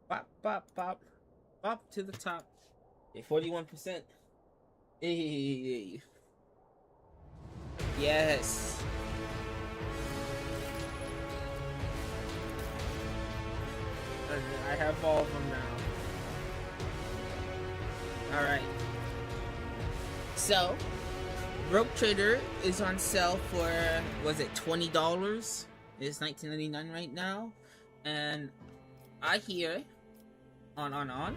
Pop, pop, pop. Pop to the top. Okay, 41%. Hey. Yes. I have all of them now. Alright. So, Rogue Trader is on sale for, was it $20? It's $19.99 right now. And I hear on.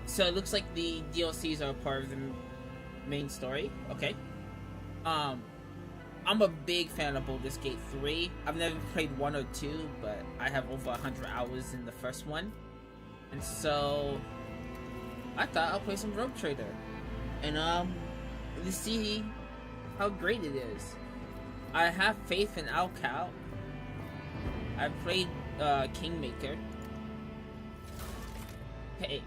So it looks like the DLCs are part of the main story. Okay. I'm a big fan of Baldur's Gate 3. I've never played 1 or 2, but I have over 100 hours in the first one. And so I thought I'll play some Rogue Trader. And to see how great it is. I have faith in Alcal. I've played Kingmaker. Hey,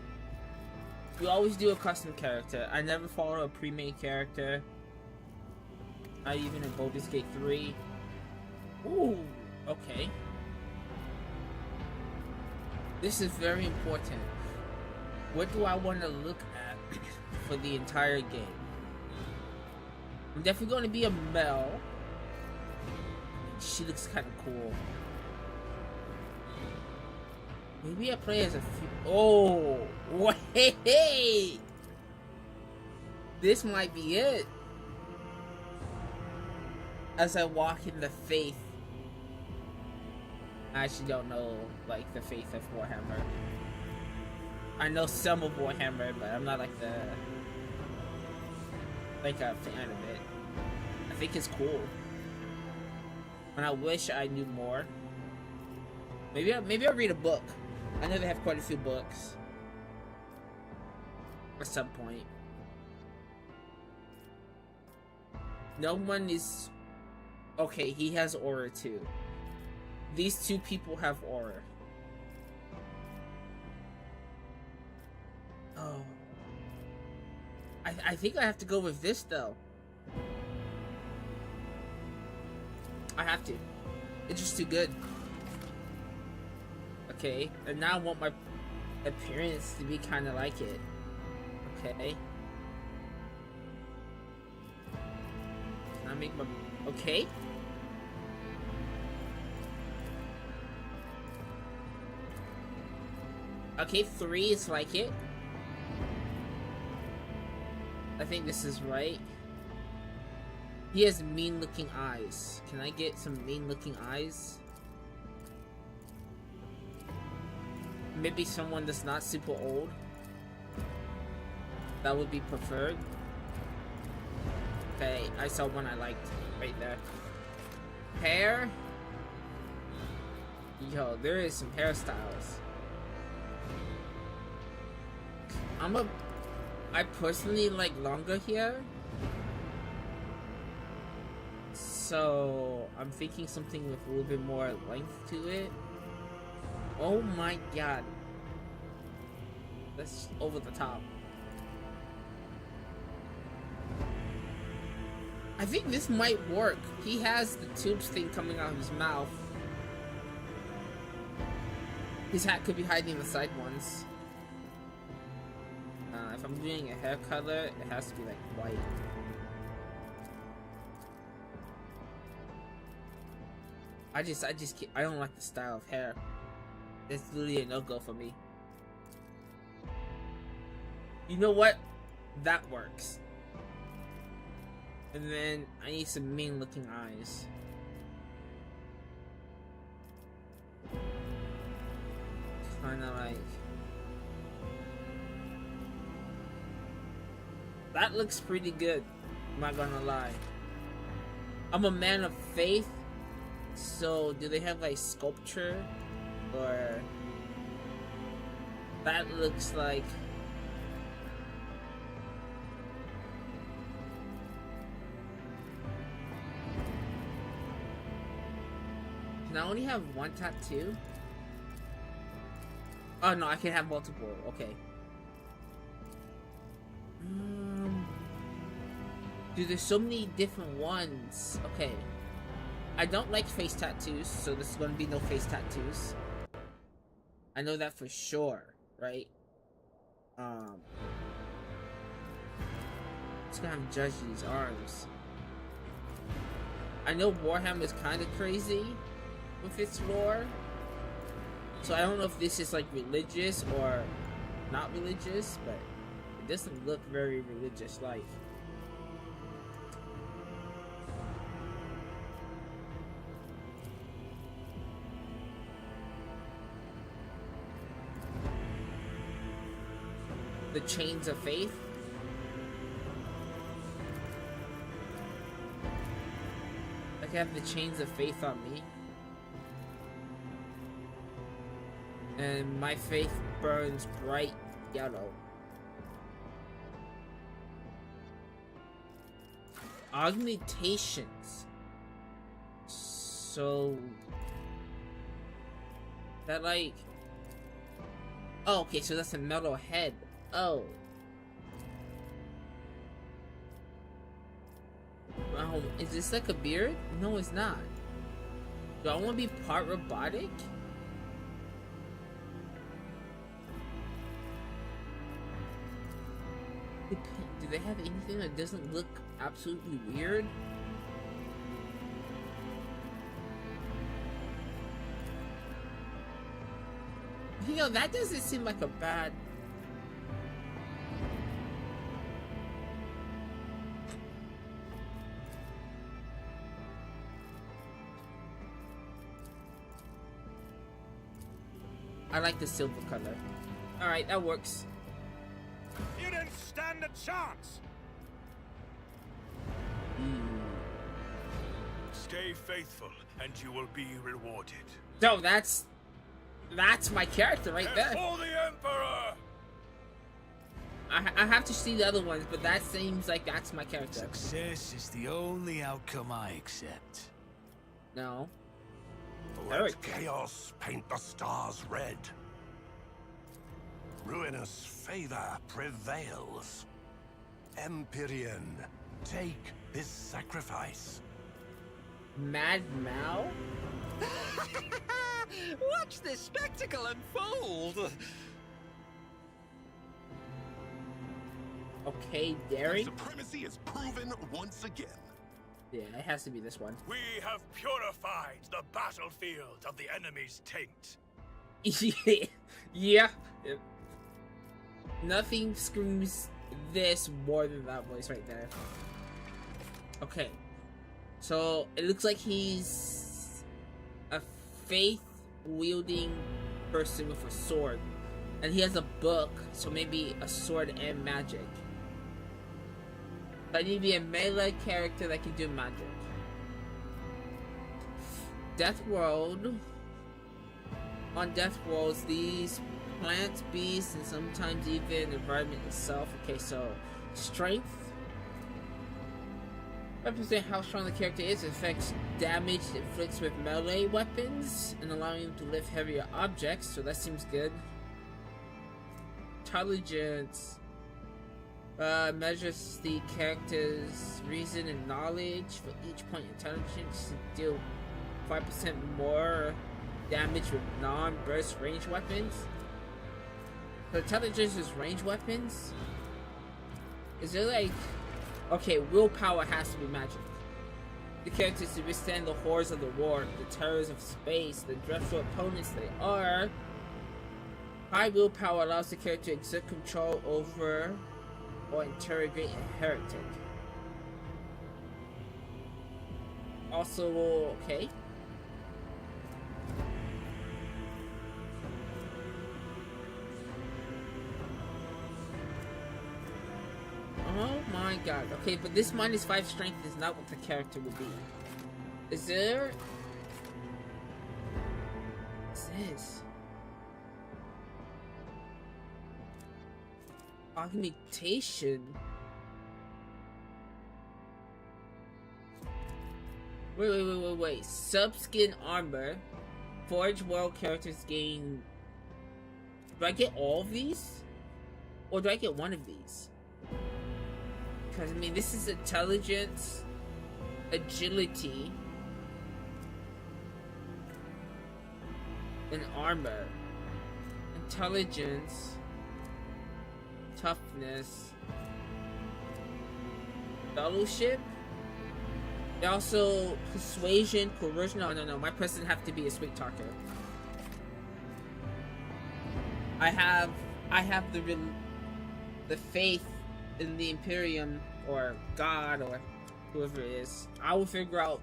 you always do a custom character. I never follow a pre-made character. Not even in Baldur's Gate 3. Ooh, okay. This is very important. What do I want to look at for the entire game? I'm definitely going to be a Mel. She looks kind of cool. Maybe I play as a oh, wait! This might be it. As I walk in the faith. I actually don't know, like, the faith of Warhammer. I know some of Warhammer, but I'm not like a fan of it. I think it's cool. And I wish I knew more. Maybe I'll read a book. I know they have quite a few books. At some point. No one is... Okay, he has aura too. These two people have aura. Oh. I think I have to go with this though. I have to. It's just too good. Okay, and now I want my appearance to be kind of like it. Okay. Can I make my... Okay. Okay, 3 is like it. I think this is right. He has mean-looking eyes. Can I get some mean-looking eyes? Maybe someone that's not super old. That would be preferred. Okay, I saw one I liked right there. Hair? Yo, there is some hairstyles. I personally like longer hair. So I'm thinking something with a little bit more length to it. Oh my god. That's over the top. I think this might work. He has the tubes thing coming out of his mouth. His hat could be hiding the side ones. If I'm doing a hair color, it has to be like white. I don't like the style of hair. It's literally a no-go for me. You know what? That works. And then I need some mean-looking eyes. Kinda like... That looks pretty good. I'm not gonna lie. I'm a man of faith. So, do they have like sculpture? Or... That looks like... Can I only have one tattoo? Oh no, I can have multiple. Okay. Dude, there's so many different ones. Okay. I don't like face tattoos, so this is gonna be no face tattoos. I know that for sure, right? Just gonna have to judge these arms. I know Warhammer is kind of crazy with its lore, so I don't know if this is like religious or not religious, but it doesn't look very religious-like. The chains of faith. Like I have the chains of faith on me. And my faith burns bright yellow. Augmentations. So that like, oh, okay, so that's a metal head. Oh. Wow, is this like a beard? No, it's not. Do I want to be part robotic? Do they have anything that doesn't look absolutely weird? You know, that doesn't seem like a bad... I like the silver color. Alright, that works. You didn't stand a chance! Stay faithful, and you will be rewarded. No, that's my character right there. For the Emperor! I have to see the other ones, but that seems like that's my character. Success is the only outcome I accept. No. Let chaos paint the stars red. Ruinous favor prevails. Empyrean, take this sacrifice. Mad Mao? Watch this spectacle unfold! Okay, Derry. Supremacy is proven once again. Yeah, it has to be this one. We have purified the battlefield of the enemy's taint. Yeah. Nothing screams this more than that voice right there. Okay. So, it looks like he's a faith-wielding person with a sword. And he has a book, so maybe a sword and magic. But I need to be a melee character that can do magic. Death World. On Death Worlds, these plants, beasts, and sometimes even the environment itself. Okay, so strength. Represent how strong the character is. It affects damage it inflicts with melee weapons and allowing him to lift heavier objects, so that seems good. Intelligence. Measures the character's reason and knowledge. For each point intelligence to deal 5% more damage with non-burst range weapons. So intelligence is range weapons? Is there like... Okay, willpower has to be magic. The characters to withstand the horrors of the war, the terrors of space, the dreadful opponents they are. High willpower allows the character to exert control over or interrogate a heretic. Also, okay. Oh my god. Okay, but this -5 strength is not what the character would be. Is there... What's this? Augmentation? Wait. Subskin armor. Forge world characters gain... Do I get all of these? Or do I get one of these? Because, I mean, this is intelligence, agility, and armor. intelligence, toughness, fellowship. And also persuasion, coercion. No. My person have to be a sweet talker. I have the faith in the Imperium or God or whoever it is. I will figure out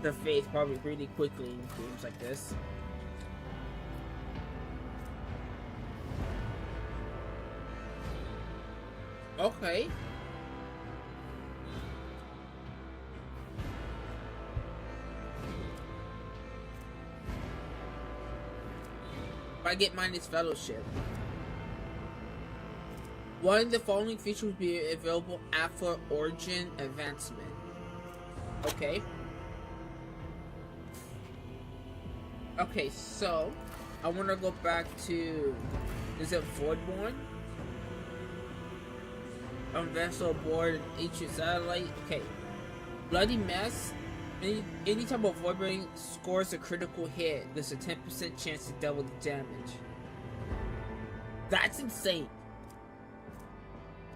the faith probably really quickly in games like this. Okay. If I get mine, it's fellowship. One of the following features will be available after Origin advancement. Okay. Okay, so I want to go back to, is it Voidborn? Vessel aboard an ancient satellite. Okay. Bloody Mess. Any type of Voidborn scores a critical hit, there's a 10% chance to double the damage. That's insane.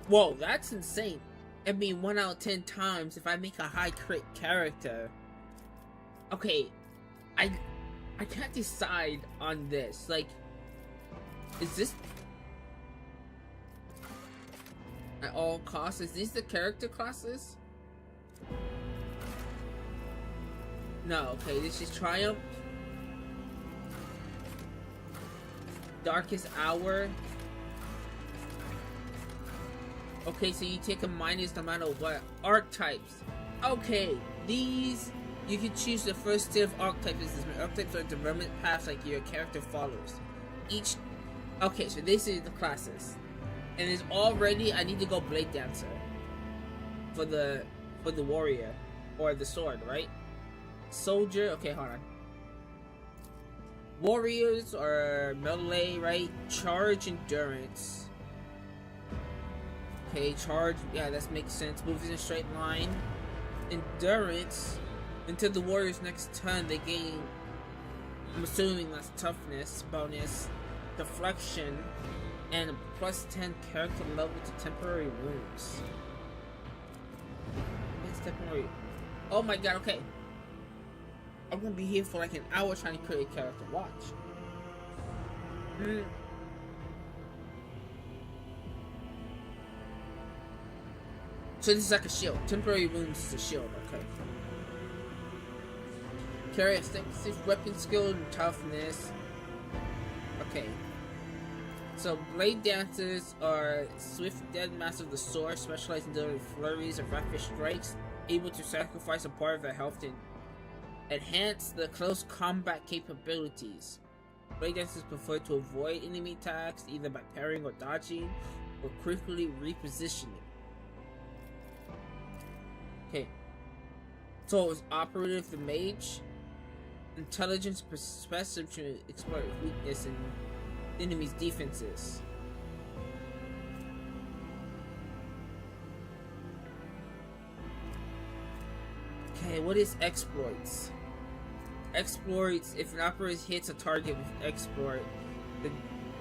Whoa, that's insane. I mean, 1 out of 10 times if I make a high crit character. Okay, I can't decide on this. Like, is this at all costs? Is these the character classes? No, okay, this is Triumph. Darkest Hour. Okay, so you take a minus no matter what. Archetypes. Okay, these, you can choose the first tier of archetypes. Archetypes are development paths like your character follows. Each, okay, so this is the classes. And it's already, I need to go Blade Dancer. For the warrior. Or the sword, right? Soldier, okay, hold on. Warriors are melee, right? Charge, endurance. Okay, charge, yeah, that makes sense. Moves in a straight line. Endurance, until the warrior's next turn, they gain, I'm assuming that's toughness bonus, deflection, and a plus 10 character level to temporary wounds. What's temporary? Oh my god, okay. I'm gonna be here for like an hour trying to create a character. Watch. So this is like a shield. Temporary wounds is a shield, okay. Carry a extensive weapon skill and toughness. Okay. So Blade Dancers are swift dead master of the sword, specialized in dealing flurries of rapid strikes, able to sacrifice a part of their health to enhance the close combat capabilities. Blade Dancers prefer to avoid enemy attacks either by parrying or dodging, or quickly repositioning. Okay. So it's operative the mage. Intelligence perspective to exploit weakness in enemies' defenses. Okay, what is exploits? Exploits, if an operator hits a target with exploit, the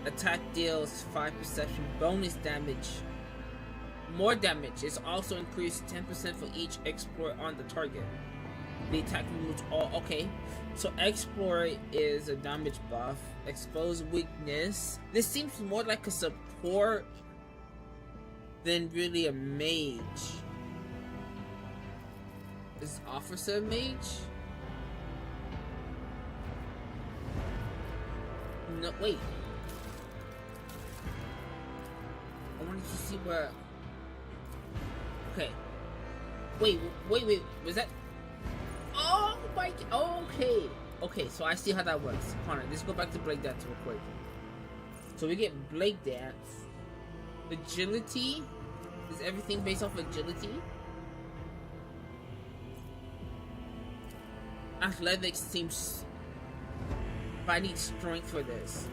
attack deals 5 perception bonus damage. More damage is also increased 10% for each exploit on the target. The attack removes all. Okay, so exploit is a damage buff. Exposed weakness. This seems more like a support than really a mage. Is officer mage? No, wait. I wanted to see where. Okay. Wait. Was that? Oh my. Okay. Okay. So I see how that works. Hold on. Let's go back to Blade Dance real quick. So we get Blade Dance. Agility. Is everything based off agility? Athletics seems. But I need strength for this.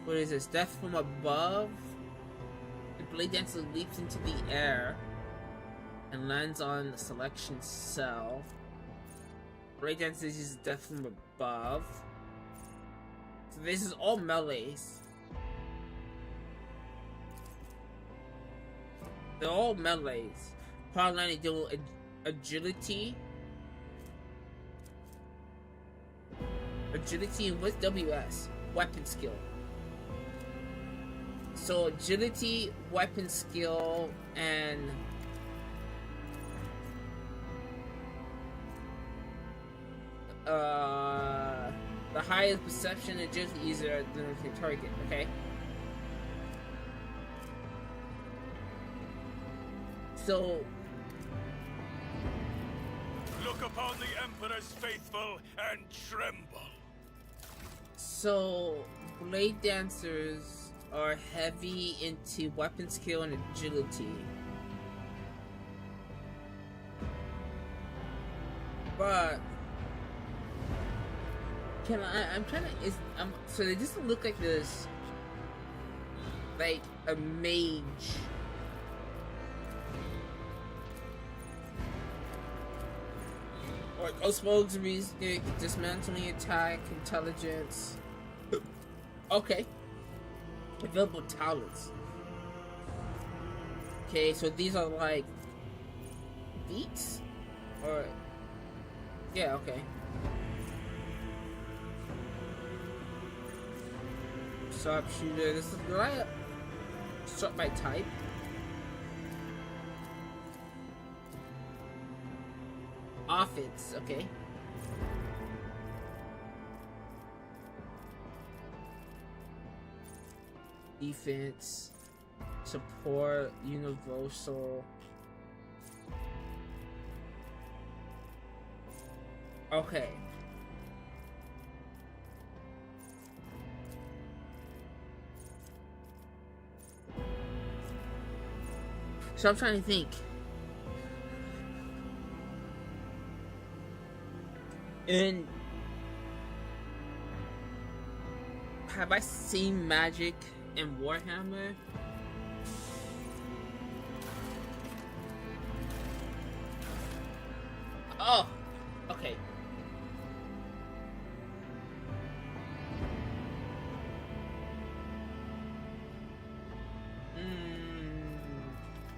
What is this? Death from above? Blade Dancer leaps into the air and lands on the selection cell. Blade Dancer uses death from above. So this is all melees. They're all melees. Power line deal agility. Agility and what's WS? Weapon skill. So agility, weapon skill, and the highest perception and agility easier than the target, okay? So Look upon the Emperor's faithful and tremble. So Blade Dancers are heavy into weapon skill and agility. But I'm trying to so they just look like this, like a mage. Like Osmode's music, dismantling attack, intelligence. Okay. Available talents. Okay, so these are like beats? Or yeah, okay. Sharpshooter, this is right. Sort by type. Offense, okay. Defense, support, universal. Okay. So I'm trying to think. And have I seen magic in Warhammer? Oh, okay.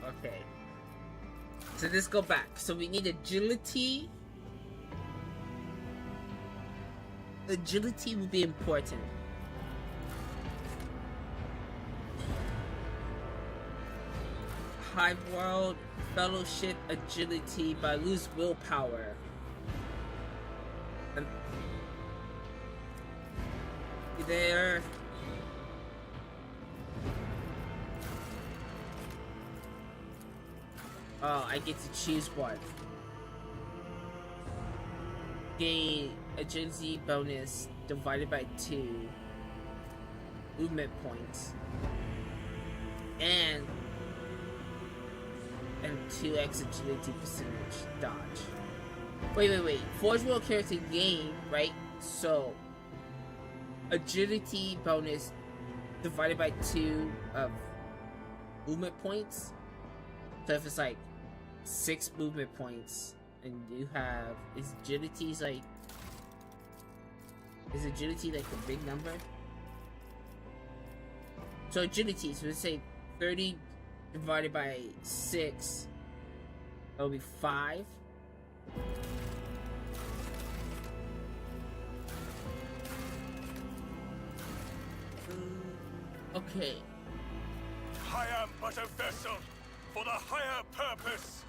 Okay. So let's go back. So we need agility. Agility will be important. Hive World, Fellowship, agility, but I lose willpower. And there. Oh, I get to choose one. Gain agility bonus divided by 2 movement points and 2x agility percentage dodge. Wait. Forge World character gain, right? So agility bonus divided by 2 of movement points. So if it's like 6 movement points and you have is agility like a big number? So agility, so let's say 30 divided by 6, that'll be 5. Okay. I am but a vessel for the higher purpose.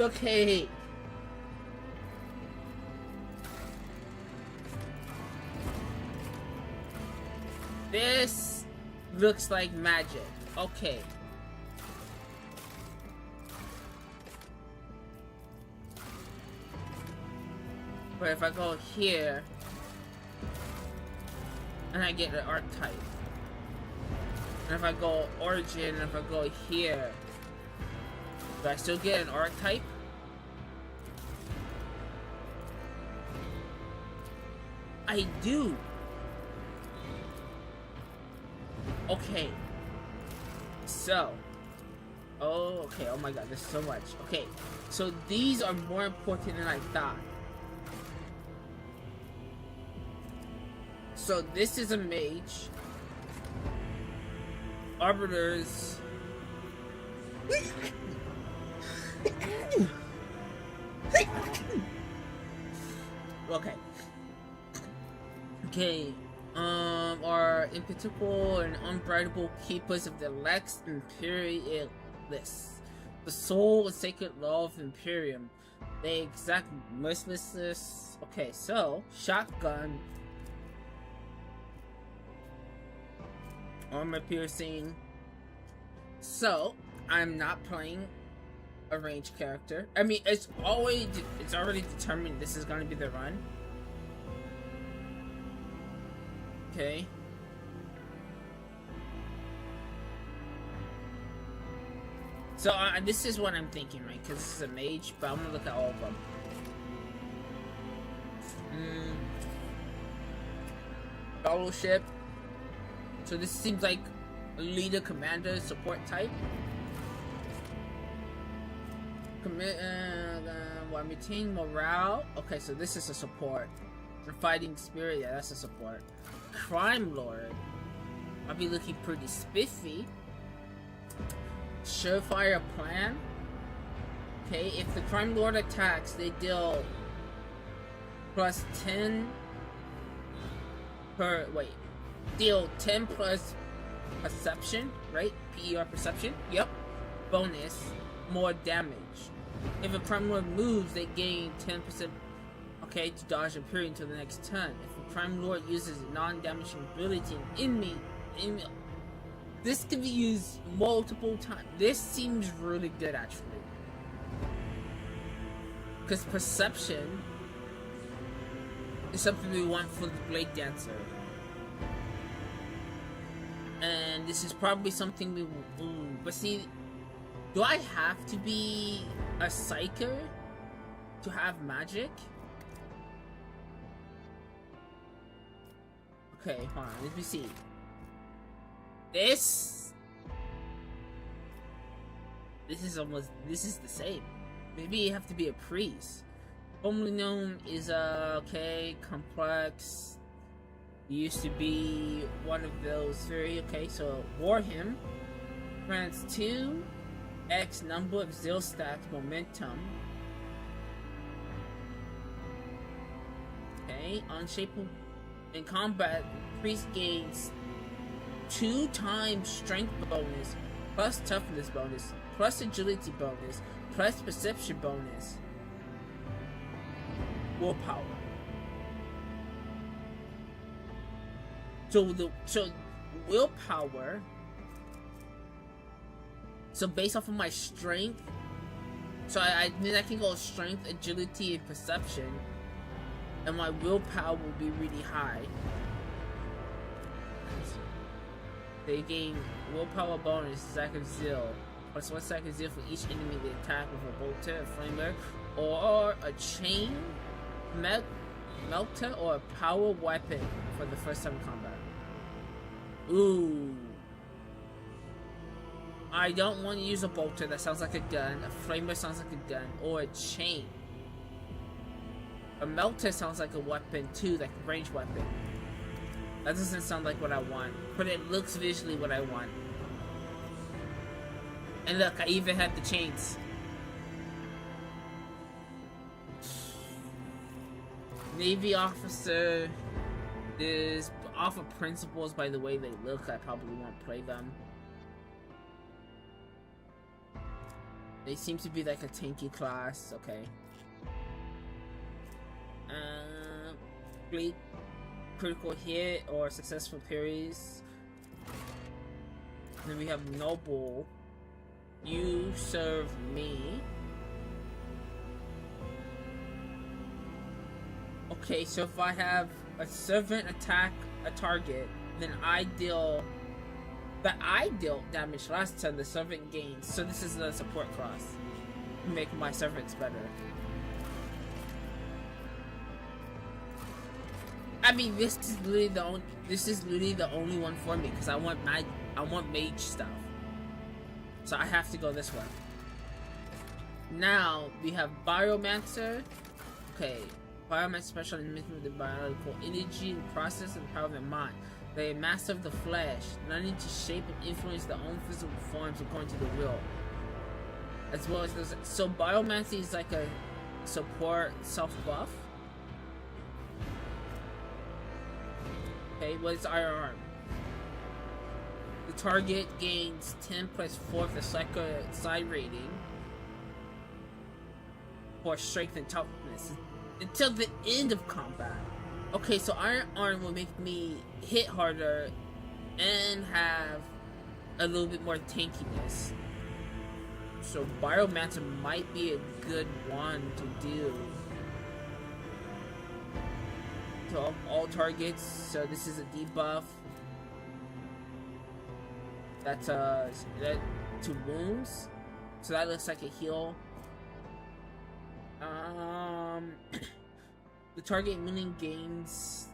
Okay. This looks like magic. Okay. But if I go here and I get an archetype, and if I go origin, and if I go here, do I still get an archetype? I do. Okay. So. Oh, okay. Oh my god, there's so much. Okay. So these are more important than I thought. So this is a mage. Arbiters. Okay. Okay. Are impeccable and unbreakable keepers of the Lex Imperialis. The soul and sacred law of Imperium. They exact mercilessness. Okay, so shotgun. Armor piercing. So I'm not playing a ranged character. I mean, it's already determined this is gonna be the run. Okay. So this is what I'm thinking, right? Because this is a mage, but I'm gonna look at all of them. Fellowship. So this seems like a leader, commander, support type. While maintaining morale. Okay, so this is a support. The fighting spirit, yeah, that's a support. Crime lord. I'll be looking pretty spiffy. Surefire plan. Okay, if the crime lord attacks, they deal plus 10 per deal 10 plus perception, right? PER perception. Yep. Bonus, more damage. If a crime lord moves, they gain 10%. Okay, to dodge a period until the next turn. If a crime lord uses a non-damaging ability in me, this can be used multiple times. This seems really good, actually. Because perception is something we want for the Blade Dancer. And this is probably something we will. But see, do I have to be a psyker to have magic? Okay, hold on, let me see. This is the same. Maybe you have to be a priest. Formerly known is okay, complex. Used to be one of those three. Okay, so Warhammer grants 2x number of zeal stacks momentum. Okay, unshapable. In combat, priest gains 2 times strength bonus, plus toughness bonus, plus agility bonus, plus perception bonus. Willpower. So willpower. So based off of my strength, so I can go strength, agility, and perception, and my willpower will be really high. They gain willpower bonus, stack of zeal, plus 1 stack of zeal for each enemy they attack with a bolter, a flamer, or a chain melter, or a power weapon for the first time in combat. Ooh. I don't want to use a bolter, that sounds like a gun. A flamer sounds like a gun, or a chain. A melter sounds like a weapon too, like a ranged weapon. That doesn't sound like what I want, but it looks visually what I want. And look, I even have the chains. Navy officer is off of principles by the way they look. I probably won't play them. They seem to be like a tanky class. Okay. Fleet, critical hit or successful parries. Then we have noble. You serve me. Okay, so if I have a servant attack a target, then I deal damage last turn, the servant gains. So this is the support class. Make my servants better. I mean, this is literally the only one for me because I want mage stuff. So I have to go this way. Now we have Biomancer. Okay, Biomancer special in the biological energy, the process, and the power of the mind. They are master of the flesh, learning to shape and influence their own physical forms according to the will. As well as those. So Biomancer is like a support self-buff. Okay, what is IRR? The target gains 10 plus 4 of the side rating for strength and toughness until the end of combat. Okay, so Iron Arm will make me hit harder and have a little bit more tankiness. So Biomancer might be a good one to do. To all targets, so this is a debuff. That's that to wounds. So that looks like a heal. The target immunity gains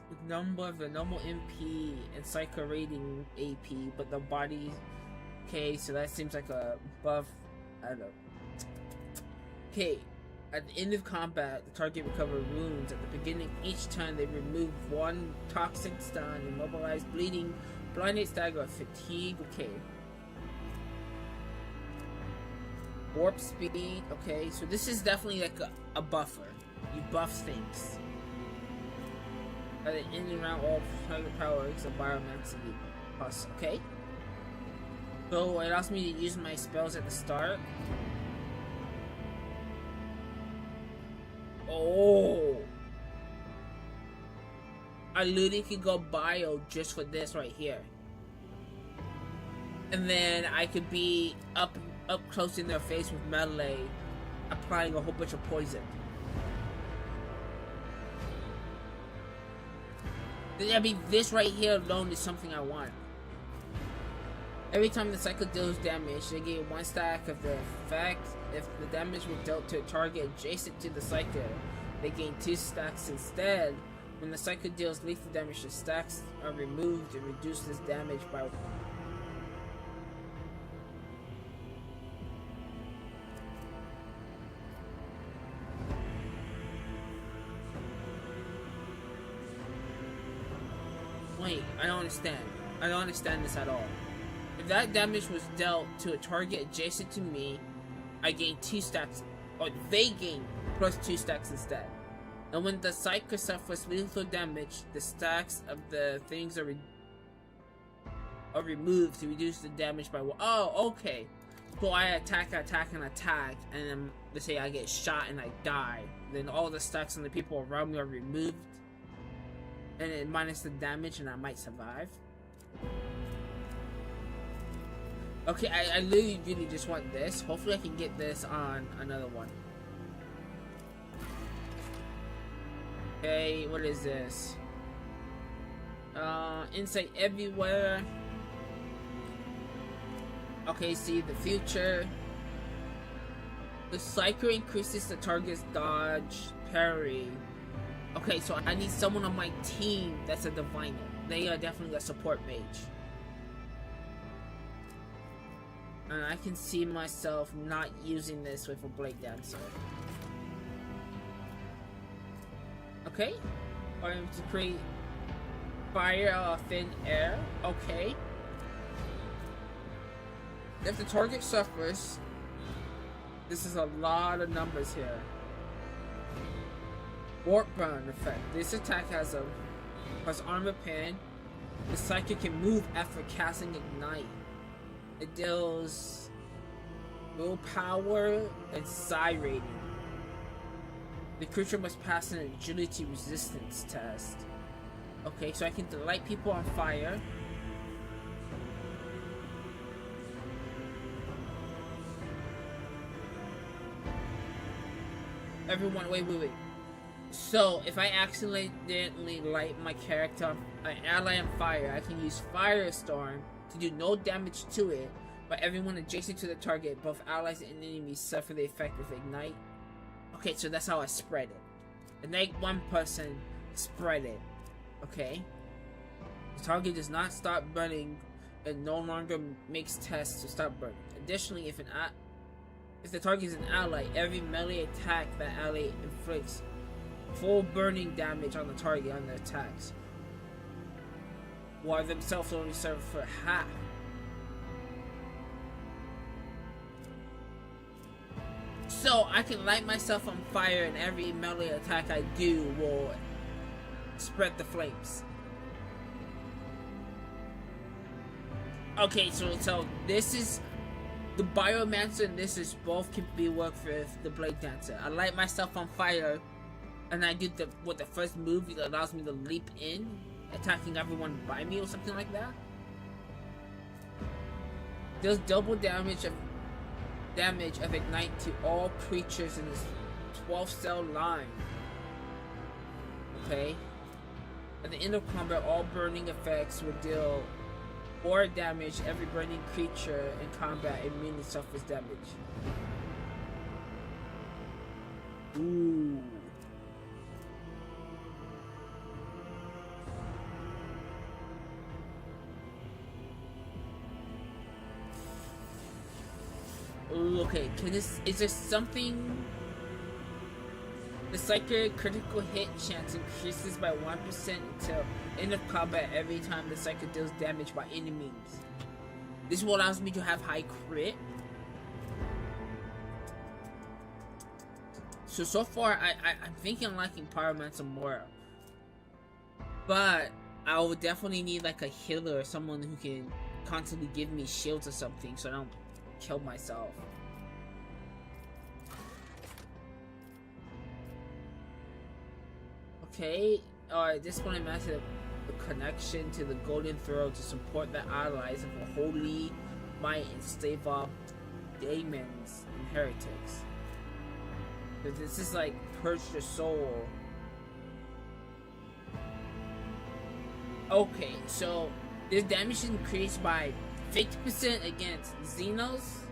the number of the normal MP and Psycho rating AP, but the body. Okay, so that seems like a buff. I don't know. Okay, at the end of combat, the target recovers wounds. At the beginning of each turn, they remove 1 toxic stun, immobilize, bleeding, blinded, stagger, fatigue. Okay. Warp speed. Okay, so this is definitely like a buffer. You buff things. At the end of the round, all target power is a Biomancer plus. Okay. So it allows me to use my spells at the start. Oh, I literally could go bio just for this right here, and then I could be up close in their face with melee, applying a whole bunch of poison. I mean, this right here alone is something I want. Every time the cycle deals damage, they gain 1 stack of the effect. If the damage was dealt to a target adjacent to the cycle, they gain 2 stacks instead. When the cycle deals lethal damage, the stacks are removed and reduces damage by. Wait, I don't understand. I don't understand this at all. If that damage was dealt to a target adjacent to me, I gain 2 stacks, or they gain plus 2 stacks instead. And when the Psyker suffers lethal damage, the stacks of the things are removed to reduce the damage by 1. Oh, okay. So I attack, and then let's say I get shot and I die. Then all the stacks on the people around me are removed, and it minus the damage, and I might survive. Okay, I literally really just want this. Hopefully I can get this on another one. Okay, what is this? Insight everywhere. Okay, see the future. The Psycho increases the target's dodge, parry. Okay, so I need someone on my team that's a diviner. They are definitely a support mage. And I can see myself not using this with a Blade Dancer. Okay. Or to create fire out of thin air. Okay. If the target suffers, this is a lot of numbers here. Warp burn effect. This attack has armor pen. The psychic can move after casting ignite. It deals willpower and psi rating. The creature must pass an agility resistance test. Okay, so I can light people on fire. Everyone, wait. So, if I accidentally light my character, an ally on fire, I can use Firestorm to do no damage to it, but everyone adjacent to the target, both allies and enemies, suffer the effect of ignite. Okay, so that's how I spread it. Ignite one person, spread it. Okay? The target does not stop burning and no longer makes tests to stop burning. Additionally, if the target is an ally, every melee attack that ally inflicts full burning damage on the target on their attacks, while themselves only serve for half. So I can light myself on fire and every melee attack I do will spread the flames. Okay, so this is the Biomancer and this is both can be worked with the Blade Dancer. I light myself on fire and I do the first move that allows me to leap in, attacking everyone by me or something like that. Does double damage of ignite to all creatures in this 12-cell line. Okay. At the end of combat, all burning effects will deal or damage every burning creature in combat immediately suffers damage. Ooh. Ooh, okay, is there something? The psychic critical hit chance increases by 1% until end of combat every time the psychic deals damage by any means. This will allows me to have high crit. So far, I'm thinking I'm liking Pyromancer more. But I will definitely need like a healer or someone who can constantly give me shields or something so I don't kill myself. Okay, alright, this one has a connection to the Golden Throw to support the allies of the Holy Might and stave off demons and heretics. But this is like purge your soul. Okay, so this damage is increased by 50% against Xenos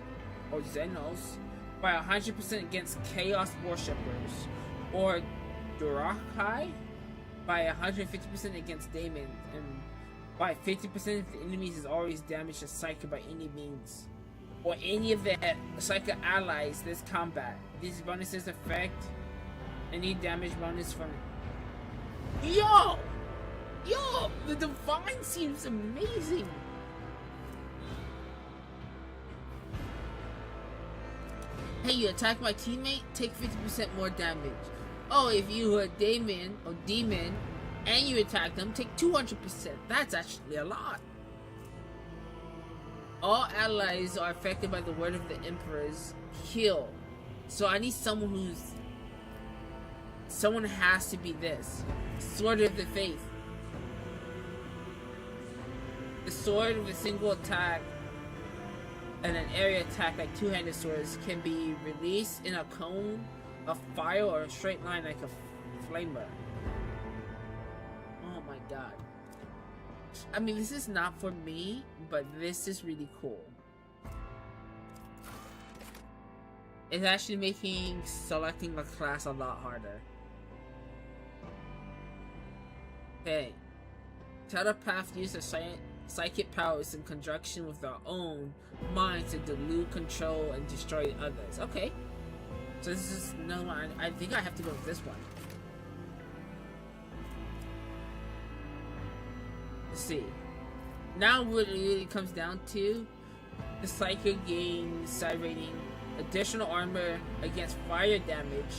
or Xenos, by 100% against Chaos Worshippers, or Durakai by 150% against Daemons, and by 50% if the enemies is always damaged to Psychic by any means, or any of the Psychic allies this combat. These bonuses affect any damage bonus from... Yo! The Divine seems amazing! Hey, you attack my teammate, take 50% more damage. Oh, if you are Demon and you attack them, take 200%. That's actually a lot. All allies are affected by the word of the Emperor's heal. So I need someone who's... Someone has to be this. Sword of the Faith. The sword with a single attack and an area attack like two-handed swords can be released in a cone of fire or a straight line like a flamer. Oh my god. I mean, this is not for me, but this is really cool. It's actually making selecting a class a lot harder. Okay. Telepath use their psychic powers in conjunction with their own minds to delude, control, and destroy others. Okay. So this is no one. I think I have to go with this one. Let's see. Now what it really comes down to, the Psychic gains side rating, additional armor against fire damage,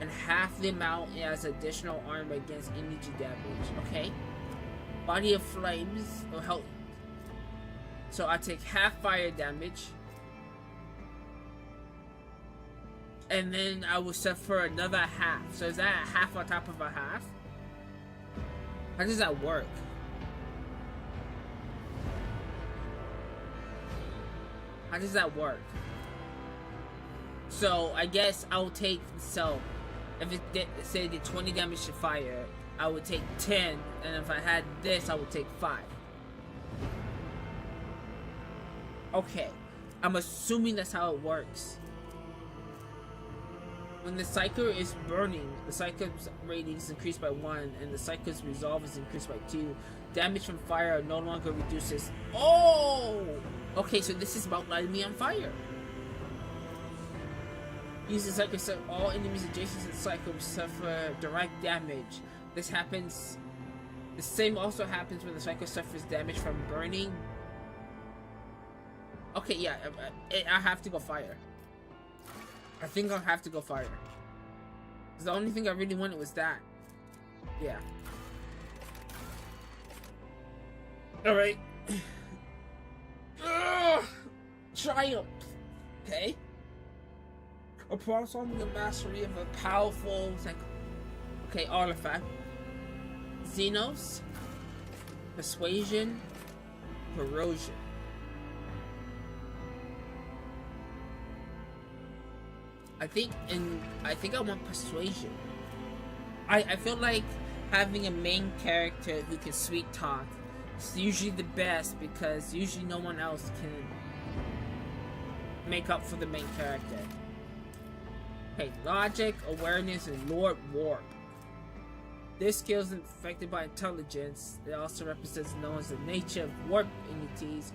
and half the amount as additional armor against energy damage. Okay. Body of Flames will help. So I take half fire damage, and then I will suffer another half. So is that a half on top of a half? How does that work? How does that work? So I guess I'll take, so if it did, say it did 20 damage to fire, I would take 10, and if I had this, I would take 5. Okay, I'm assuming that's how it works. When the Psyker is burning, the Psyker's rating is increased by 1, and the Psyker's resolve is increased by 2. Damage from fire no longer reduces. Oh! Okay, so this is about lighting me on fire. Using Psyker, so all enemies adjacent to the Psyker suffer direct damage. This happens. The same also happens when the Psyker suffers damage from burning. Okay, yeah, I have to go fire. I think I'll have to go fire. The only thing I really wanted was that. Yeah. Alright. Triumph. Okay. Upon solving the mastery of a powerful artifact. Xenos. Persuasion. Corrosion. I think I want persuasion. I feel like having a main character who can sweet talk is usually the best, because usually no one else can make up for the main character. Okay, logic, awareness, and Lord Warp. This skill is affected by intelligence. It also represents known as the nature of warp entities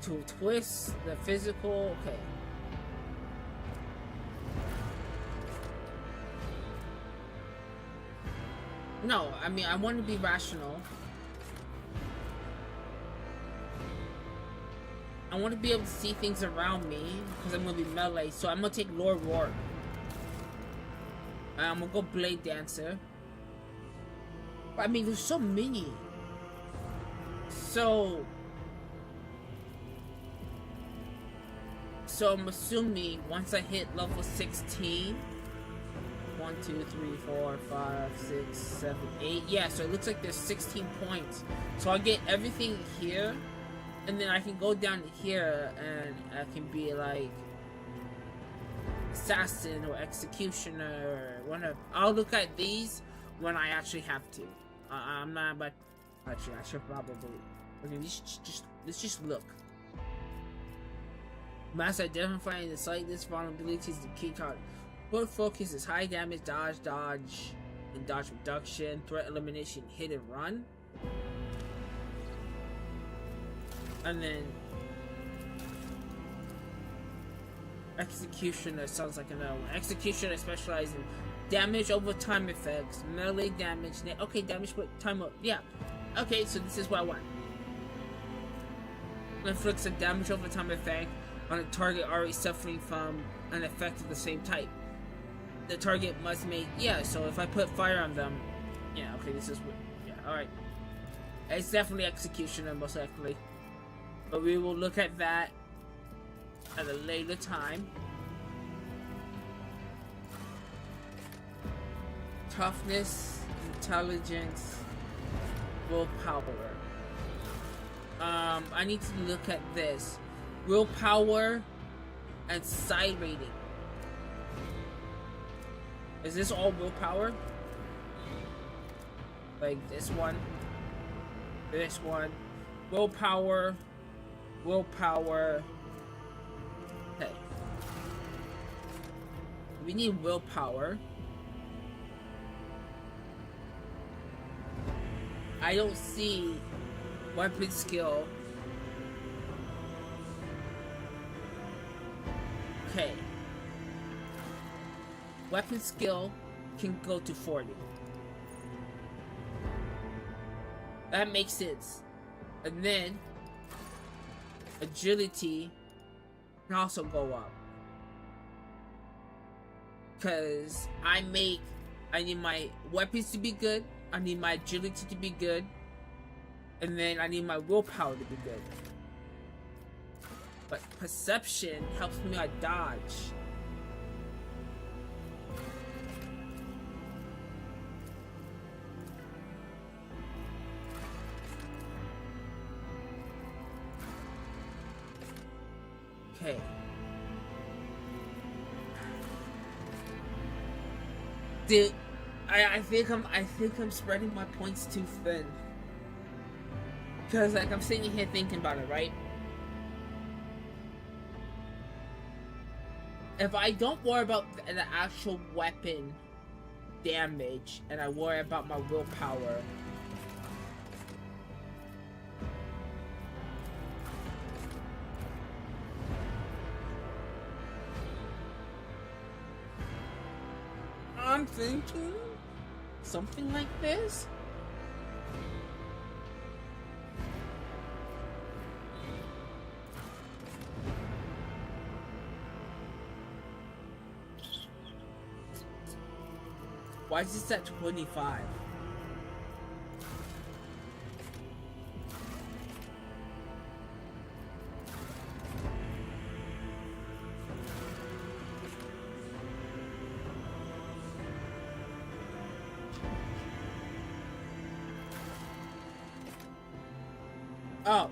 to twist the physical. Okay. No, I mean, I want to be rational. I want to be able to see things around me, because I'm going to be melee, so I'm going to take Lord Warp. I'm going to go Blade Dancer. I mean, there's so many. So I'm assuming once I hit level 16... 1, 2, 3, 4, 5, 6, 7, 8. Yeah, so it looks like there's 16 points. So I get everything here, and then I can go down here and I can be like assassin or executioner or whatever. I'll look at these when I actually have to. I'm not, but actually I should probably. Okay, let's just look. Mass identifying the sightless vulnerabilities is the key card. Quick focus is high damage, dodge, and dodge reduction, threat elimination, hit and run. And then Executioner sounds like another one. Executioner specializes in damage over time effects, melee damage, okay, damage with time up. Yeah. Okay, so this is what I want. Inflicts a damage over time effect on a target already suffering from an effect of the same type. The target must make, yeah, so if I put fire on them, yeah, okay, this is what, yeah, alright. It's definitely Executioner, most likely. But we will look at that at a later time. Toughness, intelligence, willpower. I need to look at this. Willpower and side rating. Is this all willpower? Like this one, willpower, okay. We need willpower. I don't see weapon skill. Okay. Weapon skill can go to 40. That makes sense. And then agility can also go up. Cause I need my weapons to be good, I need my agility to be good, and then I need my willpower to be good. But perception helps me dodge. Okay. Dude, I think I'm spreading my points too thin. Cause like I'm sitting here thinking about it, right? if I don't worry about the actual weapon damage and I worry about my willpower, I'm thinking something like this. Why is this at 25? Oh.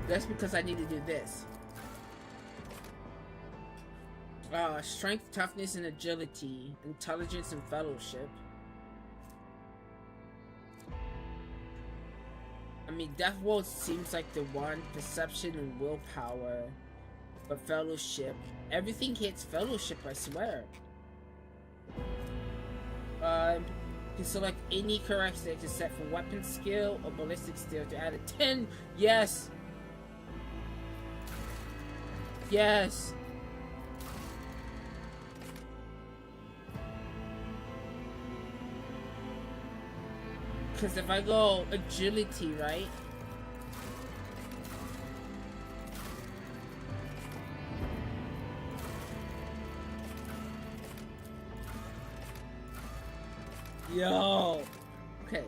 That's because I need to do this. Strength, toughness, and agility, intelligence, and fellowship. I mean, Death World seems like the one. Perception and willpower. But fellowship. Everything hits fellowship, I swear. You can select any characteristic except for weapon skill or ballistic skill to add a 10. Yes! Yes! Because if I go agility, right? Yo! Okay.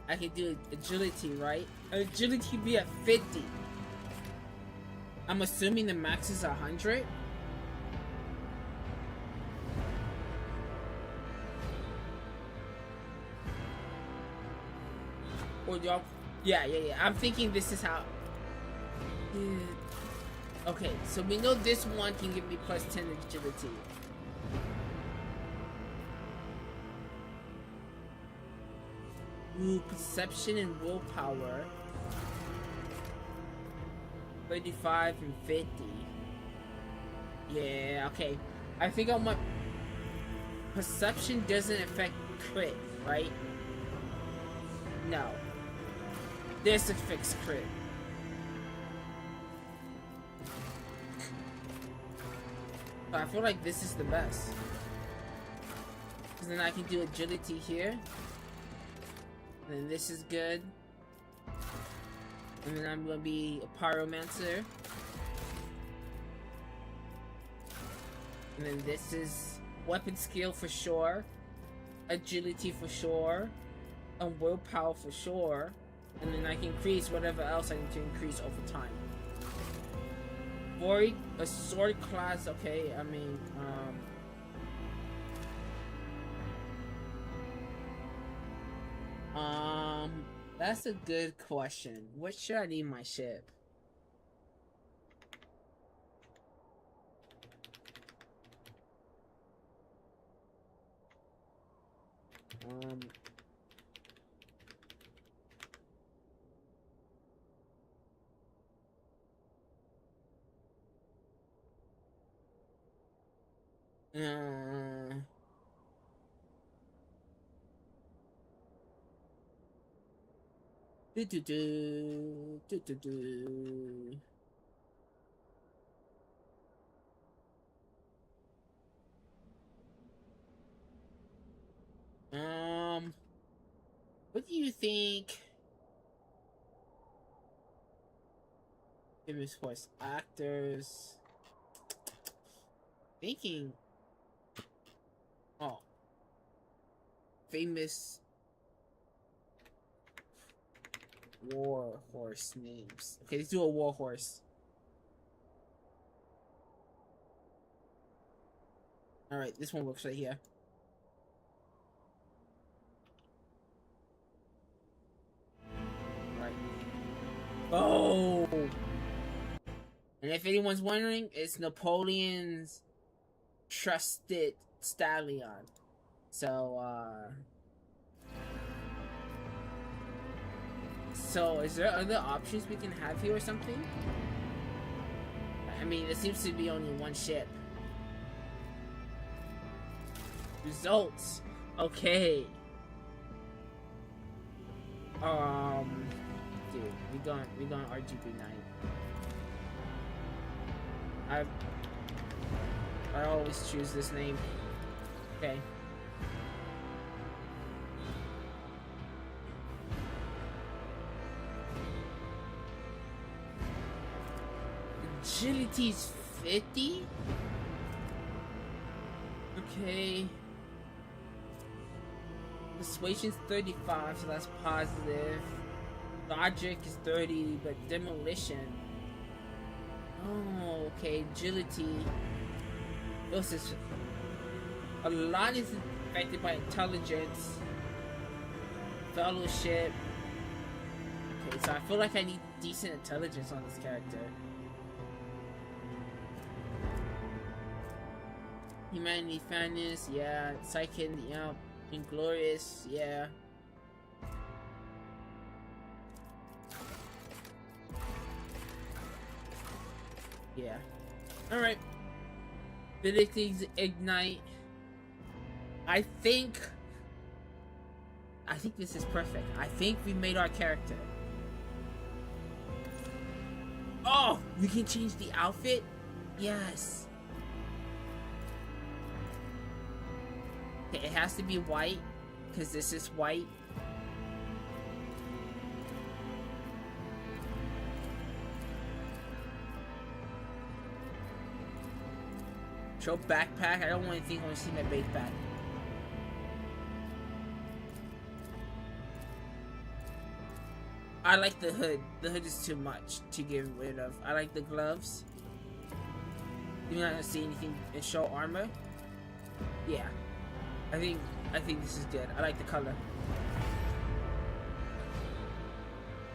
I can do agility, right? Agility be at 50. I'm assuming the max is 100. Or y'all... Yeah. I'm thinking this is how... Okay, so we know this one can give me plus 10 agility. Ooh, perception and willpower. 35 and 50. Yeah, okay. I think I want... Perception doesn't affect crit, right? No. This affects crit. But I feel like this is the best. Because then I can do agility here. And then this is good. And then I'm gonna be a pyromancer. And then this is weapon skill for sure. Agility for sure. And willpower for sure. And then I can increase whatever else I need to increase over time. Void, a sword class, okay, I mean, that's a good question. What should I name my ship? What do you think? Famous voice actors. Thinking. Oh. Famous war horse names. Okay, let's do a war horse. Alright, this one works right here. Right. Oh! And if anyone's wondering, it's Napoleon's trusted stallion. So, So, is there other options we can have here or something? I mean, there seems to be only one ship. Results. Okay. Dude, we going RGB Knight. I always choose this name. Okay. Agility's 50? Okay. Persuasion's 35, so that's positive. Logic is 30, but demolition. Oh, okay. Agility. This is a lot is affected by intelligence. Fellowship. Okay, so I feel like I need decent intelligence on this character. Humanity, fairness, yeah. Psychic, yeah. Inglorious, yeah. Yeah. Alright. Abilities ignite. I think this is perfect. I think we made our character. Oh! We can change the outfit? Yes. Okay, it has to be white, because this is white. Show backpack. I don't want anything. I want to see my base back. I like the hood. The hood is too much to get rid of. I like the gloves. You're not gonna see anything in show armor. Yeah, I think this is good. I like the color.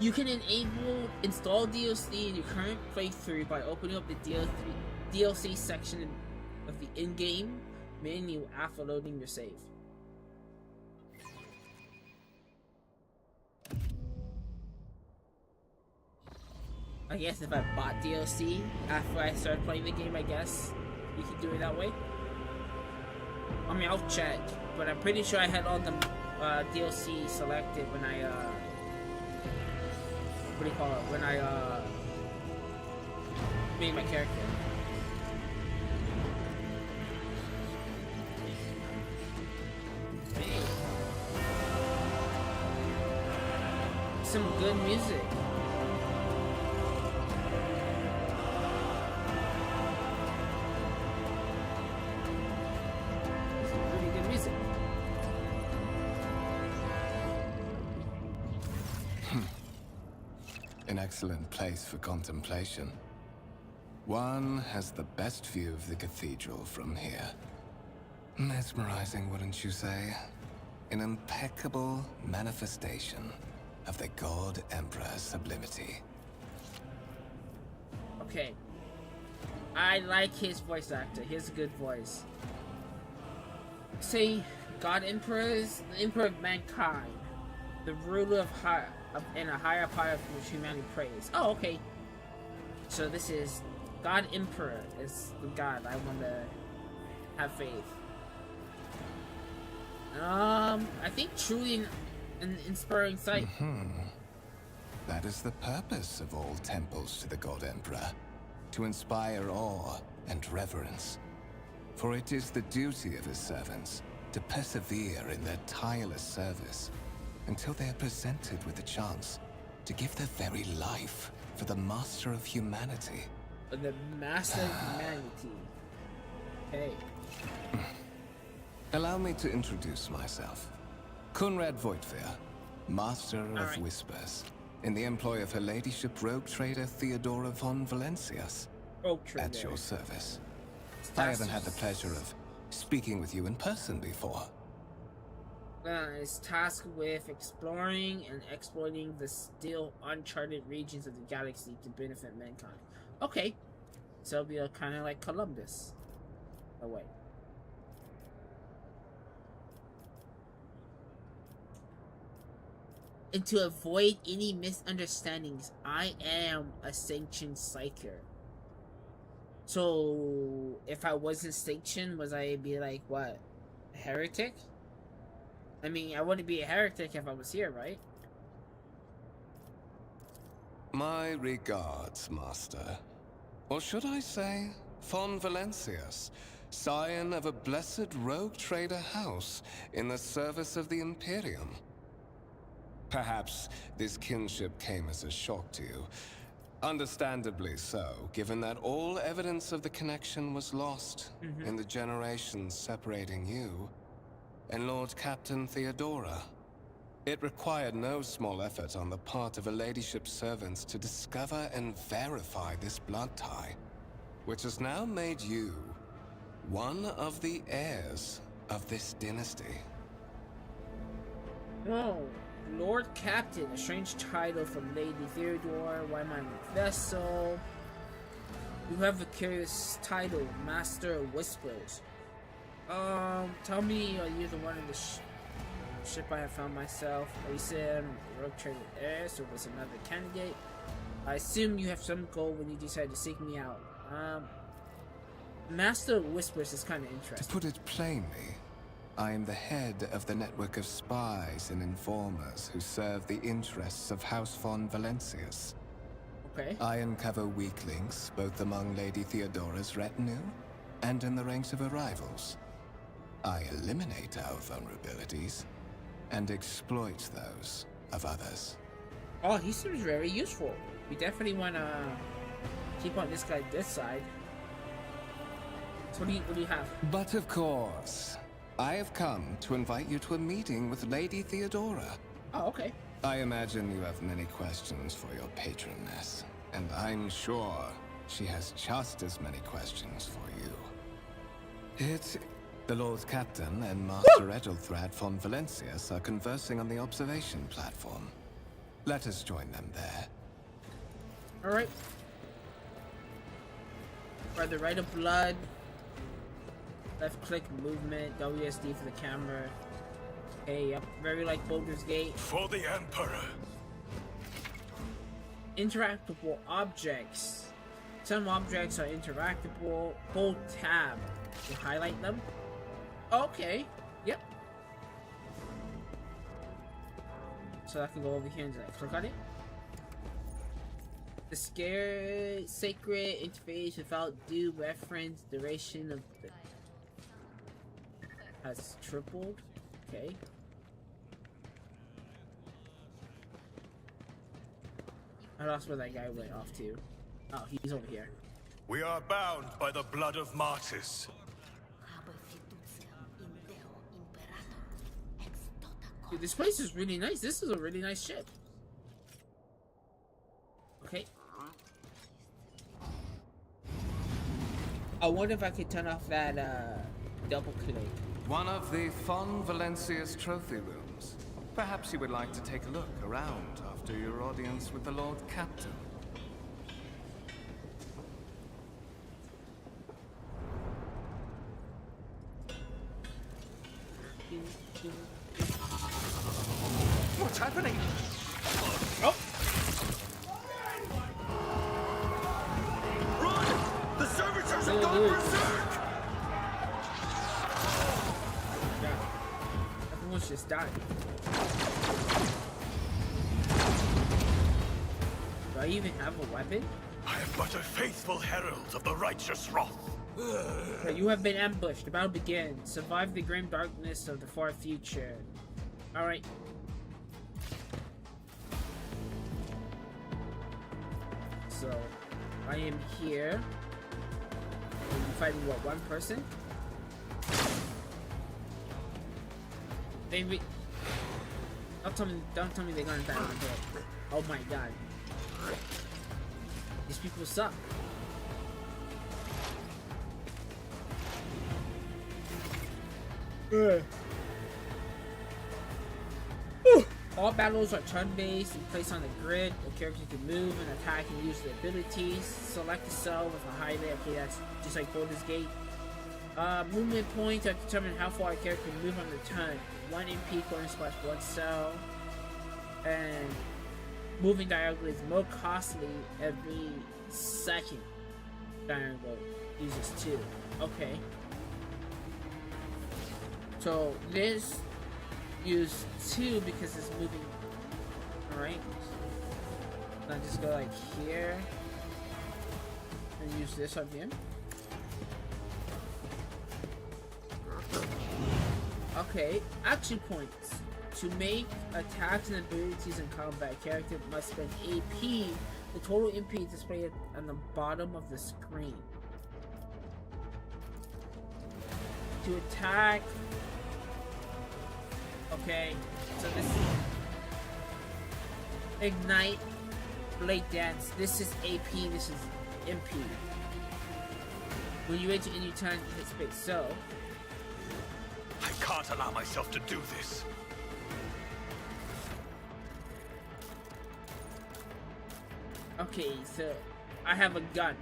You can install DLC in your current playthrough by opening up the DLC section of the in-game menu after loading your save. I guess if I bought DLC after I started playing the game, I guess you can do it that way. I mean, I'll check, but I'm pretty sure I had all the DLC selected when I what do you call it? When I made my character. Some good music. Some really good music. An excellent place for contemplation. One has the best view of the cathedral from here. Mesmerizing, wouldn't you say? An impeccable manifestation of the God Emperor's sublimity. Okay. I like his voice actor. He has a good voice. Say, God Emperor is the Emperor of mankind, the ruler of and a higher power of which humanity prays. Oh, okay. So this is God Emperor is the God I want to have faith. I think truly an inspiring sight. That is the purpose of all temples to the God Emperor, to inspire awe and reverence. For it is the duty of his servants to persevere in their tireless service until they are presented with the chance to give their very life for the master of humanity. The master of humanity. Okay. Allow me to introduce myself. Conrad Voigtveer, Master of Whispers, in the employ of Her Ladyship Rogue Trader Theodora von Valencias. Rogue Trader. At your service. I haven't had the pleasure of speaking with you in person before. Is tasked with exploring and exploiting the still uncharted regions of the galaxy to benefit mankind. Okay. So it'll be kind of like Columbus. Oh, wait. And to avoid any misunderstandings, I am a sanctioned psyker. So if I wasn't stationed, was I be like what? A heretic? I mean, I wouldn't be a heretic if I was here, right? My regards, Master. Or should I say, Von Valencius, scion of a blessed rogue trader house in the service of the Imperium. Perhaps this kinship came as a shock to you. Understandably so, given that all evidence of the connection was lost in the generations separating you and Lord Captain Theodora. It required no small effort on the part of a ladyship's servants to discover and verify this blood tie, which has now made you one of the heirs of this dynasty. Oh, Lord Captain, a strange title from Lady Theodora. Why my vessel? You have a curious title, Master of Whispers. Tell me, are you the one in the ship I have found myself? Are you saying rogue trader heirs, or was another candidate? I assume you have some goal when you decided to seek me out. Master of Whispers is kind of interesting. To put it plainly, I am the head of the network of spies and informers who serve the interests of House von Valencius. Okay. I uncover weak links both among Lady Theodora's retinue and in the ranks of her rivals. I eliminate our vulnerabilities and exploit those of others. Oh, he seems very useful. We definitely want to keep on this guy's good side. So what do you have? But of course, I have come to invite you to a meeting with Lady Theodora. Oh, okay. I imagine you have many questions for your patroness, and I'm sure she has just as many questions for you. The Lord Captain and Master Edelthrad von Valencius are conversing on the observation platform. Let us join them there. Alright. By the right of blood. Left click movement, WSD for the camera. Hey, yep, very like Boulder's Gate. For the Emperor. Interactable objects. Some objects are interactable. Hold tab to highlight them. Okay, yep. So I can go over here and just click on it. The sacred interface without due reference duration of the has tripled. Okay. I lost where that guy went off to. Oh, he's over here. We are bound by the blood of martyrs. Dude, this place is really nice. This is a really nice ship. Okay. I wonder if I could turn off that double click. One of the Von Valencius trophy rooms. Perhaps you would like to take a look around after your audience with the Lord Captain. What's happening? Oh! Run! The servitors have gone berserk! Everyone's just dying. Do I even have a weapon? I am but a faithful herald of the righteous wrath. You have been ambushed. The battle begins. Survive the grim darkness of the far future. Alright. So, I am here. I'm fighting, what, one person? Maybe. Don't tell me they're gonna die on here. Oh my god. These people suck. All battles are turn-based and placed on the grid. The character can move and attack and use their abilities. Select a cell with a highlight. Okay, that's just like Boulder's Gate. Movement points are determine how far a character can move on the turn. 1 MP corresponds to 1 cell. And moving diagonally is more costly every second. Iron Bolt uses 2. Okay. So this use 2 because it's moving. Alright. I'll just go like here. And use this on him. Okay, action points. To make attacks and abilities in combat, character must spend AP. The total MP is displayed on the bottom of the screen. To attack. Okay, so this is Ignite, Blade Dance. This is AP, this is MP. When you enter any turn, hit space. So I can't allow myself to do this. okay, so I have a gun.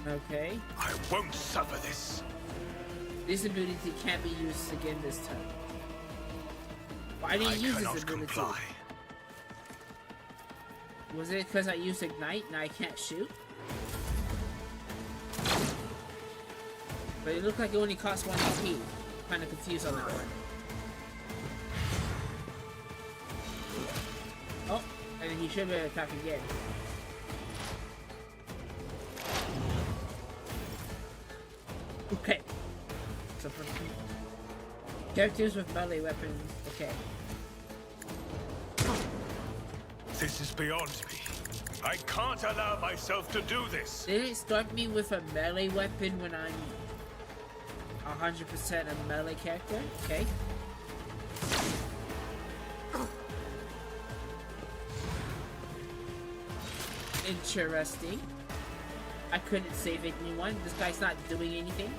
Okay. I won't suffer this. This ability can't be used again this turn. Well, I didn't use this ability. Comply. Was it because I used Ignite and I can't shoot? But it looked like it only cost 1 HP. Kind of confused on that one. Oh, and he should be attack again. Okay. So for characters with melee weapons, okay. This is beyond me. I can't allow myself to do this. Did it start me with a melee weapon when I'm 100% a melee character? Okay. Interesting. I couldn't save anyone. This guy's not doing anything.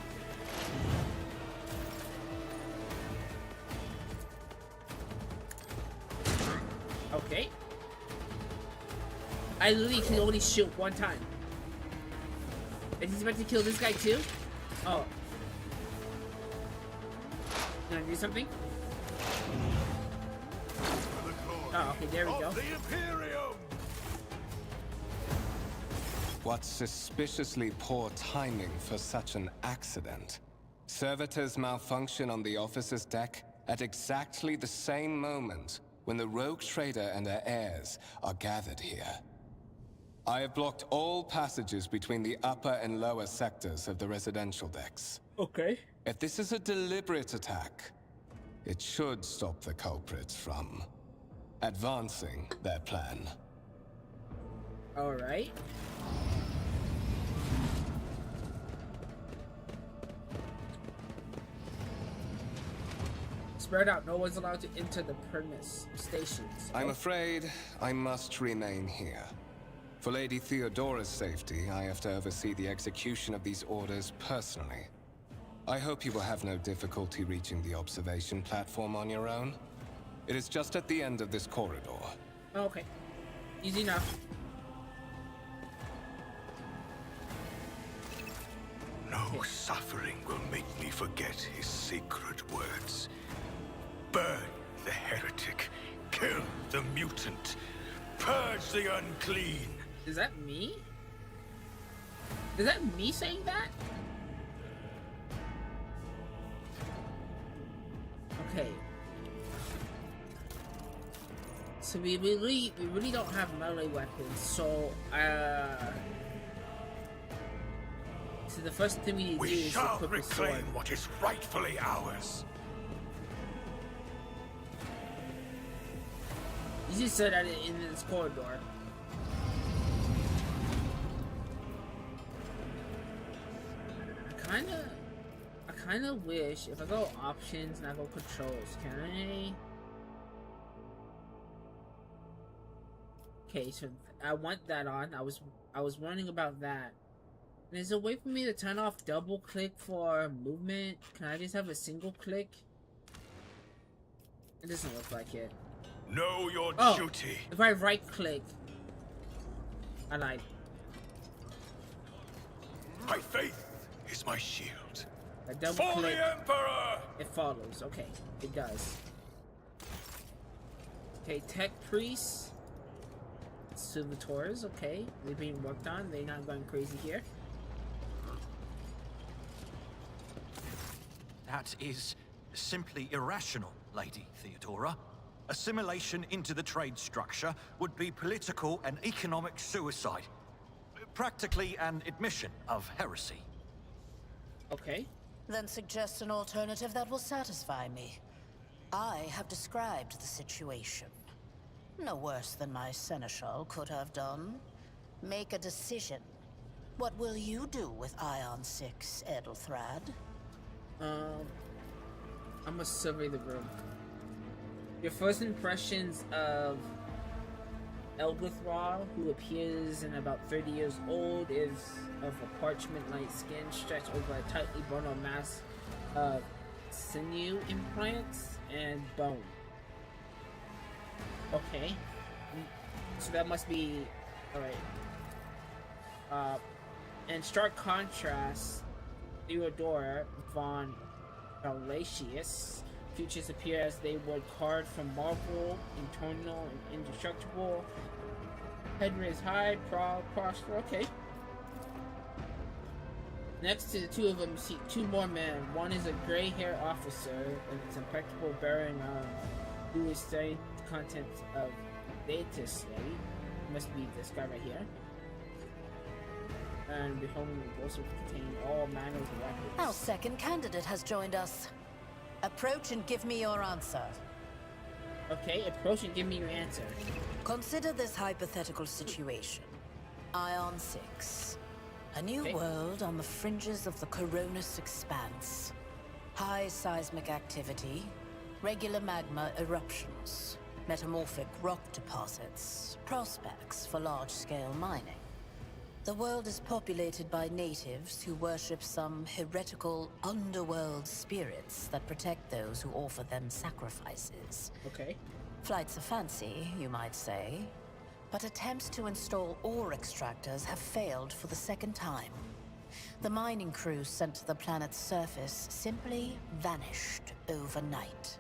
Okay. I literally can only shoot 1 time. And he's about to kill this guy too? Oh. Can I do something? Oh, okay, there we go. The Imperium! What suspiciously poor timing for such an accident. Servitors malfunction on the officer's deck at exactly the same moment when the rogue trader and her heirs are gathered here. I have blocked all passages between the upper and lower sectors of the residential decks. Okay. If this is a deliberate attack, it should stop the culprits from advancing their plan. Alright. Spread out. No one's allowed to enter the premise stations. I'm afraid I must remain here. For Lady Theodora's safety, I have to oversee the execution of these orders personally. I hope you will have no difficulty reaching the observation platform on your own. It is just at the end of this corridor. Okay. Easy enough. No suffering will make me forget his sacred words. Burn the heretic, kill the mutant, purge the unclean. Is that me? Is that me saying that? Okay. So we really don't have melee weapons, so so the first thing we need to do We is shall equip a sword. reclaim what is rightfully ours. You just said that in this corridor. I kinda wish if I go options and I go controls, can I? Okay, so I want that on. I was wondering about that. And is there a way for me to turn off double click for movement? Can I just have a single click? It doesn't look like it. Know your duty. If I right click, I lied. My faith is my shield. I double For click, the Emperor! it follows. Okay, it does. Okay, Tech Priest. servitors, okay. They're being worked on. They're not going crazy here. That is simply irrational, Lady Theodora. Assimilation into the trade structure would be political and economic suicide. Practically an admission of heresy. Okay. Then suggest an alternative that will satisfy me. I have described the situation. No worse than my seneschal could have done. Make a decision. What will you do with Ion 6, Edelthrad? I'm gonna survey the room. Your first impressions of Elgithral, who appears in about 30 years old, is of a parchment-like skin stretched over a tightly bone mass of sinew implants and bone. Okay. So that must be... Alright. In stark contrast, Theodora von Valatius features appear as they were carved from marble, internal and indestructible. Head raised high, proud, prosper. Okay. Next to the two of them, you see two more men. One is a gray-haired officer with its impeccable bearing on, who is studying the contents of data slate. Must be this guy right here. And beholding the bolster contain all manner of weapons. Our second candidate has joined us. Approach and give me your answer. Okay, approach and give me your answer. Consider this hypothetical situation. Ion 6. A new world on the fringes of the Coronis Expanse. High seismic activity, regular magma eruptions, metamorphic rock deposits, prospects for large-scale mining. The world is populated by natives who worship some heretical underworld spirits that protect those who offer them sacrifices. Okay. Flights of fancy, you might say, but attempts to install ore extractors have failed for the second time. The mining crews sent to the planet's surface simply vanished overnight.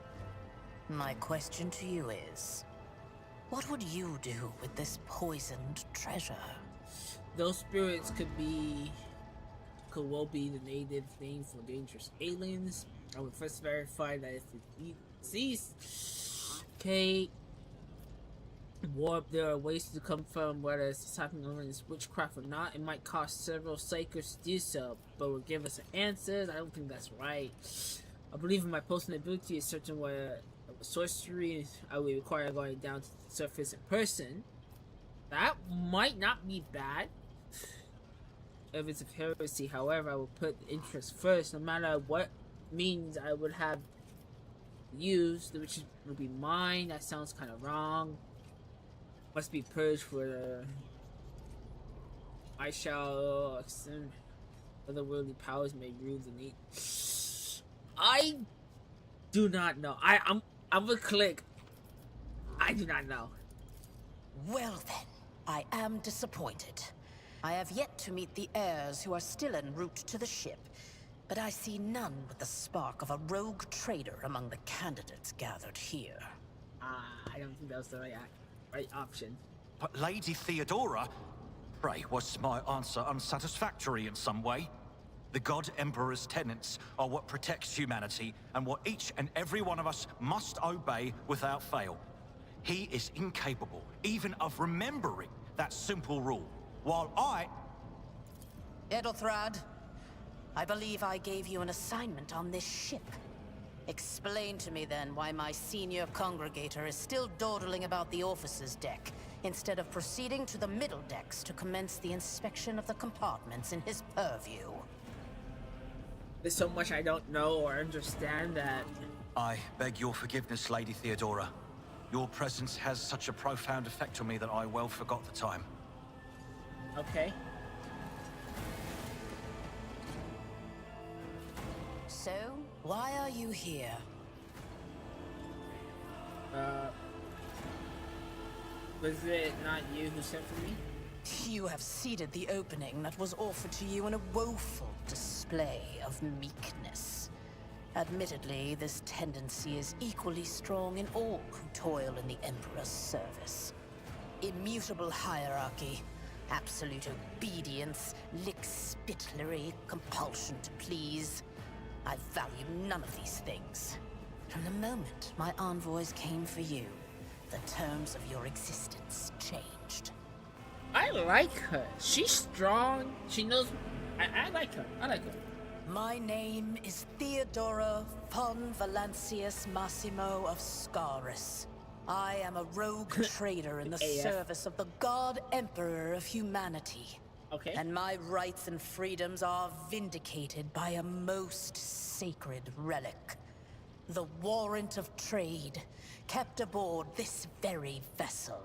My question to you is, what would you do with this poisoned treasure? Those spirits could well be the native name for dangerous aliens. I would first verify that it's deceased. Okay. Warp, there are ways to confirm whether it's happening over this witchcraft or not. It might cost several psychers to do so, but will give us answers. I don't think that's right. I believe in my personal ability is certain where sorcery I would require going down to the surface in person. That might not be bad. Evidence of heresy, however, I will put the interest first, no matter what means I would have used, which would be mine. That sounds kind of wrong. Must be purged for I shall extend otherworldly powers may rule the need. I do not know. I'm gonna click. I do not know. Well then, I am disappointed. I have yet to meet the heirs who are still en route to the ship, but I see none with the spark of a rogue trader among the candidates gathered here. I don't think that was the right option. But Lady Theodora, pray, was my answer unsatisfactory in some way? The God Emperor's tenets are what protects humanity and what each and every one of us must obey without fail. He is incapable even of remembering that simple rule, while I... Edelthrad, I believe I gave you an assignment on this ship. Explain to me then why my senior congregator is still dawdling about the officer's deck, instead of proceeding to the middle decks to commence the inspection of the compartments in his purview. There's so much I don't know or understand that... I beg your forgiveness, Lady Theodora. Your presence has such a profound effect on me that I well forgot the time. Okay. So, why are you here? Was it not you who sent for me? You have ceded the opening that was offered to you in a woeful display of meekness. Admittedly, this tendency is equally strong in all who toil in the Emperor's service. Immutable hierarchy, absolute obedience, lickspittlery, compulsion to please. I value none of these things. From the moment my envoys came for you, the terms of your existence changed. I like her. She's strong. She knows. I like her. I like her. My name is Theodora von Valancius Massimo of Scaris. I am a rogue trader in the AF. service of the God Emperor of humanity. Okay. And my rights and freedoms are vindicated by a most sacred relic. The warrant of trade, kept aboard this very vessel.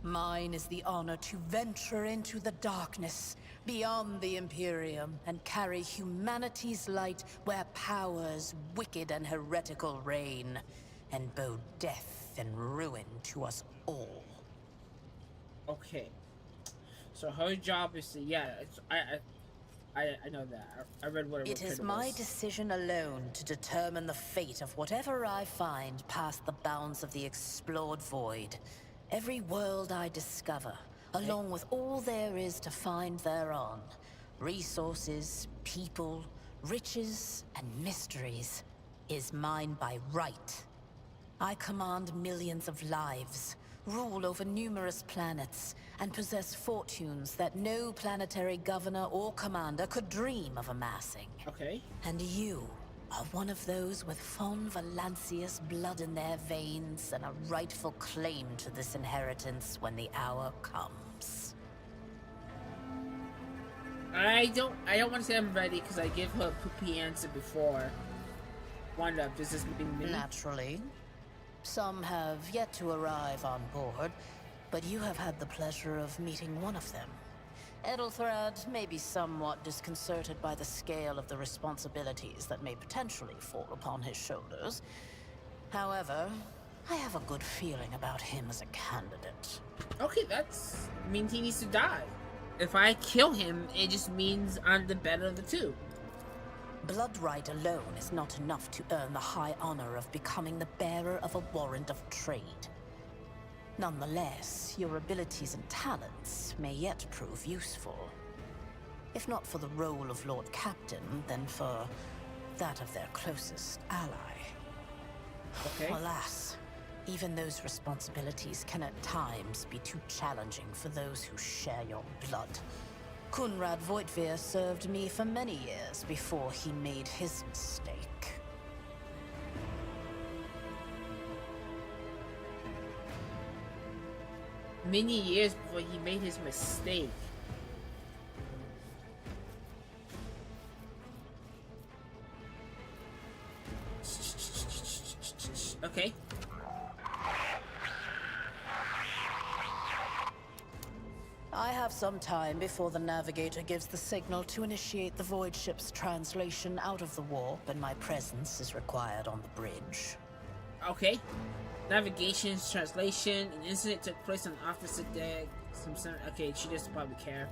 Mine is the honor to venture into the darkness, beyond the Imperium, and carry humanity's light where powers wicked and heretical reign, and bow death and ruin to us all. Okay. So her job is to, yeah, I know that. I read what It is my decision alone to determine the fate of whatever I find past the bounds of the explored void. Every world I discover, along with all there is to find thereon. Resources, people, riches, and mysteries, is mine by right. I command millions of lives, rule over numerous planets, and possess fortunes that no planetary governor or commander could dream of amassing. Okay. And you are one of those with von Valancius blood in their veins and a rightful claim to this inheritance when the hour comes. I don't want to say I'm ready because I gave her a poopy answer before. Wind up, does this mean me? Naturally. Some have yet to arrive on board, but you have had the pleasure of meeting one of them. Edelthrad may be somewhat disconcerted by the scale of the responsibilities that may potentially fall upon his shoulders. However, I have a good feeling about him as a candidate. Okay, that's means he needs to die. If I kill him, it just means I'm the better of the two. Blood right alone is not enough to earn the high honor of becoming the bearer of a warrant of trade. Nonetheless, your abilities and talents may yet prove useful. If not for the role of Lord Captain, then for that of their closest ally. Okay. Alas, even those responsibilities can at times be too challenging for those who share your blood. Kunrad Voitvir served me for many years before he made his mistake. Many years before he made his mistake. Okay. I have some time before the navigator gives the signal to initiate the void ship's translation out of the warp, and my presence is required on the bridge. Okay. Navigation, translation, an incident took place on the opposite deck. Okay, she doesn't probably care.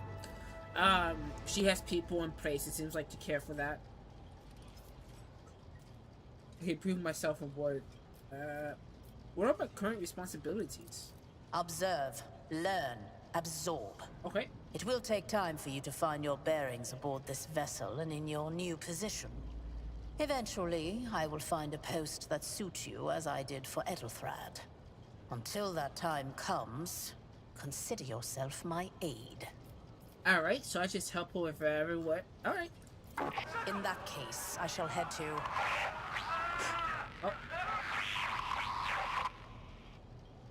She has people in place. It seems like to care for that. Okay, prove myself aboard. What are my current responsibilities? Observe, learn, absorb. Okay. It will take time for you to find your bearings aboard this vessel and in your new position. Eventually, I will find a post that suits you as I did for Edelthrad. Until that time comes, consider yourself my aide. Alright, so I just help her with everyone. Alright. In that case, I shall head to... Oh,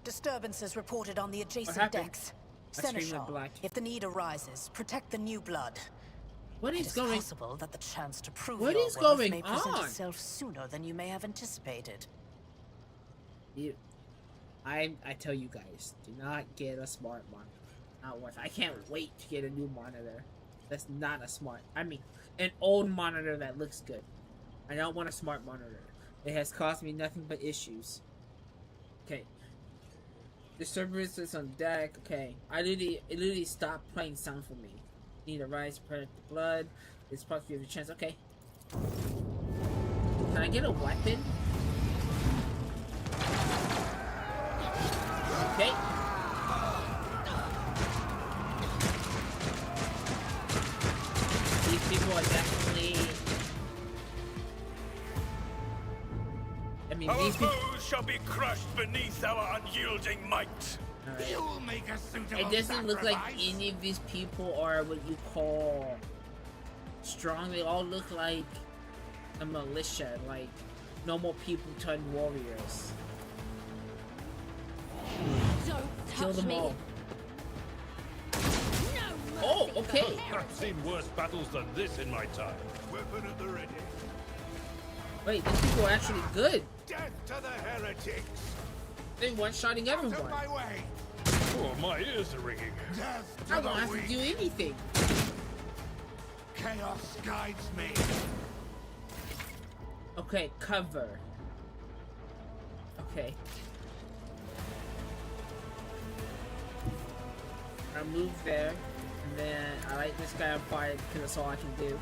Disturbances reported on the adjacent happened? decks. My screen went Seneschal, black. if the need arises, protect the new blood. what It is is going? possible that the chance to prove What your is worth going may present on? itself sooner than you may have anticipated. I tell you guys, do not get a smart monitor. Not worth. I can't wait to get a new monitor. That's not a smart. I mean, an old monitor that looks good. I don't want a smart monitor. It has caused me nothing but issues. Okay. Disturbances on deck. Okay. It literally stopped playing sound for me. Need a rise to protect the blood. It's possibly a chance. Okay. Can I get a weapon? Okay. I mean, Our these people. foes shall be crushed beneath our unyielding might. Alright. You'll make a suitable It doesn't look like sacrifice. any of these people are what you call strong. They all look like a militia, like normal people turned warriors. Don't Kill touch them me. all. No Oh, mercy. okay. I've seen worse battles than this in my time. Weapon at the ready. Wait, these people are actually good. Death to the heretics. They're one-shotting Out of everyone. my way. Oh, my ears are ringing. Death I to don't the have to weak. do anything. Chaos guides me. Okay, cover. Okay. I move there, and then I light this guy on fire because that's all I can do.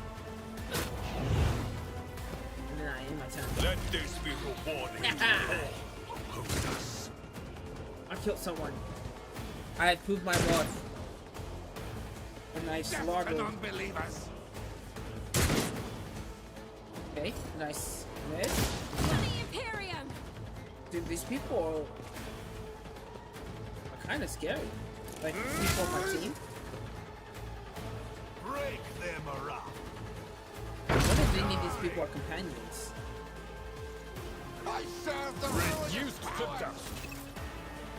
And then I end my turn. Let this be rewarding. Oppose us. I killed someone. I have proved my worth. And I Death to slaughtered. non-believers. Okay, nice miss. For the Imperium. Dude, these people are kind of scary. Like, people on my team. Break their morale. What if any of these people are companions? I serve the Reduced to dust.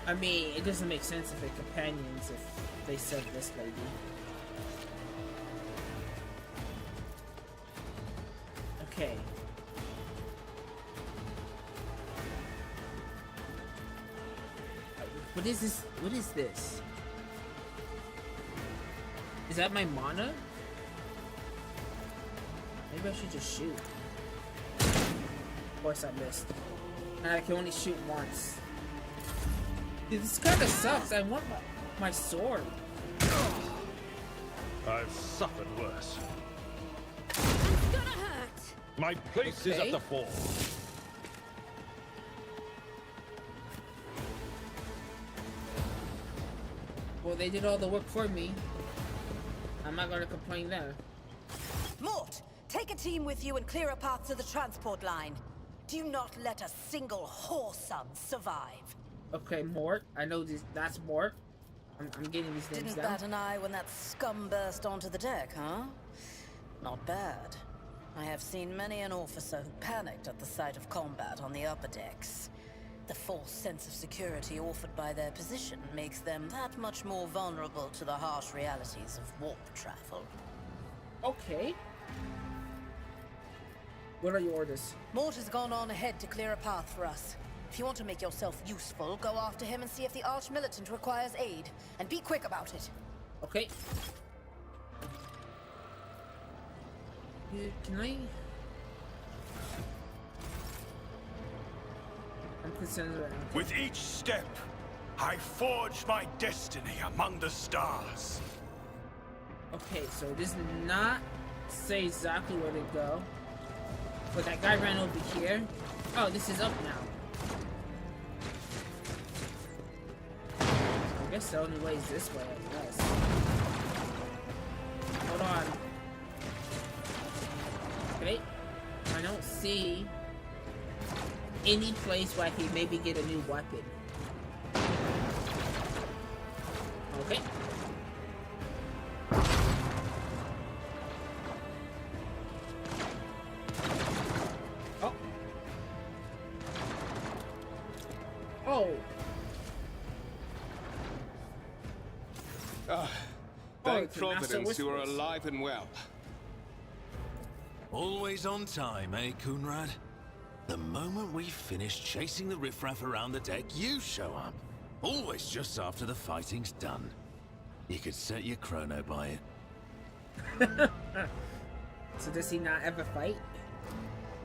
I mean, it doesn't make sense if they're companions if they serve this lady. Okay. What is this? What is this? Is that my mana? Maybe I should just shoot. Of course I missed. And I can only shoot once. Dude, this kind of sucks. I want my sword. I've suffered worse. It's gonna hurt. My place is Okay. at the fore. Well, they did all the work for me. I'm not gonna complain there. Mort, take a team with you and clear a path to the transport line. Do not let a single whoreson survive. Okay, Mort. I know this. That's Mort. I'm getting these names Didn't down. bat an eye when that scum burst onto the deck, huh? Not bad. I have seen many an officer who panicked at the sight of combat on the upper decks. The false sense of security offered by their position makes them that much more vulnerable to the harsh realities of warp travel. Okay. What are your orders? Mort has gone on ahead to clear a path for us. If you want to make yourself useful, go after him and see if the Arch-Militant requires aid. And be quick about it. Okay. Can I? I'm concerned right now. With each step, I forge my destiny among the stars. Okay, so it does not say exactly where to go. But that guy ran over here. Oh, this is up now. So I guess the only way is this way, I guess. Hold on. Okay. I don't see any place where I can maybe get a new weapon. Okay. Oh. Oh. Thank it's a master Providence you are whispers. alive and well. Always on time, eh, Coonrad? The moment we finish chasing the riffraff around the deck, you show up. Always just after the fighting's done. You could set your chrono by it. So does he not ever fight?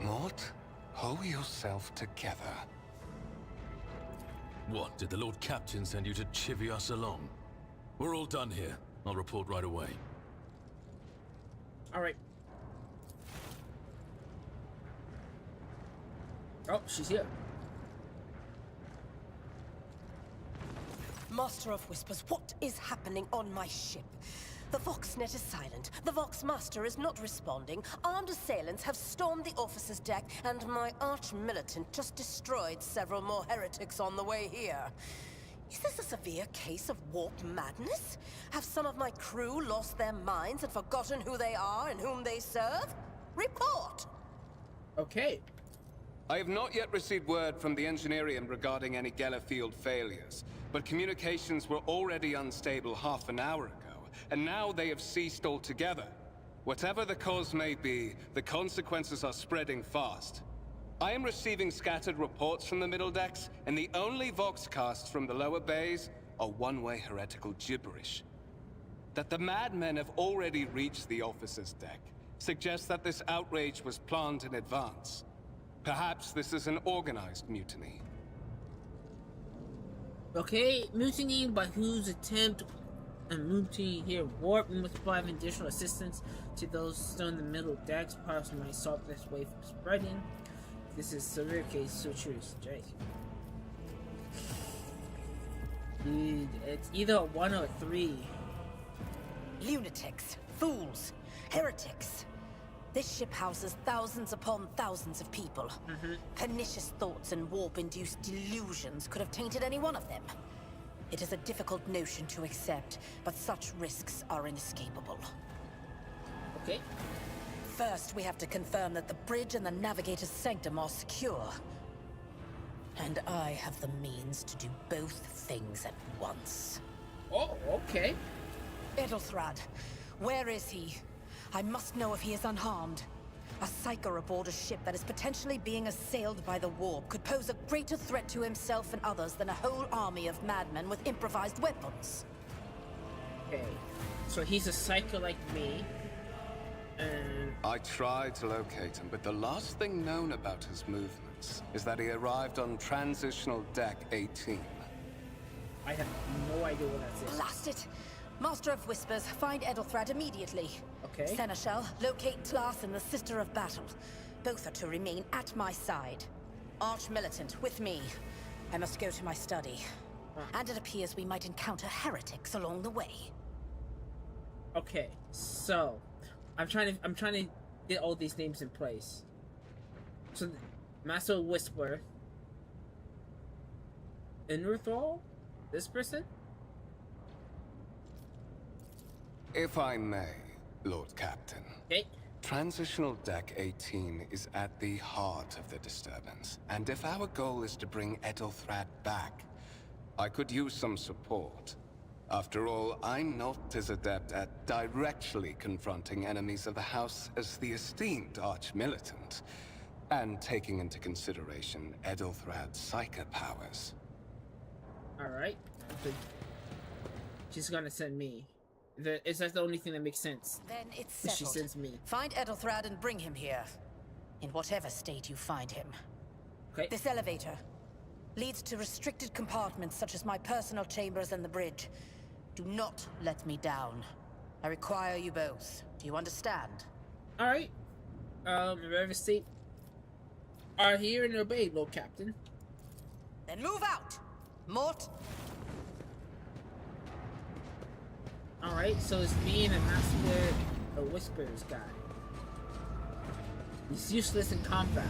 Mort, hold yourself together. What, did the Lord Captain send you to chivvy us along? We're all done here. I'll report right away. Alright. Oh, she's here. Master of Whispers, what is happening on my ship? The Voxnet is silent. The Vox Master is not responding. Armed assailants have stormed the officer's deck, and my arch-militant just destroyed several more heretics on the way here. Is this a severe case of warp madness? Have some of my crew lost their minds and forgotten who they are and whom they serve? Report! Okay. I have not yet received word from the Engineerium regarding any Geller field failures, but communications were already unstable half an hour ago, and now they have ceased altogether. Whatever the cause may be, the consequences are spreading fast. I am receiving scattered reports from the middle decks, and the only voxcasts from the lower bays are one-way heretical gibberish. That the madmen have already reached the officer's deck suggests that this outrage was planned in advance. Perhaps this is an organized mutiny. Okay, mutiny by whose attempt a mutiny here. Warp, we must provide additional assistance to those still in the middle decks. Perhaps might stop this wave from spreading. This is severe case, so choose. Jake. Dude, it's either a 1 or a 3. Lunatics, fools, heretics. This ship houses thousands upon thousands of people. Pernicious thoughts and warp-induced delusions could have tainted any one of them. It is a difficult notion to accept, but such risks are inescapable. Okay. First, we have to confirm that the bridge and the navigator's sanctum are secure. And I have the means to do both things at once. Oh, okay. Edelthrad, where is he? I must know if he is unharmed. A psyker aboard a ship that is potentially being assailed by the warp could pose a greater threat to himself and others than a whole army of madmen with improvised weapons. Okay. So he's a psycho like me. And I tried to locate him, but the last thing known about his movements is that he arrived on transitional deck 18. I have no idea what that is. Blast it! Master of Whispers, find Edelthrad immediately. Okay. Seneschal, locate Tlas and the Sister of Battle. Both are to remain at my side. Arch-militant, with me. I must go to my study. And it appears we might encounter heretics along the way. Okay, so I'm trying to get all these names in place. So Master of Whisper, Inverthal, this person. If I may, Lord Captain. Okay. Transitional Deck 18 is at the heart of the disturbance, and if our goal is to bring Edelthrad back, I could use some support. After all, I'm not as adept at directly confronting enemies of the house as the esteemed Arch-Militant, and taking into consideration Edelthrad's psychic powers. Alright. She's gonna send me. Is that the only thing that makes sense? Then it's settled. She sends me. Find Edelthrad and bring him here. In whatever state you find him. Okay. This elevator leads to restricted compartments such as my personal chambers and the bridge. Do not let me down. I require you both. Do you understand? Alright. Whatever state are here and obey, Lord Captain. Then move out! Mort! Alright, so it's me and a Master of Whispers guy. He's useless in combat.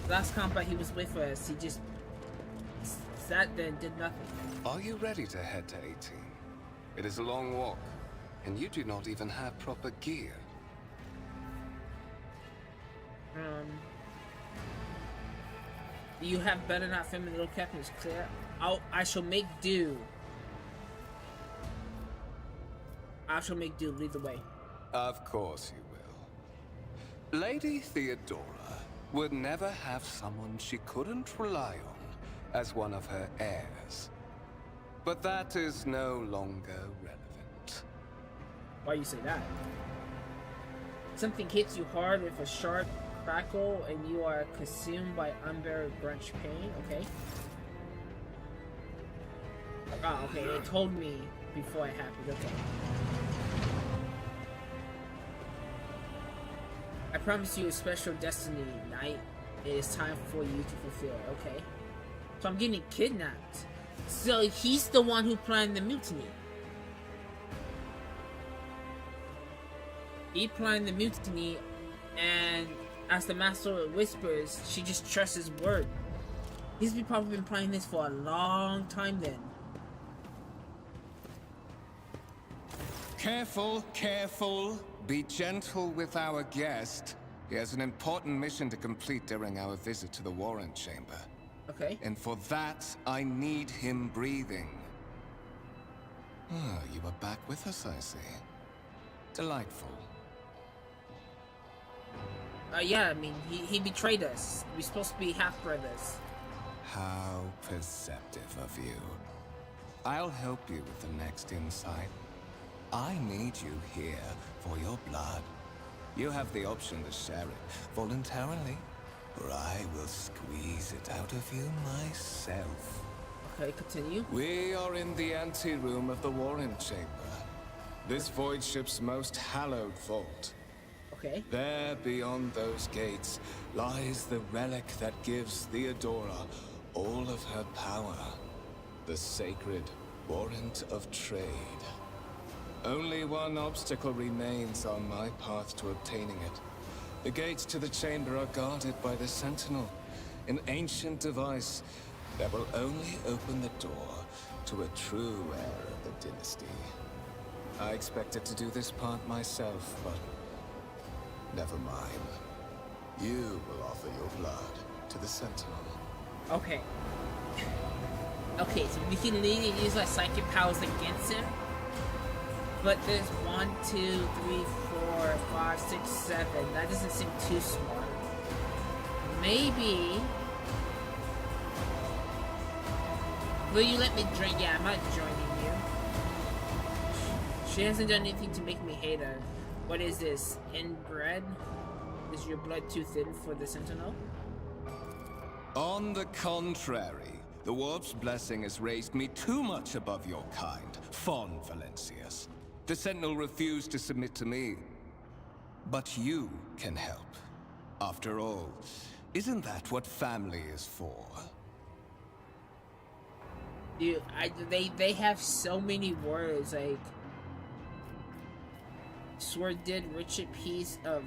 Last combat he was with us, he just sat there and did nothing. Are you ready to head to 18? It is a long walk, and you do not even have proper gear. You have better not feminine, Lord Captain is clear. I shall make do. I shall make do, lead the way. Of course you will. Lady Theodora would never have someone she couldn't rely on as one of her heirs. But that is no longer relevant. Why you say that? Something hits you hard with a sharp crackle and you are consumed by unbearable grunge pain, okay? Ah, okay, it told me before it happened, okay. I promise you a special destiny, Knight. It is time for you to fulfill it, okay? So I'm getting kidnapped. So he's the one who planned the mutiny. He planned the mutiny, and as the Master whispers, she just trusts his word. He's probably been planning this for a long time then. Careful, careful. Be gentle with our guest. He has an important mission to complete during our visit to the Warrant Chamber. Okay. And for that, I need him breathing. Ah, you are back with us, I see. Delightful. Yeah, I mean, he betrayed us. We're supposed to be half-brothers. How perceptive of you. I'll help you with the next insight. I need you here for your blood. You have the option to share it voluntarily, or I will squeeze it out of you myself. Okay, continue. We are in the anteroom of the Warrant Chamber. This void ship's most hallowed vault. Okay. There, beyond those gates, lies the relic that gives Theodora all of her power. The sacred Warrant of Trade. Only one obstacle remains on my path to obtaining it. The gates to the chamber are guarded by the Sentinel, an ancient device that will only open the door to a true heir of the dynasty. I expected to do this part myself, but never mind. You will offer your blood to the Sentinel. Okay. Okay, so we can legally use our psychic powers against him. But there's 1, 2, 3, 4, 5, 6, 7. That doesn't seem too smart. Maybe. Will you let me drink? Yeah, I'm not joining you. She hasn't done anything to make me hate her. What is this? Inbred? Is your blood too thin for the Sentinel? On the contrary, the Warp's blessing has raised me too much above your kind, Fon Valencius. The Sentinel refused to submit to me. But you can help. After all, isn't that what family is for? Dude, they have so many words, like... Sword did Richard piece of...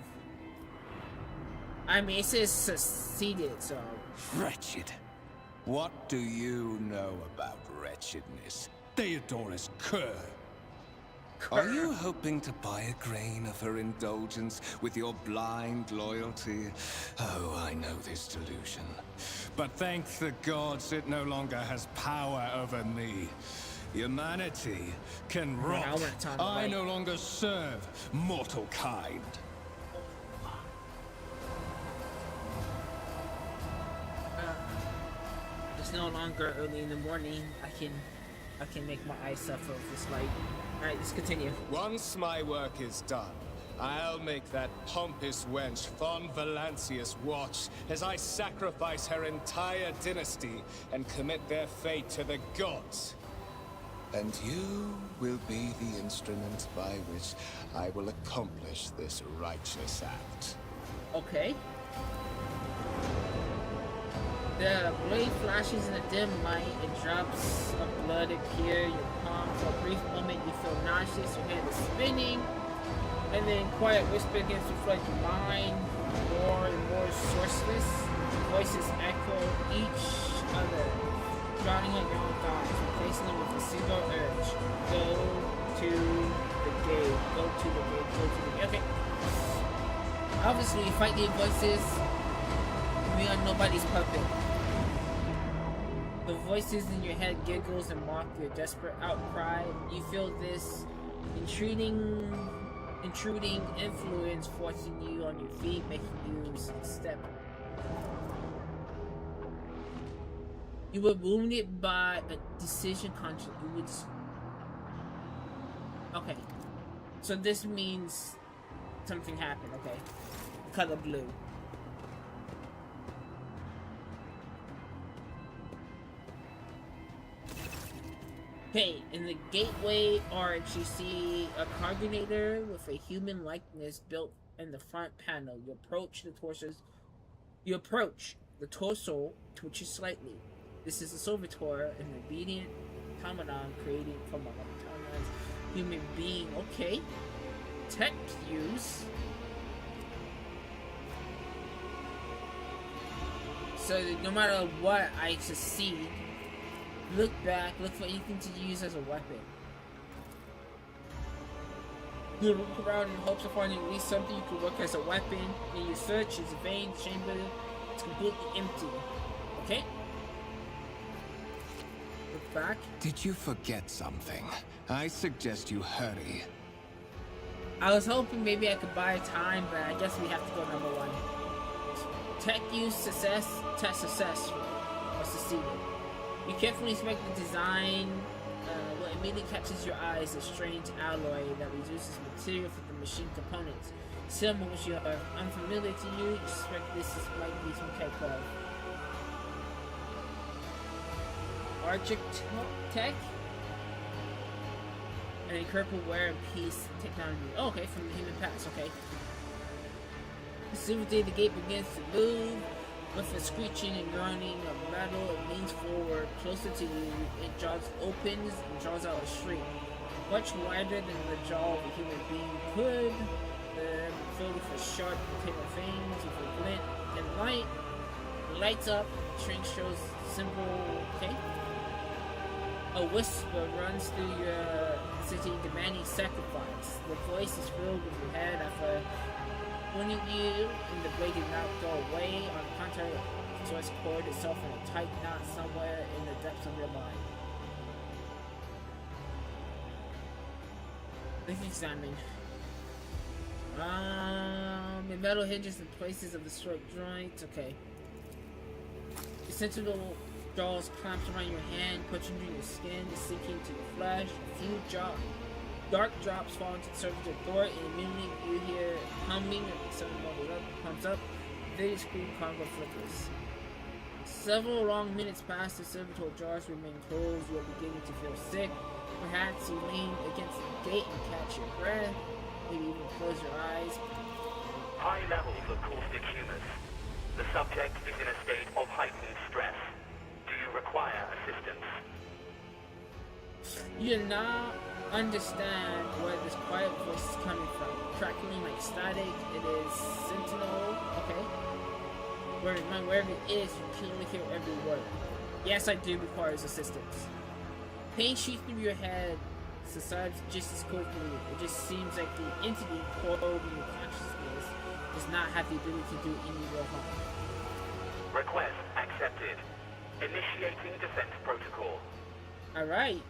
I mean, it says succeeded, so... Wretched. What do you know about wretchedness? Theodora's cur. Are you hoping to buy a grain of her indulgence with your blind loyalty? Oh, I know this delusion. But thank the gods it no longer has power over me. Humanity can rot. I no longer serve mortal kind. It's no longer early in the morning. I can make my eyes suffer with this light. Alright, let's continue. Once my work is done, I'll make that pompous wench Fon Valencius watch as I sacrifice her entire dynasty and commit their fate to the gods. And you will be the instrument by which I will accomplish this righteous act. Okay. The blade flashes in the dim light, and drops of blood appear your palm. For a brief moment, you feel nauseous, your hand is spinning, and then quiet whisper begins to flood your mind. More and more sourceless voices echo each other, drowning out your own thoughts, replacing them with a single urge: go to the gate, go to the gate, go to the gate. Okay. Obviously, you fight these voices. We are nobody's puppet. The voices in your head giggles and mock your desperate outcry. You feel this intruding influence forcing you on your feet, making you step. You were wounded by a decision conscience. You would. Okay, so this means something happened. Okay, color blue. Okay, in the gateway arch, you see a carbonator with a human likeness built in the front panel. You approach the torso twitches slightly. This is a servitor, an obedient automaton created from a human being. Okay, tech use. So that no matter what I succeed, look back, look for anything to use as a weapon. You look around in hopes of finding at least something you can work as a weapon. In your search, it's a vain chamber. It's completely empty. Okay? Look back. Did you forget something? I suggest you hurry. I was hoping maybe I could buy time, but I guess we have to go number one. Tech use success, test successful, or succeeded. You carefully inspect the design. What immediately catches your eye is a strange alloy that reduces material from the machine components. Some of which are unfamiliar to you, you suspect this is likely some type of architect and a purple wear and peace technology. Oh, okay, from the human past, okay. Swiftly, the gate begins to move. With a screeching and groaning of metal, it leans forward, closer to you. It opens and draws out a shriek, much wider than the jaw of a human being could. Filled with sharp potato fangs, with a glint and light. It lights up. Shrink shows symbol. Okay. A whisper runs through your city, demanding sacrifice. The voice is filled with your head after pointing you, and the blade did not go away. On the contrary, the choice coiled itself in a tight knot somewhere in the depths of your mind. Let's examine. The metal hinges and places of the short joints. Okay. The sentinel jaws clamps around your hand, pushing through your skin, sinking into your flesh. A few dark drops fall into the surface of your throat, and immediately you hear humming and something pumps up. Video screen congo flickers. Several long minutes pass, the servitor jars remain closed. You are beginning to feel sick. Perhaps you lean against the gate and catch your breath. Maybe even close your eyes. High levels of caustic humus. The subject is in a state of heightened stress. Do you require assistance? You do not understand where this quiet voice is coming from. Crackling like static. It is sentinel. Okay. Wherever it is, you clearly hear every word. Yes, I do require assistance. Pain shoots through your head. Subsides just as quickly. It just seems like the entity coiled in your consciousness does not have the ability to do any real harm. Request accepted. Initiating defense protocol. Alright.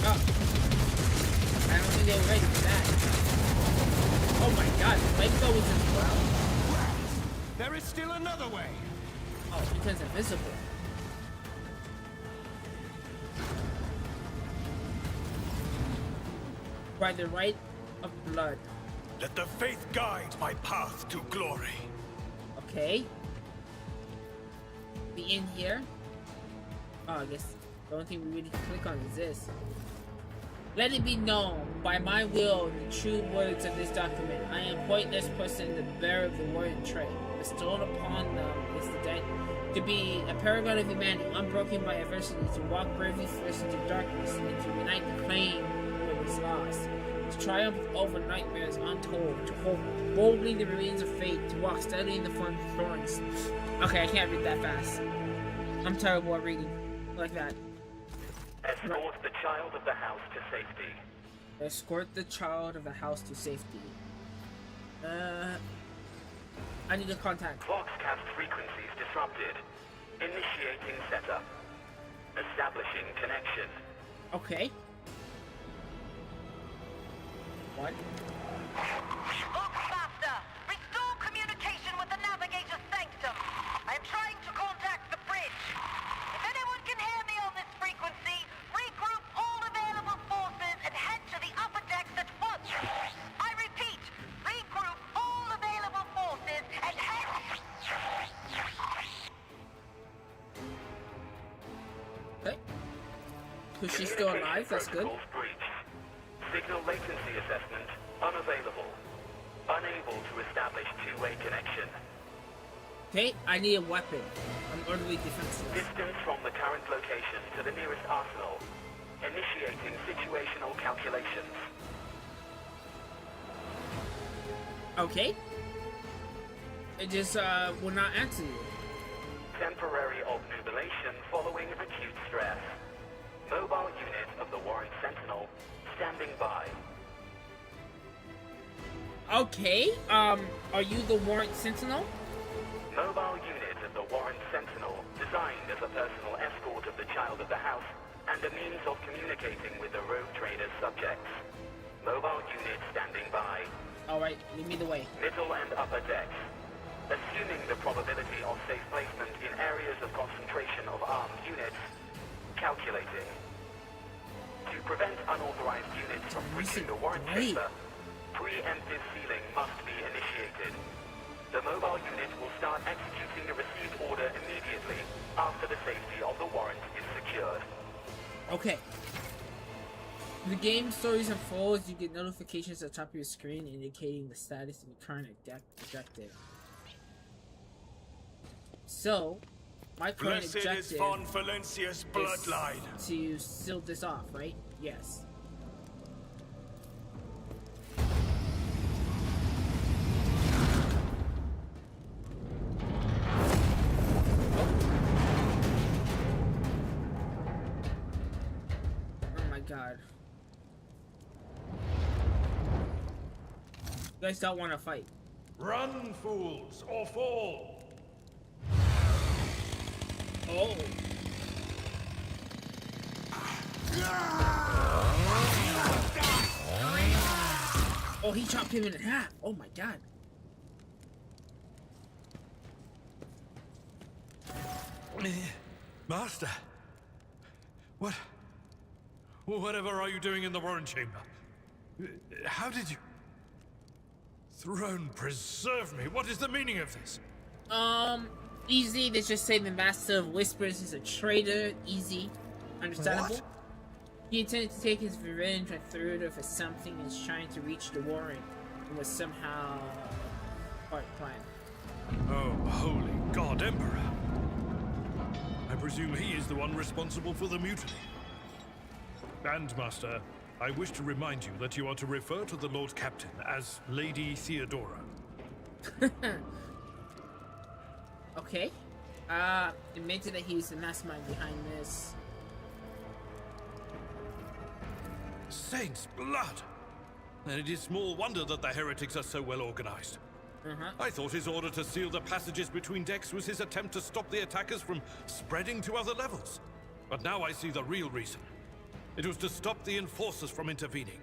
Oh. I don't think they were ready for that. Oh my god, the flamethrower was as well. There is still another way. Oh, it becomes invisible. By the right of blood. Let the faith guide my path to glory. Okay. The end here. Oh, I guess the only thing we really can click on is this. Let it be known by my will the true words of this document. I am pointless person, the bearer of the word and trade. Bestowed upon them is the dead to be a paragon of humanity, unbroken by adversity, to walk bravely first into darkness, and to unite the claim what was lost, to triumph over nightmares untold, to hold boldly the remains of fate, to walk steadily in the front of thorns. Okay, I can't read that fast. I'm terrible at reading like that. Escort the child of the house to safety. Escort the child of the house to safety. I need a contact. Voxcast frequencies disrupted. Initiating setup. Establishing connection. Okay. What? Look faster! Restore communication with the navigator's sanctum. I am trying to contact the bridge. If anyone can hear me on this frequency, regroup all available forces and head to the upper decks at once. I repeat, regroup all available forces and head... Okay. So she's still alive, that's good. Signal latency assessment unavailable. Unable to establish two-way connection. Okay, I need a weapon. I'm orderly defenseless. Distance from the current location to the nearest arsenal. Initiating situational calculations. Okay. It just will not answer you. Temporary obnubilation following acute stress. Mobile unit of the Warrant Sentinel standing by. Okay. Are you the Warrant Sentinel? Mobile unit of the Warrant Sentinel, designed as a personal escort of the child of the house and a means of communicating with the rogue trader's subjects. Mobile unit standing by. Alright, lead me the way. Middle and upper decks. Assuming the probability of safe placement in areas of concentration of armed units, calculating. To prevent unauthorized units from breaching the warrant chamber, preemptive sealing must be initiated. The mobile unit will start executing the received order immediately after the safety of the warrant is secured. Okay. The game stories unfolds, you get notifications at the top of your screen indicating the status of your current objective. So, my current Blessed objective is Von Valencia's bloodline. is to seal this off, right? Yes. Oh my god. You guys don't want to fight. Run, fools, or fall! Oh. Oh, he chopped him in half. Oh my god. Master! Whatever are you doing in the Warren Chamber? How did you... Throne preserve me! What is the meaning of this? Easy. They just say the Master of Whispers is a traitor. Easy. Understandable. What? He intended to take his revenge on Third for something and is trying to reach the Warren. It was somehow part plan. Oh, holy God, Emperor! I presume he is the one responsible for the mutiny. And, Master, I wish to remind you that you are to refer to the Lord Captain as Lady Theodora. Okay. Admitted that he's the mastermind behind this. Saint's blood! And it is small wonder that the heretics are so well organized. I thought his order to seal the passages between decks was his attempt to stop the attackers from spreading to other levels. But now I see the real reason. It was to stop the enforcers from intervening.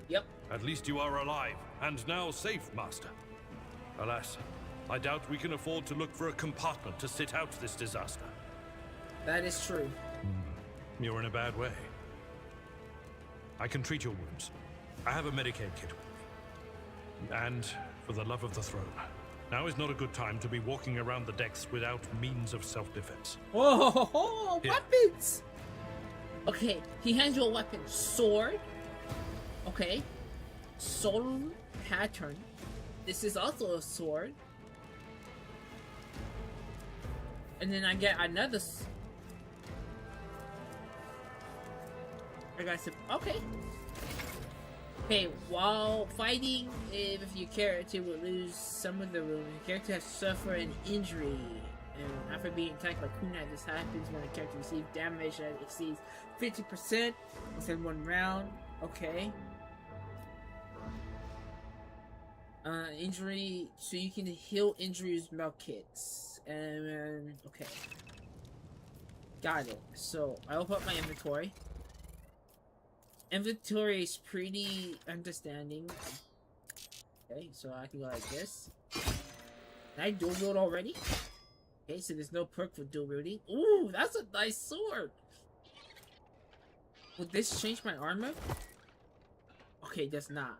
Yep. At least you are alive, and now safe, Master. Alas, I doubt we can afford to look for a compartment to sit out this disaster. That is true. You're in a bad way. I can treat your wounds. I have a Medicaid kit with me. And, for the love of the throne, now is not a good time to be walking around the decks without means of self-defense. Oh, Here. weapons! Okay, he hands you a weapon. Sword. Okay. Soul pattern. This is also a sword. And then I get another... I got some... Okay. Okay, while fighting, if your character will lose some of the room, your character has suffered an injury. And after being attacked by kunai, this happens when a character receives damage that exceeds 50% within one round. Okay. Injury, so you can heal injuries with milk kits. And, okay. Got it. So, I open up my inventory. Inventory is pretty understanding. Okay, so I can go like this. Can I dual wield already? Okay, so there's no perk for dual wielding. Ooh, that's a nice sword! Would this change my armor? Okay, it does not.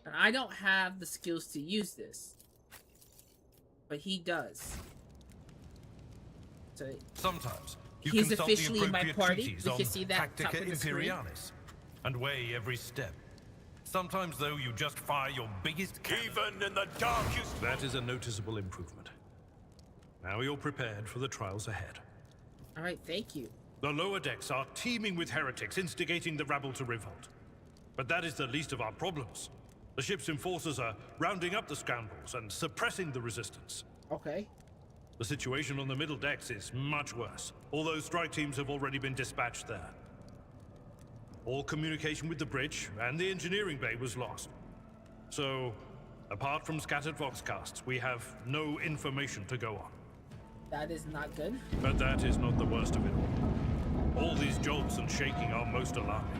And I don't have the skills to use this. But he does. So Sometimes you he's consult officially the in my appropriate party. treaties We on can see that top Tactica of the screen. Imperialis and weigh every step. Sometimes, though, you just fire your biggest cannon. Even in the darkest... That is a noticeable improvement. Now you're prepared for the trials ahead. All right, thank you. The lower decks are teeming with heretics instigating the rabble to revolt. But that is the least of our problems. The ship's enforcers are rounding up the scoundrels and suppressing the resistance. Okay. The situation on the middle decks is much worse, although strike teams have already been dispatched there. All communication with the bridge and the engineering bay was lost. So, apart from scattered voxcasts, we have no information to go on. That is not good. But that is not the worst of it all. All these jolts and shaking are most alarming.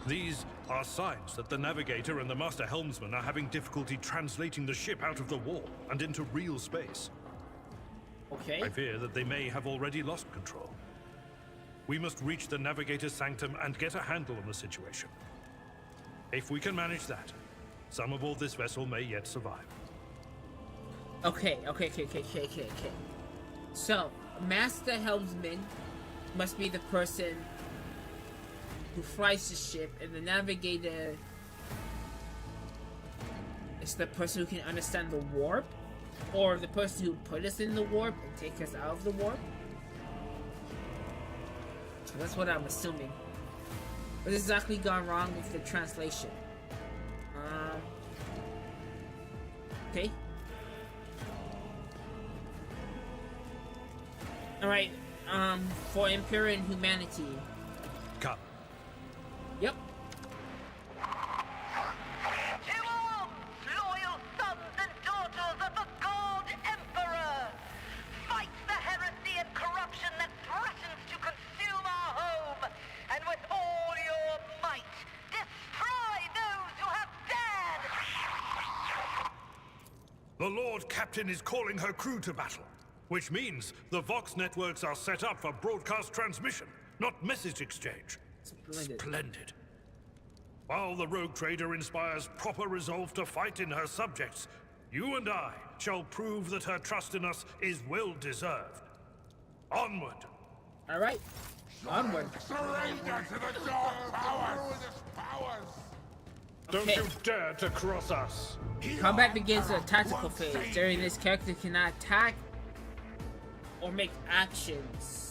These are signs that the navigator and the master helmsman are having difficulty translating the ship out of the warp and into real space. Okay. I fear that they may have already lost control. We must reach the navigator's sanctum and get a handle on the situation. If we can manage that, some aboard this vessel may yet survive. Okay. So, master helmsman must be the person who flies the ship, and the navigator is the person who can understand the warp, or the person who put us in the warp and take us out of the warp. So that's what I'm assuming. What's exactly gone wrong with the translation? Okay. Alright, for Imperial humanity. Come. Yep. To arms, loyal sons and daughters of the God Emperor! Fight the heresy and corruption that threatens to consume our home, and with all your might, destroy those who have dared! The Lord Captain is calling her crew to battle, which means the Vox networks are set up for broadcast transmission, not message exchange. Splendid. While the rogue trader inspires proper resolve to fight in her subjects, you and I shall prove that her trust in us is well deserved. Onward. All right. Onward. Surrender to the dark powers! Don't you dare to cross us. Combat begins in a tactical phase. During this, character cannot attack or make actions.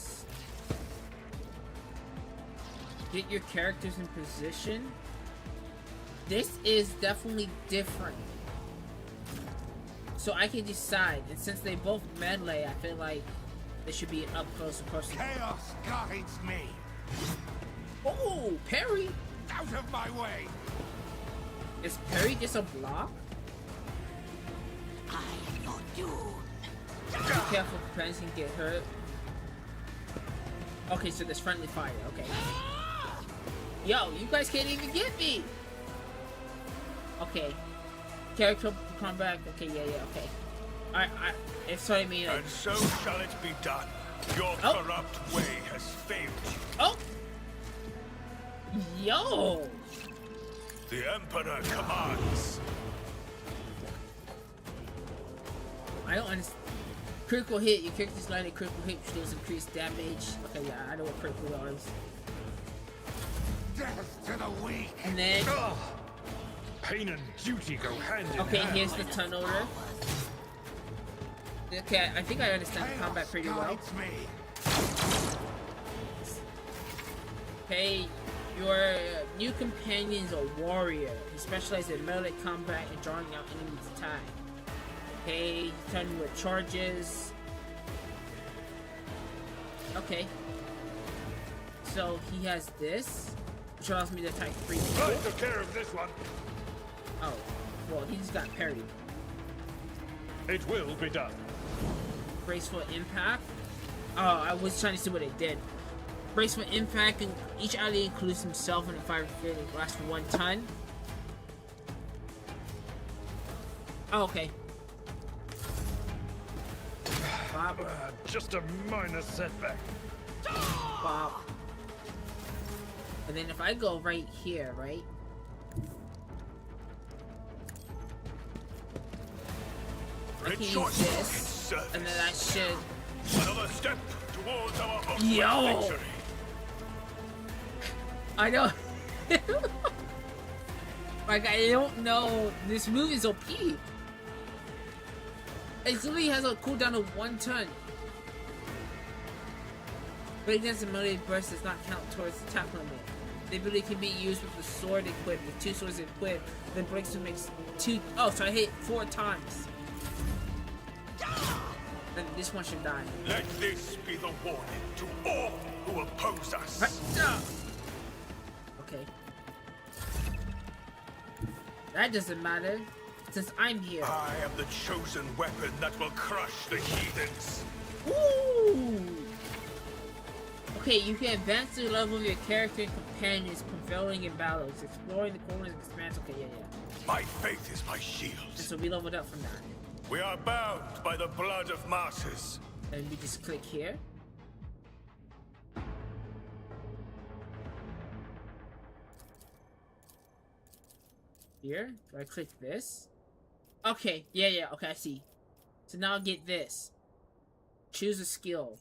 Get your characters in position. This is definitely different. So I can decide, and since they both melee, I feel like they should be up close and personal. Chaos guides me! Oh, parry! Out of my way! Is parry just a block? I am your doom. Be careful, companions can get hurt. Okay, so there's friendly fire, okay. Yo, you guys can't even get me! Okay. Character combat, okay, yeah, okay. Alright, it's what I mean. And so shall it be done. Your corrupt way has failed you. Oh! Yo! The Emperor commands. I don't understand. Critical hit. Your character's landed critical hit, which deals increased damage. Okay, yeah, I know what critical is. Death to the weak! And then... Pain and duty go hand in hand. Okay, here's the tunnel order. Okay, I think I understand the combat pretty well. Okay, your new companion is a warrior. He specializes in melee combat and drawing out enemies' attack. Okay, he's turning with charges. Okay. So he has this, which allows me to attack 3 people. I took care of this one. Oh, well, he just got parried. It will be done. Graceful impact. Oh, I was trying to see what it did. Graceful impact, and each ally includes himself in a fire field that lasts for 1 ton. Oh, okay. Bob. Just a minor setback. Bob. And then if I go right here, right? I can use this, and then I should... Another step towards our Yo! victory. I know. Like, I don't know. This move is OP. It literally has a cooldown of 1 turn. Breakdance and melee burst does not count towards the attack limit. The ability can be used with the sword equipped. With 2 swords equipped, then breakthrough makes 2. Oh, so I hit 4 times. Then this one should die. Let this be the warning to all who oppose us. Okay. That doesn't matter, since I'm here. I am the chosen weapon that will crush the heathens. Ooh! Okay, you can advance the level of your character and companions, prevailing in battles, exploring the corners of expanse. Okay, yeah. My faith is my shield. And so we leveled up from that. We are bound by the blood of martyrs. And we just click here. Here? Do I click this? Okay, yeah, okay, I see. So now I'll get this. Choose a skill.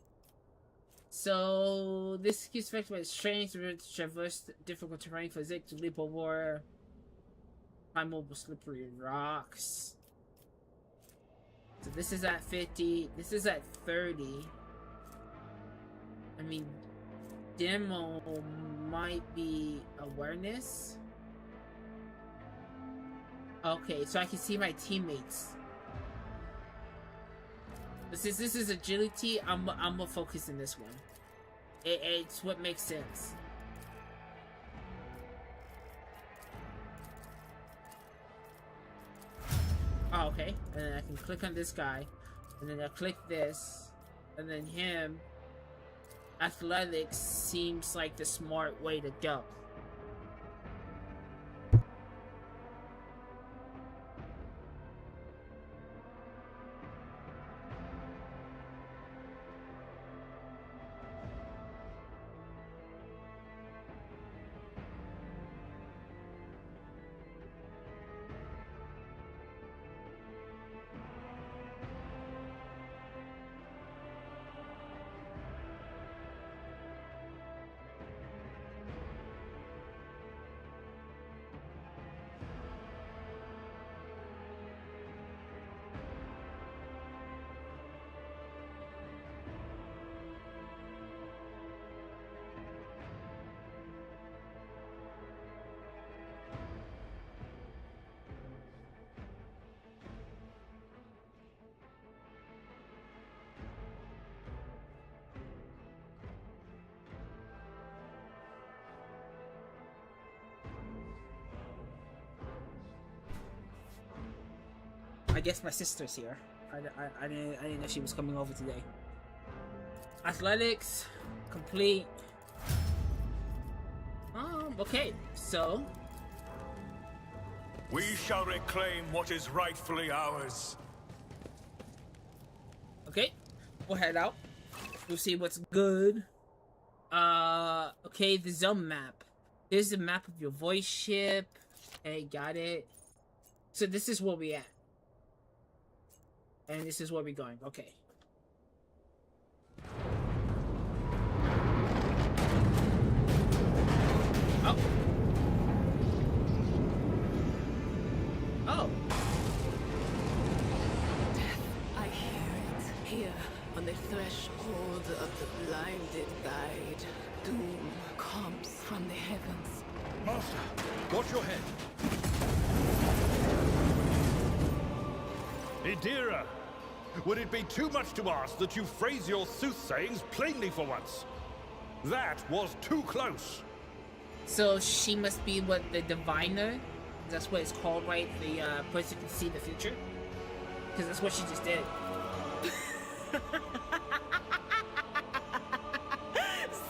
So this is affected by strength to traverse difficult terrain, physics to leap over climb over slippery rocks. So this is at 50, this is at 30. I mean, demo might be awareness. Okay, so I can see my teammates. Since this is agility, I'm gonna focus in this one. It's what makes sense. Oh, okay. And then I can click on this guy, and then I click this, and then him. Athletics seems like the smart way to go. I guess my sister's here. I didn't know she was coming over today. Athletics complete. Okay, so we shall reclaim what is rightfully ours. Okay, we'll head out. We'll see what's good. Okay, the zone map. There's the map of your voice ship. Okay, got it. So this is where we at. And this is where we're going. Okay. Oh. Oh. Death, I hear it. Here, on the threshold of the blinded guide, doom comes from the heavens. Master, watch your head. Idira, would it be too much to ask that you phrase your soothsayings plainly for once? That was too close. So she must be what, the diviner? That's what it's called, right? The person can see the future? Because that's what she just did.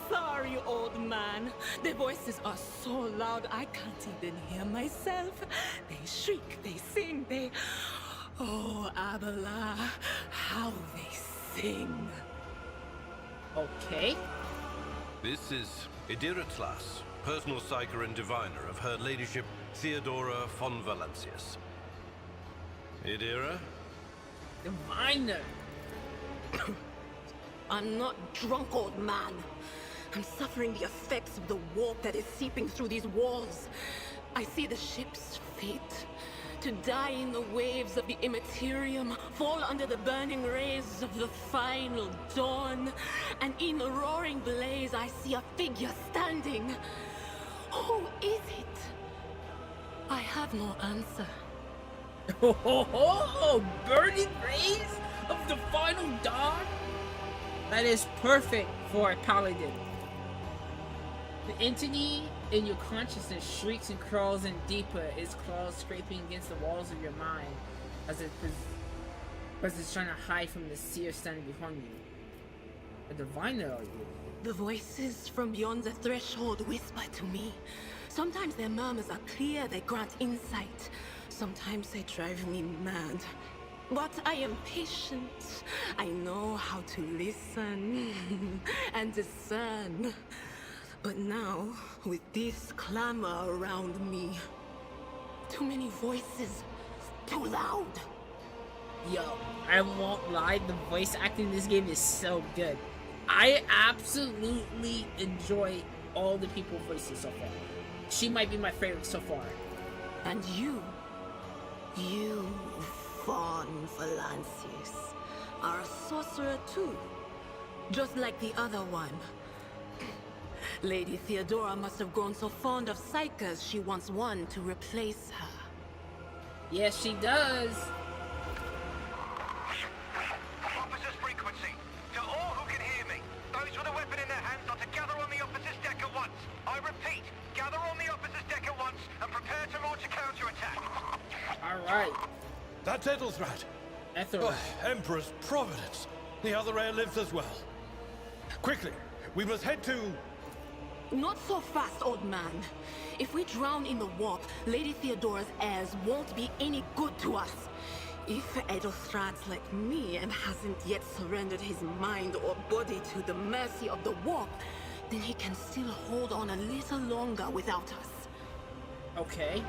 Sorry, old man. Their voices are so loud I can't even hear myself. They shriek, they sing, they... Oh, Abela, how they sing. Okay. This is Idira Tlas, personal psyker and diviner of Her Ladyship Theodora von Valancius. Idira? Diviner! I'm not drunk, old man. I'm suffering the effects of the warp that is seeping through these walls. I see the ship's fate. to die in the waves of the Immaterium, fall under the burning rays of the final dawn. And in the roaring blaze, I see a figure standing. Who is it? I have no answer. Oh, burning rays of the final dawn? That is perfect for a paladin. The entity in your consciousness shrieks and crawls in deeper, its claws scraping against the walls of your mind as it's trying to hide from the seer standing behind you. A diviner, are you? The voices from beyond the threshold whisper to me. Sometimes their murmurs are clear, they grant insight. Sometimes they drive me mad. But I am patient. I know how to listen and discern. But now, with this clamor around me, too many voices, too loud. Yo, I won't lie, the voice acting in this game is so good. I absolutely enjoy all the people voices so far. She might be my favorite so far. And you, Von Valancius, are a sorcerer too, just like the other one. Lady Theodora must have grown so fond of psychers she wants one to replace her. Yes, she does. Officer's frequency. To all who can hear me, those with a weapon in their hands are to gather on the officer's deck at once. I repeat, gather on the officer's deck at once and prepare to launch a counterattack. Alright. That's Ethelred. Ethelred. Oh, Emperor's Providence. The other heir lives as well. Quickly, we must head to... Not so fast, old man. If we drown in the warp, Lady Theodora's heirs won't be any good to us. If Edelstrad's like me and hasn't yet surrendered his mind or body to the mercy of the warp, then he can still hold on a little longer without us. Okay.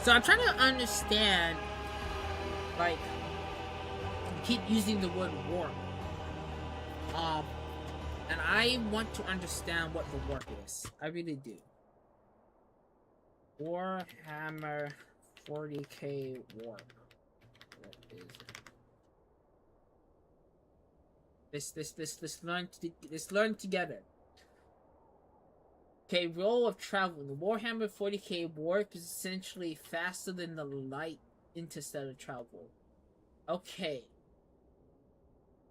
So I'm trying to understand, like, keep using the word warp. And I want to understand what the warp is. I really do. Warhammer 40k warp. What is it? Let's learn together. Okay, role of travel. The Warhammer 40k warp is essentially faster than the light interstellar travel. Okay.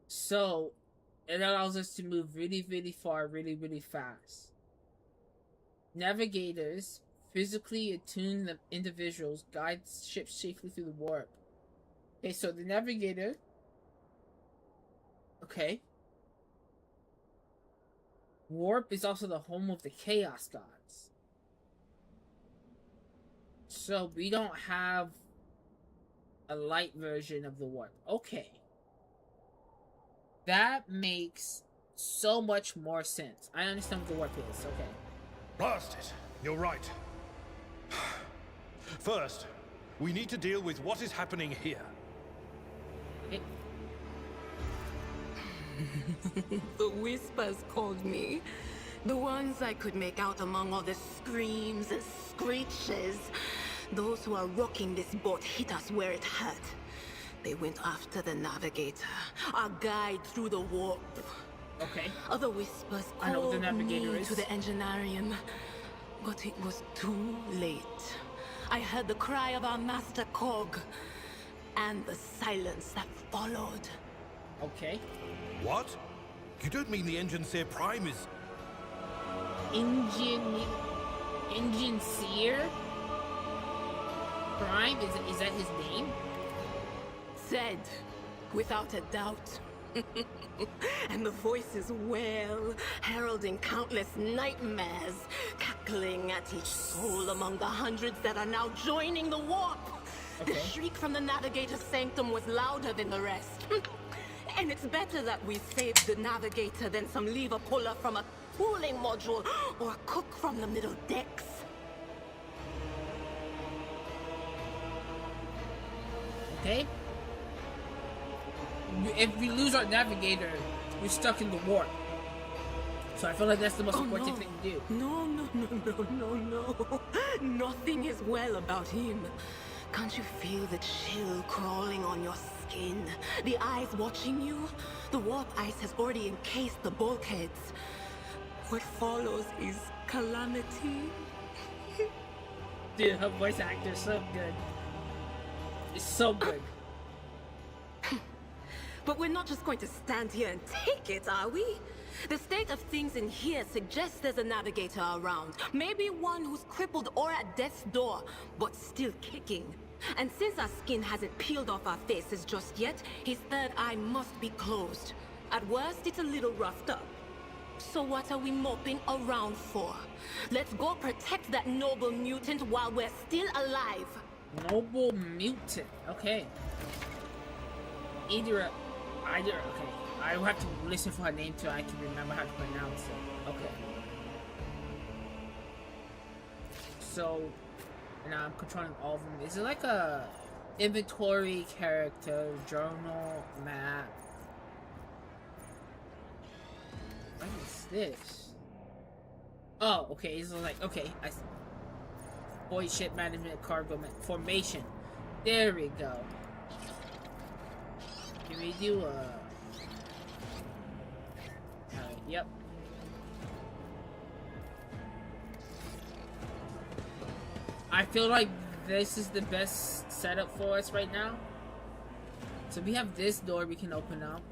So it allows us to move really, really far, really, really fast. Navigators physically attune the individuals, guide ships safely through the warp. Okay, so the navigator... Okay. Warp is also the home of the Chaos Gods. So we don't have a light version of the warp. Okay. That makes so much more sense. I understand what the warp is. Okay. Blast it. You're right. First, we need to deal with what is happening here. Okay. The whispers called me. The ones I could make out among all the screams and screeches. Those who are rocking this boat hit us where it hurt. They went after the navigator, our guide through the warp. Okay. Other whispers I know what the called navigator me is. to the engineerium, but it was too late. I heard the cry of our master Cog, and the silence that followed. Okay. What? You don't mean the Enginseer Prime is... Enginseer Prime? Is that his name? Said, without a doubt. And the voices wail, heralding countless nightmares, cackling at each soul among the hundreds that are now joining the warp. Okay. The shriek from the Navigator's sanctum was louder than the rest. And it's better that we saved the Navigator than some lever puller from a cooling module or a cook from the middle decks. Okay. If we lose our navigator, we're stuck in the warp. So I feel like that's the most important thing to do. No. Nothing is well about him. Can't you feel the chill crawling on your skin? The eyes watching you? The warp ice has already encased the bulkheads. What follows is calamity. Dude, her voice actor is so good. It's so good. But we're not just going to stand here and take it, are we? The state of things in here suggests there's a navigator around. Maybe one who's crippled or at death's door, but still kicking. And since our skin hasn't peeled off our faces just yet, his third eye must be closed. At worst, it's a little roughed up. So what are we moping around for? Let's go protect that noble mutant while we're still alive. Noble mutant. Okay. Okay. I will have to listen for her name so I can remember how to pronounce it. Okay. So now I'm controlling all of them. Is it like a inventory, character, journal, map? What is this? Oh, okay. It's like, okay. Void ship management, cargo formation. There we go. Can we do a... Alright, yep. I feel like this is the best setup for us right now. So we have this door we can open up.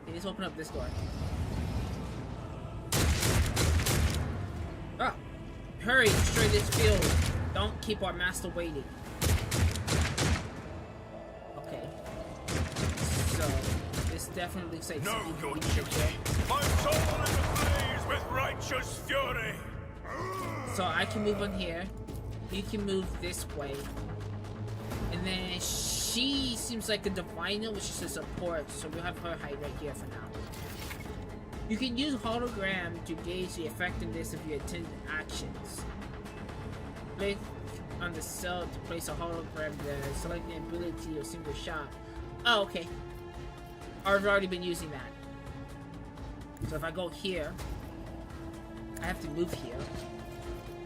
Okay, let's open up this door. Oh! Hurry, destroy this field. Don't keep our master waiting. Okay. So, this definitely looks like know your duty. My soul is ablaze with righteous fury. So I can move on here. You can move this way. And then she seems like a diviner, which is a support. So we'll have her hide right here for now. You can use hologram to gauge the effectiveness of your attendant actions. Click on the cell to place a hologram there. Select the ability of single shot. Oh, okay. I've already been using that. So if I go here, I have to move here.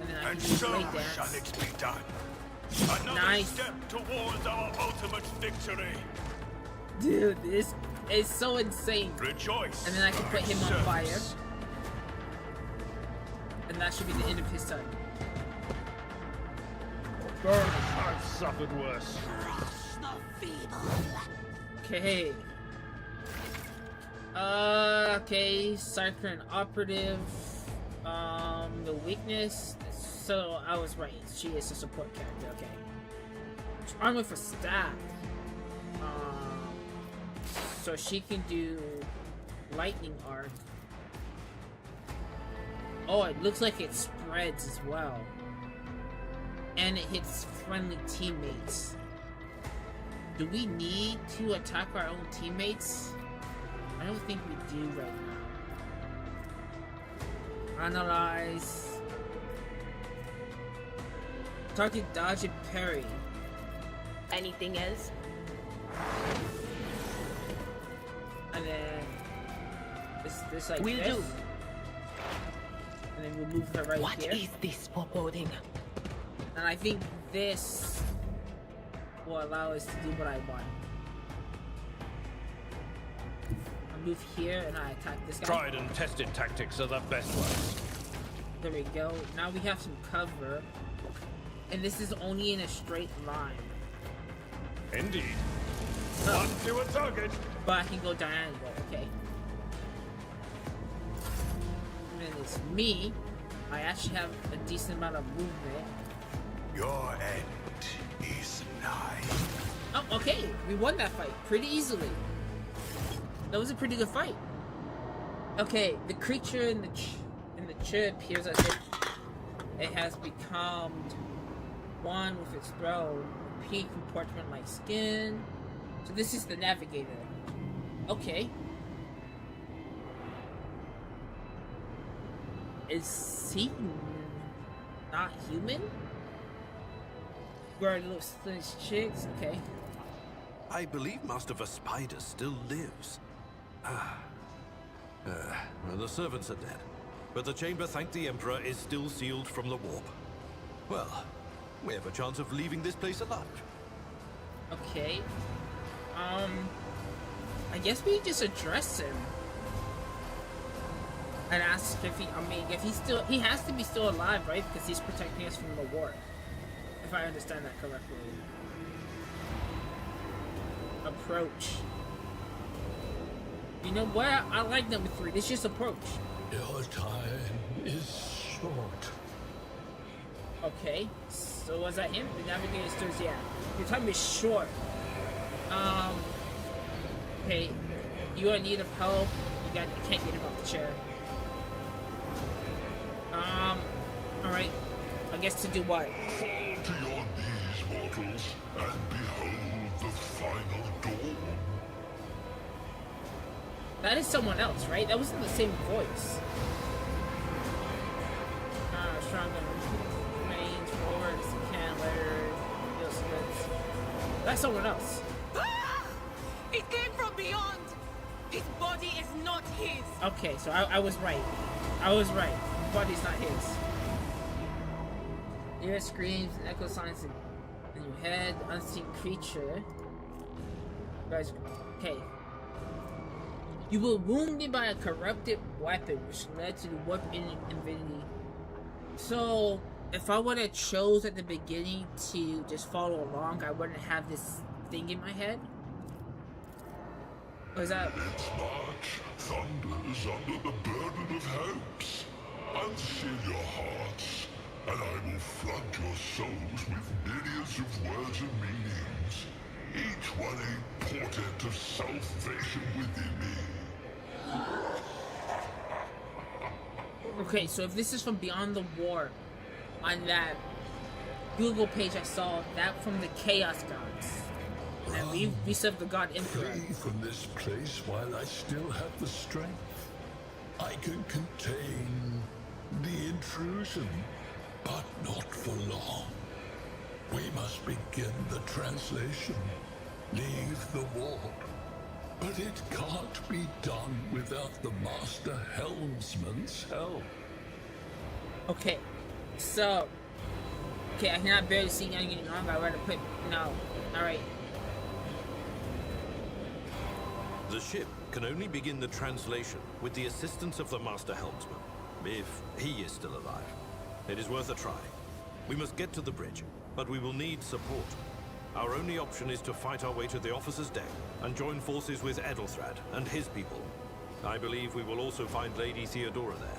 And then I can use blade dance. Shall it be done. Another nice. Step towards our ultimate victory. Dude, this is so insane. Rejoice. And then I can put him on fire. And that should be the end of his turn. Burn. I've suffered worse. Okay. Okay, Cyclone Operative. The weakness. So I was right. She is a support character. Okay. Armor for staff. So she can do lightning arc. Oh, it looks like it spreads as well. And it hits friendly teammates. Do we need to attack our own teammates? I don't think we do right now. Analyze. Target dodge and parry. Anything else? And then this like Will this. do. And then we'll move her right What here. is this foreboding? And I think this will allow us to do what I want. I move here and I attack this guy. Tried and tested tactics are the best ones. There we go. Now we have some cover. And this is only in a straight line. Indeed. Oh. One to a target. But I can go diagonal, okay. And then it's me. I actually have a decent amount of movement. Your end is nigh. Oh, okay. We won that fight pretty easily. That was a pretty good fight. Okay, the creature in the chair appears as if it has become one with its throw. Pink compartment like skin. So this is the navigator. Okay. Is he not human? We're little slish chicks. Okay. I believe Master Vespider still lives. Well, the servants are dead. But the chamber, thank the Emperor, is still sealed from the warp. Well, we have a chance of leaving this place alive. Okay. I guess we just address him and ask if he has to be still alive, right? Because he's protecting us from the war. If I understand that correctly. Approach. You know what? I like number 3. Let's just approach. Your time is short. Okay. So was that him? The navigator stirs, yeah. Your time is short. Okay. You are in need of help. You can't get him off the chair. Alright. I guess to do what? Fall to your knees, mortals, and behold the final dawn. That is someone else, right? That wasn't the same voice. Stronger. Remains forward as you can later. Feels good. That's someone else. Ah! It came from beyond. His body is not his. Okay, so I was right. I was right. His body's not his. Ear screams and echo signs in your head. Unseen creature. Guys, okay. You were wounded by a corrupted weapon, which led to the warp infinity. So, if I would have chose at the beginning to just follow along, I wouldn't have this thing in my head. Or is that? Its march thunders under the burden of hopes. Unseal your hearts, and I will flood your souls with millions of words and meanings, each one a portent of salvation within me. Okay, so if this is from Beyond the War, on that Google page I saw that from the Chaos Gods. And we serve the God Emperor. Flee from this place while I still have the strength. I can contain the intrusion, but not for long. We must begin the translation. Leave the warp. But it can't be done without the Master Helmsman's help. Okay, so... Okay, I cannot barely see anything wrong. I rather put... No. Alright. The ship can only begin the translation with the assistance of the Master Helmsman, if he is still alive. It is worth a try. We must get to the bridge, but we will need support. Our only option is to fight our way to the officer's deck and join forces with Edelthrad and his people. I believe we will also find Lady Theodora there.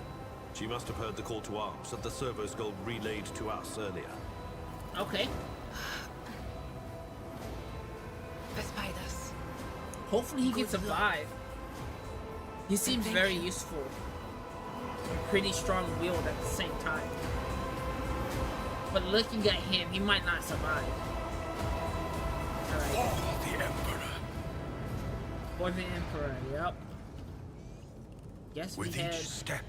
She must have heard the call to arms that the servo skull relayed to us earlier. Okay. The spiders. Hopefully he can survive. He seems very useful. Pretty strong willed at the same time. But looking at him, he might not survive. Alright. For the Emperor. For the Emperor, yep. Yes, With we head each step,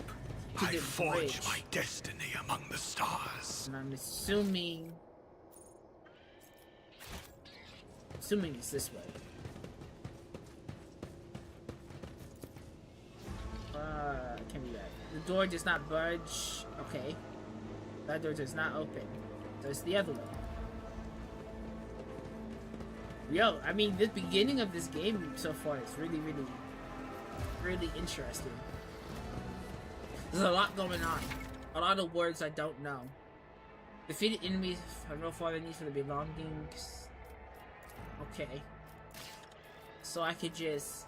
to I the forge bridge. my destiny among the stars. And I'm assuming it's this way. Can be that. The door does not budge. Okay. That door does not open. So it's the other way. Yo, I mean, the beginning of this game so far is really, really, really interesting. There's a lot going on. A lot of words I don't know. Defeated enemies have no further need for the belongings. Okay. So I could just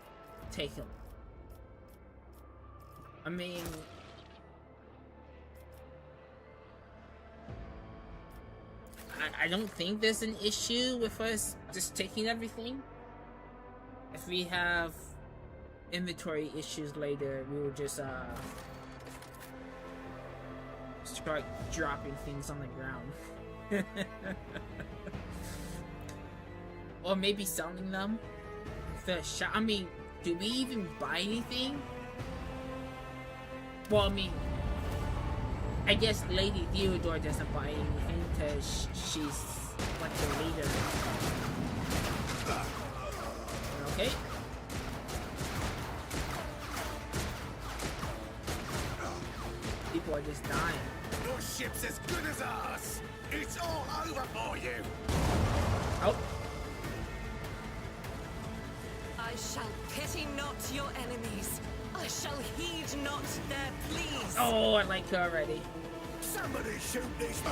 take them. I mean... I don't think there's an issue with us just taking everything. If we have inventory issues later, we will just start dropping things on the ground. Or maybe selling them. I mean, do we even buy anything? Well, I mean, I guess Lady Theodora doesn't buy anything because she's like the leader. Okay. People are just dying. Your ship's as good as ours. It's all over for you. Oh. I shall pity not your enemies. I shall heed not their pleas. Oh, I like her already. Somebody shoot these.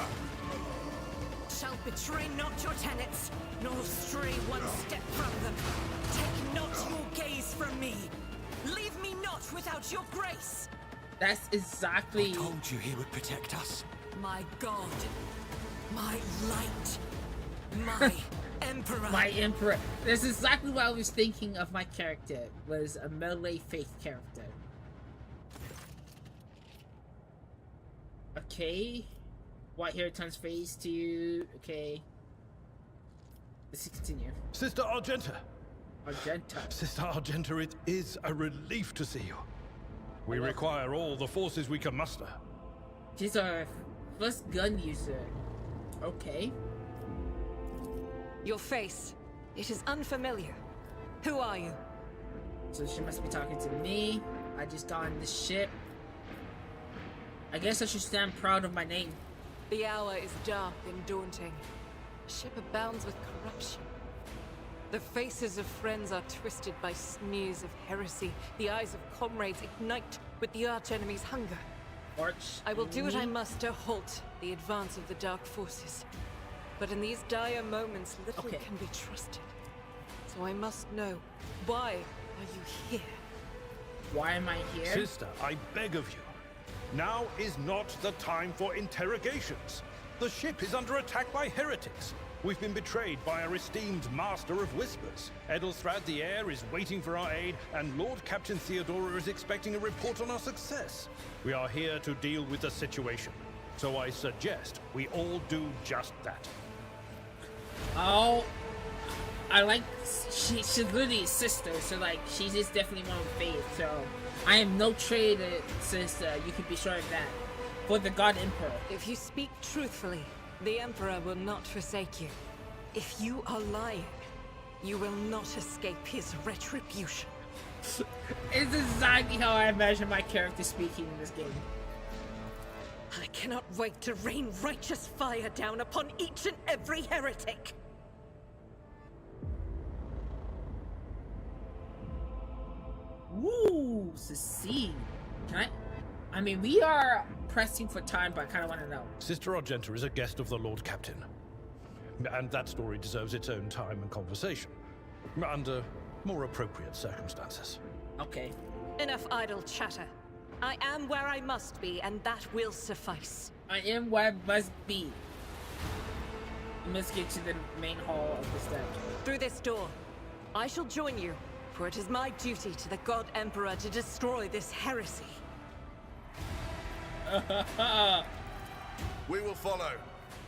Shall betray not your tenets, nor stray one step from them. Take not your gaze from me. Leave me not without your grace. That's exactly. I told you he would protect us. My God, my light, my emperor. My emperor. That's exactly what I was thinking of my character. Was a melee faith character. Okay. White hair turns face to. Okay. Let's continue. Sister Argenta. Argenta. Sister Argenta, it is a relief to see you. We require all the forces we can muster. She's our first gun user. Okay. Your face, it is unfamiliar. Who are you? So she must be talking to me. I just got on this ship. I guess I should stand proud of my name. The hour is dark and daunting. The ship abounds with corruption. The faces of friends are twisted by sneers of heresy. The eyes of comrades ignite with the arch-enemy's hunger. I will do what I must to halt the advance of the dark forces. But in these dire moments, little can be trusted. So I must know, why are you here? Why am I here? Sister, I beg of you. Now is not the time for interrogations. The ship is under attack by heretics. We've been betrayed by our esteemed Master of Whispers. Edelstrad the Heir is waiting for our aid, and Lord Captain Theodora is expecting a report on our success. We are here to deal with the situation. So I suggest we all do just that. Oh, I like, she's literally a sister, so like, she is definitely one of faith, so I am no traitor, sister, you can be sure of that. For the God Emperor. If you speak truthfully, the Emperor will not forsake you. If you are lying, you will not escape his retribution. It's exactly how I imagine my character speaking in this game. I cannot wait to rain righteous fire down upon each and every heretic. Woo, succeed. Can I mean, we are pressing for time, but I kind of want to know. Sister Argenta is a guest of the Lord Captain. And that story deserves its own time and conversation. Under more appropriate circumstances. Okay. Enough idle chatter. I am where I must be, and that will suffice. I am where I must be. We must get to the main hall of the statue. Through this door. I shall join you, for it is my duty to the God Emperor to destroy this heresy. We will follow.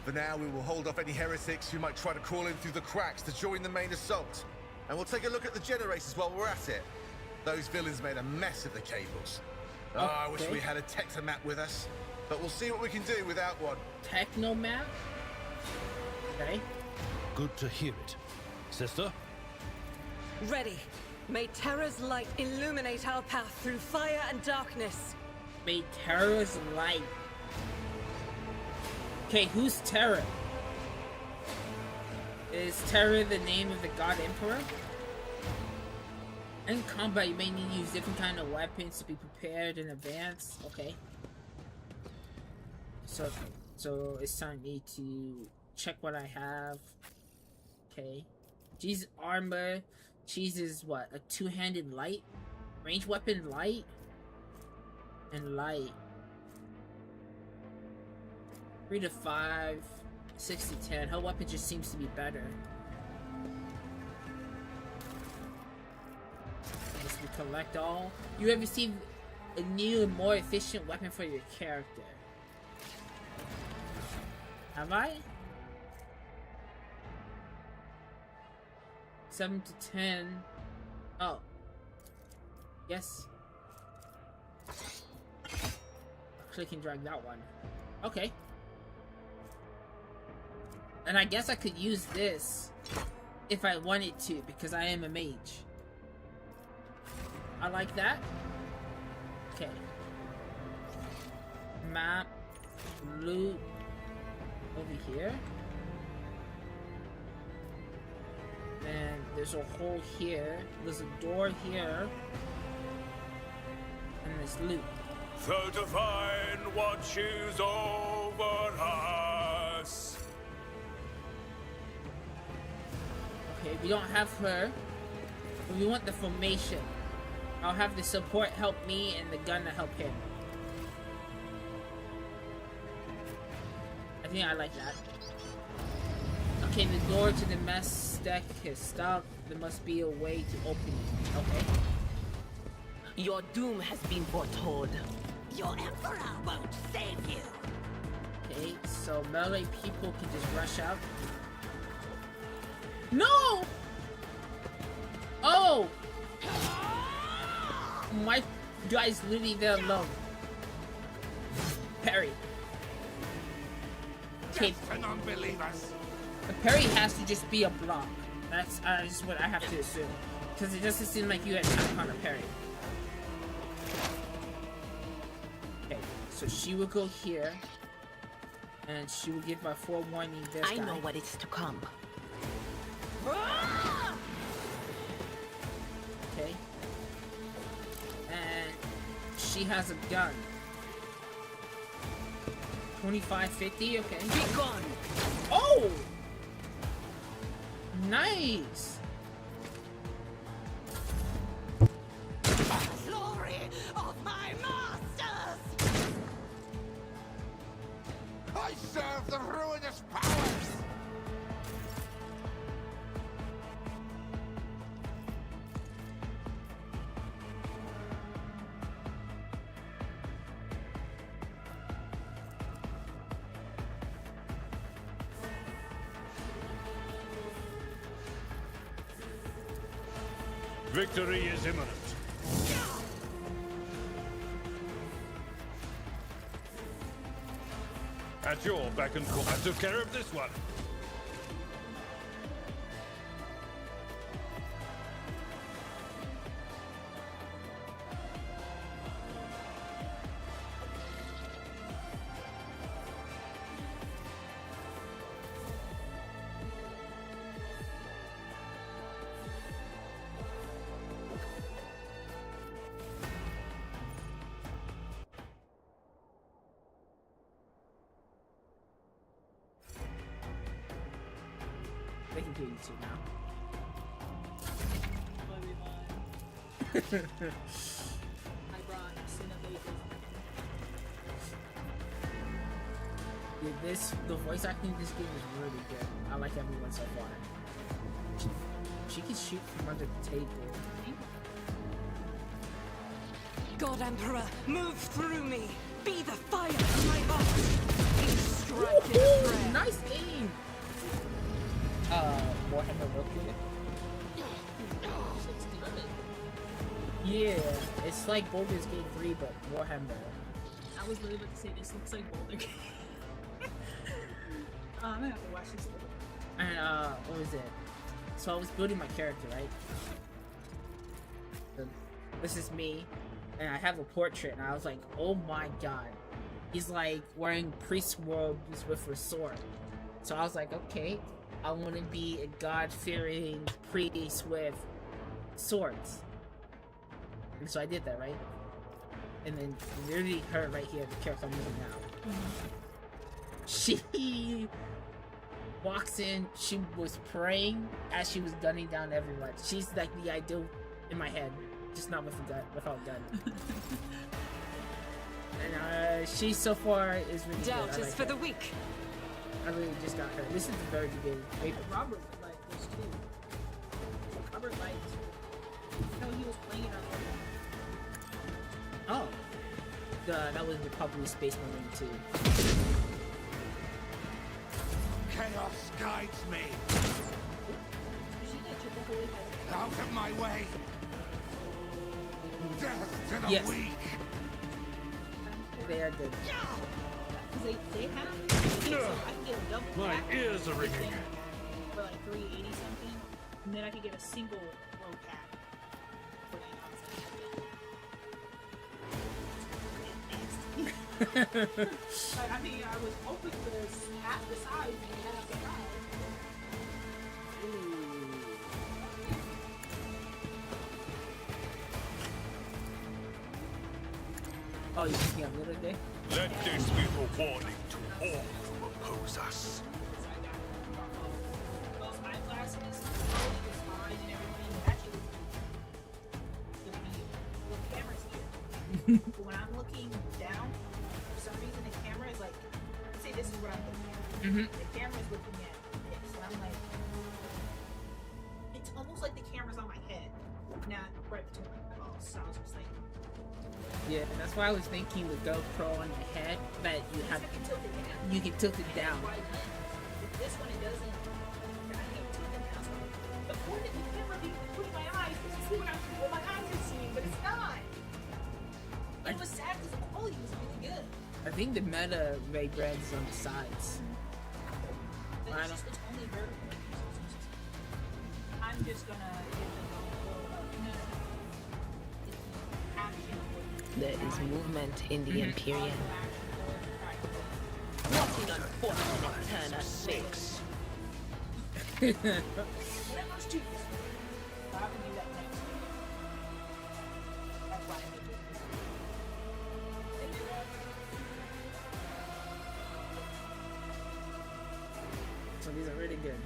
For now, we will hold off any heretics who might try to crawl in through the cracks to join the main assault. And we'll take a look at the generators while we're at it. Those villains made a mess of the cables. Oh, I wish we had a Technomap with us. But we'll see what we can do without one. Technomap? Okay. Good to hear it. Sister? Ready. May Terra's light illuminate our path through fire and darkness. May Terra's light. Okay, who's Terra? Is Terra the name of the God Emperor? In combat, you may need to use different kind of weapons to be prepared in advance. Okay. So it's time for me to check what I have. Okay. Cheese armor. Cheese is what? A two-handed light? Range weapon light? And light. 3 to 5. 6 to 10. Her weapon just seems to be better. Let's collect all. You have received a new and more efficient weapon for your character. Have I? 7 to 10. Oh. Yes. Click and drag that one. Okay. And I guess I could use this if I wanted to, because I am a mage. I like that. Okay. Map. loot over here. And there's a hole here. There's a door here. And there's loot. The Divine watches over us. Okay, we don't have her. But we want the formation. I'll have the support help me and the gunner help him. I think I like that. Okay, the door to the mess deck is stopped. There must be a way to open it. Okay. Your doom has been foretold. Your Emperor won't save you. Okay, so melee people can just rush out. No! Oh! My guy's literally there alone. Parry. Okay. Non-believers. The parry has to just be a block. That's just what I have to assume. Because it doesn't seem like you had time on a parry. Okay, so she will go here. And she will give my forewarning this guy. I know what is to come. Okay. And she has a gun. 2550, okay. Be gone! Oh! Nice! Glory of my masters! I serve the ruinous powers. Victory is imminent. At your beck and call. I took care of this one. They can hear you too now. I brought Cinnabacon. Yeah, the voice acting in this game is really good. I like everyone so far. She can shoot from under the table. God Emperor, move through me. Be the fire of my heart. Strike in a prayer. Nice aim! Warhammer Rokugan? Yeah, it's like Baldur's Gate 3, but Warhammer. I was literally about to say this looks like Boulder Gate. I'm gonna have to watch this later. And, what was it? So I was building my character, right? So, this is me, and I have a portrait, and I was like, oh my god. He's like wearing priest robes with a sword. So I was like, okay, I want to be a god-fearing priest with swords. And so I did that, right? And then literally her right here, the character I'm using now. She walks in, she was praying as she was gunning down everyone. She's like the ideal in my head, just not with a gun, without a gun. And she so far is really Doubt good. is for the weak. I really just got her. This is the very beginning. Maybe. Robert would like this too. Robert liked how he was playing it on. Oh. That was probably Space Marine 2. Chaos guides me. Out of my way. Death to the Yes. weak. They are good. Because they have so I can get a double My tap ears are ringing. for like 380 something, and then I can get a single low cap for 9 hours. Like, I mean, I was hoping for this half the size and half the size. Oh, you're picking up Little Day? Let this be a warning to all who oppose us. Those eyeglasses, the slide and everything, actually the camera's here. But when I'm looking down, for some reason the camera is like, say this is what I'm looking at. The camera is looking at this, and I'm like, it's almost like the camera's on my head, not right between my eyeballs. So I was just like, Yeah, that's why I was thinking the GoPro on the head that you have. You can tilt it down. With this one, it doesn't. I can't tilt it down. So the point of the camera being between my eyes is to see what my eyes are seeing, but it's not. It was sad because the quality was really good. I think the Meta Ray Brand is on the sides. But it's only vertical. I'm just gonna give them a little action. There is movement in the Empyrean. What an unfortunate turn of fate. Whatever's cheapest. I can do that next. That's why I did it. So these are really good.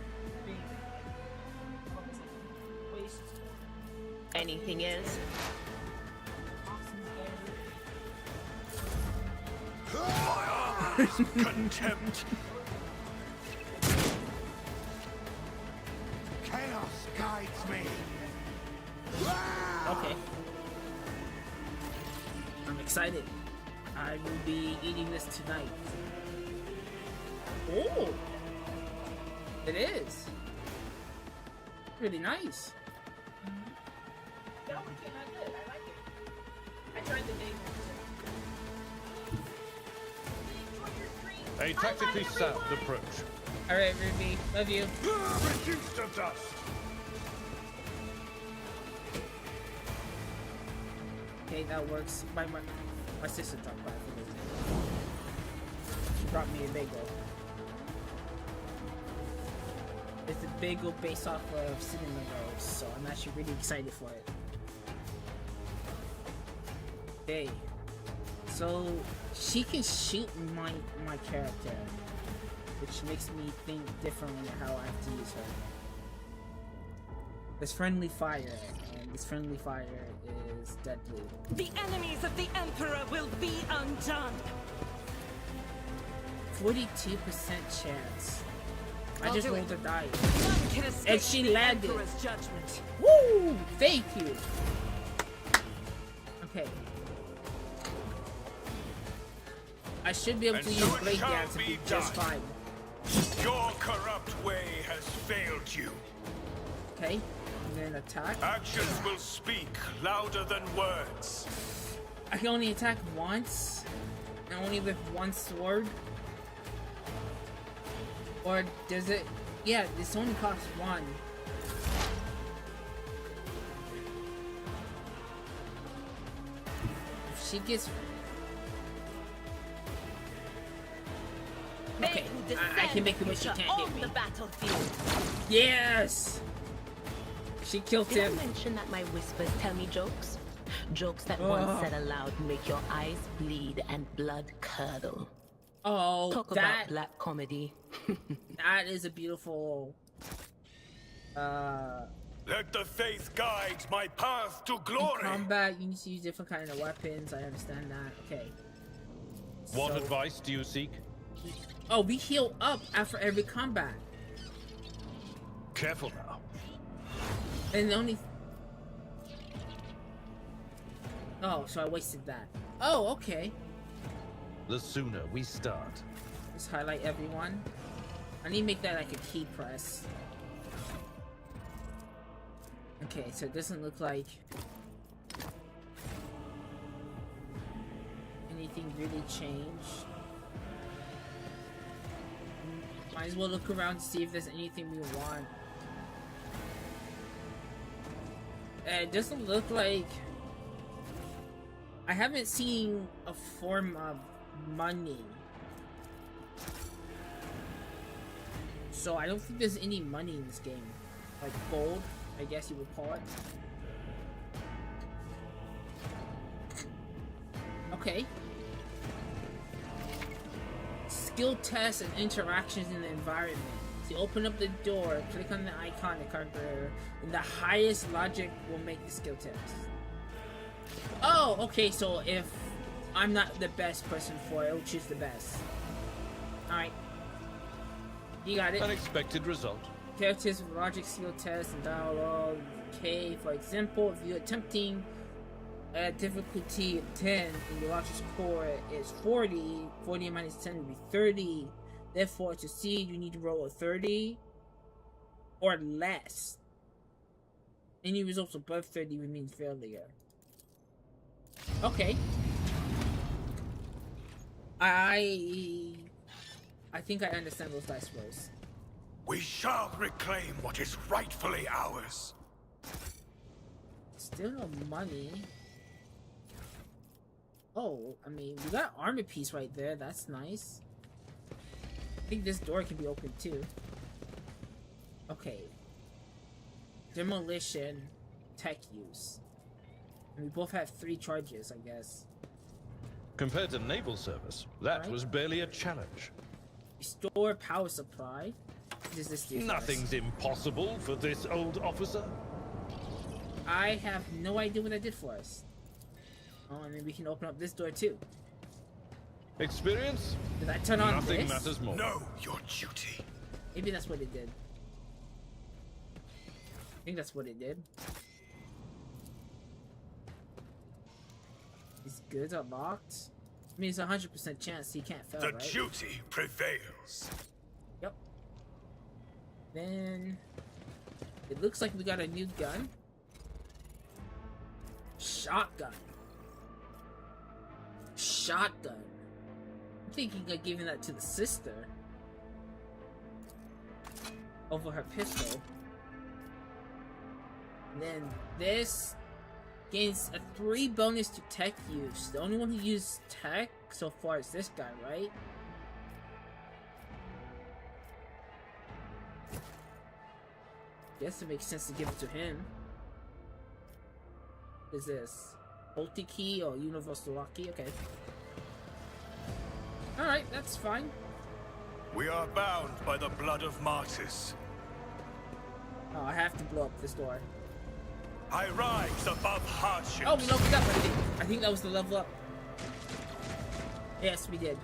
Anything else? Contempt. Chaos guides me. Okay. I'm excited. I will be eating this tonight. Oh! It is. Really nice. That one came out good. I like it. I tried the big one. A tactically sound approach. Alright, Ruby. Love you. Reduced to dust. Okay, that works. My sister dropped by for this. She brought me a bagel. It's a bagel based off of cinnamon rolls, so I'm actually really excited for it. Okay. So she can shoot my character, which makes me think differently of how I have to use her. There's friendly fire, and this friendly fire is deadly. The enemies of the Emperor will be undone. 42% chance. I just rolled a die. None can escape And she the landed. Emperor's judgment. Woo! Thank you. Okay. I should be able to use blade dance and be just fine. Your corrupt way has failed you. Okay. And then attack. Actions will speak louder than words. I can only attack once. And only with one sword. Or does it? Yeah, this only costs one. If she gets... Okay, I can make the wish she can't hit me. The battlefield. Yes! She killed Did him. I mention that my whispers tell me jokes? Jokes that once said aloud make your eyes bleed and blood curdle. Oh, Talk that... about black comedy. That is a beautiful... Let the faith guide my path to glory. In combat, you need to use different kind of weapons. I understand that. Okay. What So- advice do you seek? Oh, we heal up after every combat. Careful now. And the only... Oh, so I wasted that. Oh, okay. The sooner we start. Let's highlight everyone. I need to make that like a key press. Okay, so it doesn't look like anything really changed. Might as well look around to see if there's anything we want. It doesn't look like... I haven't seen a form of money. So I don't think there's any money in this game. Like gold, I guess you would call it. Okay. Skill tests and interactions in the environment. So you open up the door, click on the icon, the character, and the highest logic will make the skill test. Oh, okay, so if I'm not the best person for it, it'll choose the best. Alright. You got it. Unexpected result. Characters with logic, skill test, and dialogue. Okay, for example, if you're attempting a difficulty of 10 and your logic score is 40, 40 minus 10 would be 30. Therefore, to succeed, you need to roll a 30 or less. Any results above 30 would mean failure. Okay. I think I understand those dice rolls. We shall reclaim what is rightfully ours. Still no money. Oh, I mean, we got an armor piece right there. That's nice. I think this door can be opened too. Okay. Demolition, tech use. And we both have 3 charges, I guess. Compared to naval service, that was barely a challenge. Restore power supply. What does this do? Nothing's impossible for this old officer. I have no idea what that did for us. Oh, and then we can open up this door too. Experience? Did I turn on Nothing this? matters more. Know your duty. Maybe that's what it did. I think that's what it did. These goods are locked. I mean, it's a 100% chance he can't fail, The right? duty prevails. Yep. Then it looks like we got a new gun. Shotgun. Shotgun. I'm thinking of giving that to the sister over her pistol. And then this gains a 3 bonus to tech use. The only one who used tech so far is this guy, right? Guess it makes sense to give it to him. What is this? Multi key or universal lock key? Okay. Alright, that's fine. We are bound by the blood of martyrs. Oh, I have to blow up this door. I rise above hardships. Oh, we leveled up, I think. I think that was the level up. Yes, we did.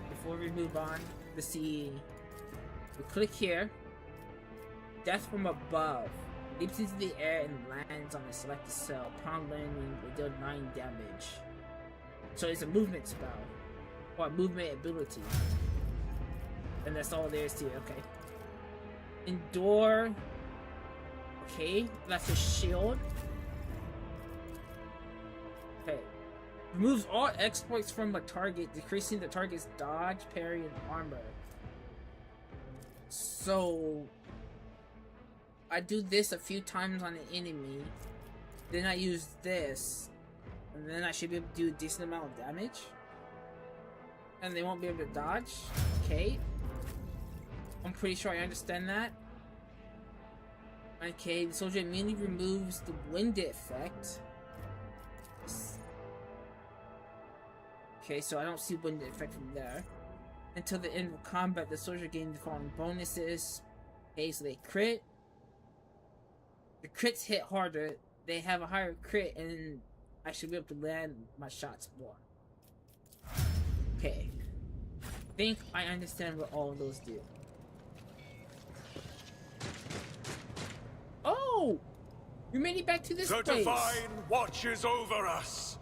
Before we move on, let's see. We click here. Death from above. Leaps into the air and lands on a selected cell. Upon landing, will deal 9 damage. So it's a movement spell. Or a movement ability. And that's all there is to it, okay. Endure. Okay, that's a shield. Okay. Removes all exploits from a target, decreasing the target's dodge, parry, and armor. So I do this a few times on an enemy, then I use this, and then I should be able to do a decent amount of damage. And they won't be able to dodge. Okay. I'm pretty sure I understand that. Okay, the soldier immediately removes the wind effect. Okay, so I don't see wind effect from there. Until the end of combat, the soldier gains the following bonuses. Okay, so they crit. The crits hit harder. They have a higher crit, and I should be able to land my shots more. Okay. I think I understand what all of those do. Oh! We made it back to this The place. divine watches over us.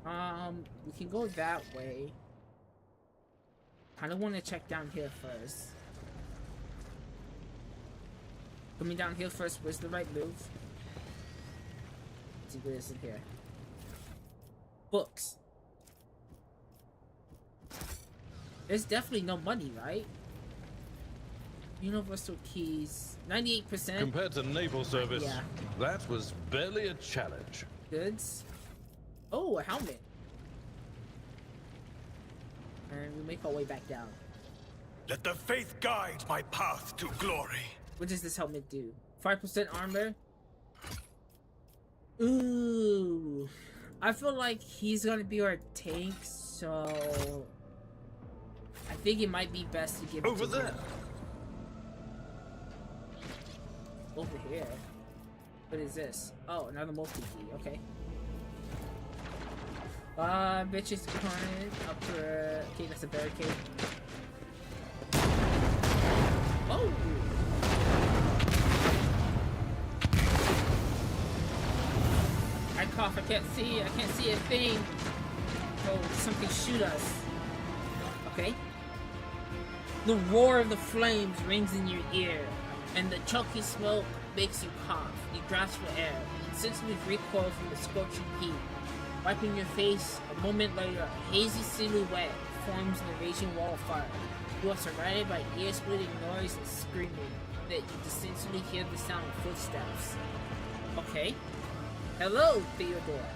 We can go that way. Kinda want to check down here first. Coming down here first was the right move. Let's see what is in here. Books. There's definitely no money, right? Universal keys. 98%. Compared to naval service, Yeah. that was barely a challenge. Goods. Oh, a helmet. And we make our way back down. Let the faith guide my path to glory. What does this helmet do? 5% armor? Ooh. I feel like he's gonna be our tank, so... I think it might be best to give it Over to there. him. Over here? What is this? Oh, another multi-key, okay. Bitches coming up for... Okay, that's a barricade. Oh! I cough, I can't see a thing. Oh, something shoot us. Okay. The roar of the flames rings in your ear, and the choky smoke makes you cough. You grasp for air, instinctively recoil from the scorching heat. Wiping your face, a moment later, a hazy silhouette forms in a raging wall of fire. You are surrounded by ear-splitting noise and screaming, that you distinctly hear the sound of footsteps. Okay. Hello, Theodora.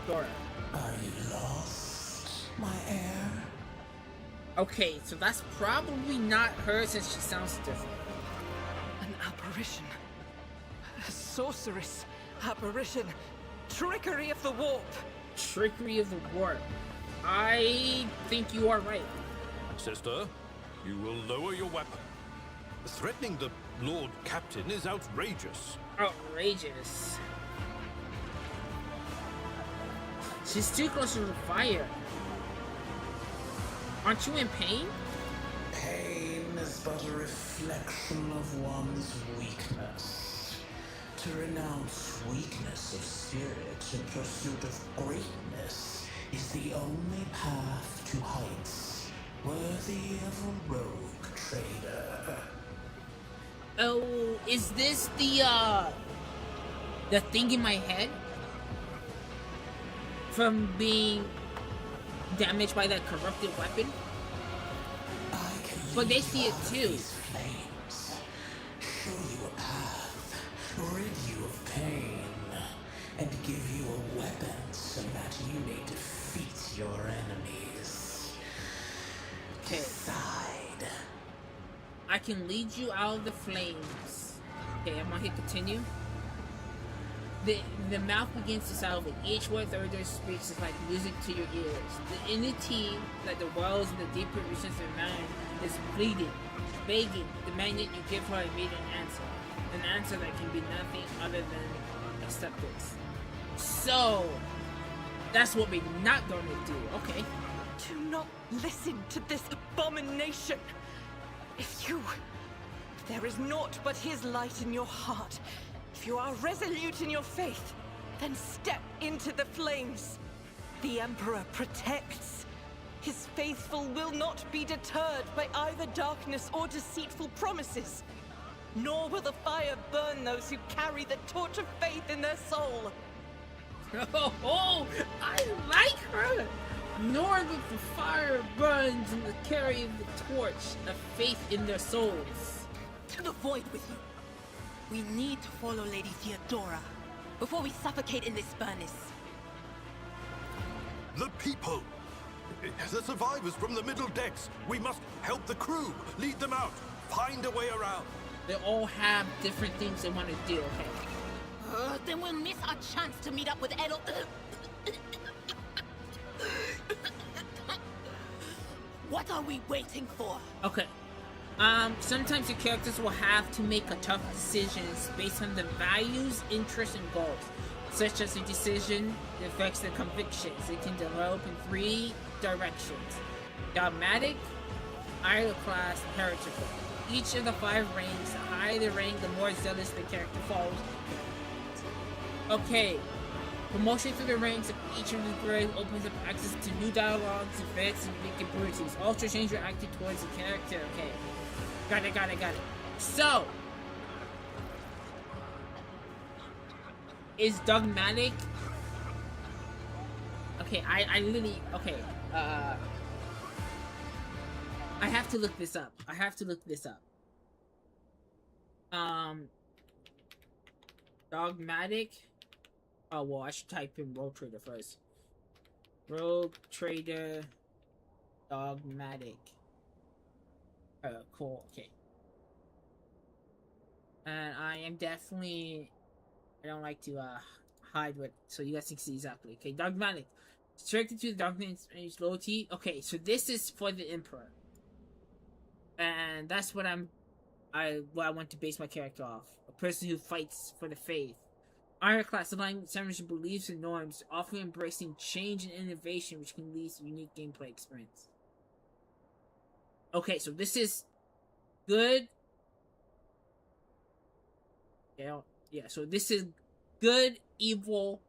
Dora. Are you lost, my heir? Okay, so that's probably not her since she sounds different. An apparition. A sorceress apparition. Trickery of the warp. Trickery of the warp. I think you are right. Sister, you will lower your weapon. Threatening the Lord Captain is outrageous. Outrageous. She's too close to the fire. Aren't you in pain? Pain is but a reflection of one's weakness. To renounce weakness of spirit in pursuit of greatness is the only path to heights worthy of a rogue trader. Oh, is this the thing in my head? From being damaged by that corrupted weapon? But they see it too. Flames, show you a path, rid you of pain, and give you a weapon so that you may defeat your enemies. Okay. Decide. I can lead you out of the flames. Okay, I'm gonna hit continue. The mouth begins to salivate. Each word Theodore speaks is like music to your ears. The entity that dwells in the deeper regions of your mind is pleading, begging, demanding you give her immediate answer. An answer that can be nothing other than acceptance. So, that's what we're not gonna do, okay? Do not listen to this abomination. If there is naught but his light in your heart, if you are resolute in your faith, then step into the flames. The Emperor protects. His faithful will not be deterred by either darkness or deceitful promises. Nor will the fire burn those who carry the torch of faith in their soul. Oh, I like her! Nor that the fire burns in the carry of the torch of faith in their souls. To the void with you. We need to follow Lady Theodora before we suffocate in this furnace. The people! The survivors from the middle decks! We must help the crew! Lead them out! Find a way around! They all have different things they want to do, okay? Then we'll miss our chance to meet up with Edo. What are we waiting for? Okay. Sometimes your characters will have to make a tough decisions based on their values, interests, and goals. Such as a decision that affects their convictions. It can develop in 3 directions. Dogmatic, ironclad, heretical. Each of the 5 ranks, the higher the rank, the more zealous the character falls. Okay. Promotion through the ranks of each of the grades opens up access to new dialogues, events, and unique abilities. Also change your attitude towards the character. Okay. Got it. So, is dogmatic? Okay, I literally, okay, I have to look this up. Dogmatic. Oh, well, I should type in Rogue Trader first. Rogue Trader Dogmatic. Cool, okay. And I am definitely... I don't like to hide what... So you guys can see exactly. Okay, Dogmatic. Directed to the Dogmatic's loyalty. Okay, so this is for the Emperor. And that's what I want to base my character off. A person who fights for the faith. Ironclad aligning with Samurai beliefs and norms, often embracing change and innovation, which can lead to unique gameplay experience. Okay, so this is good. Yeah, so this is good, evil,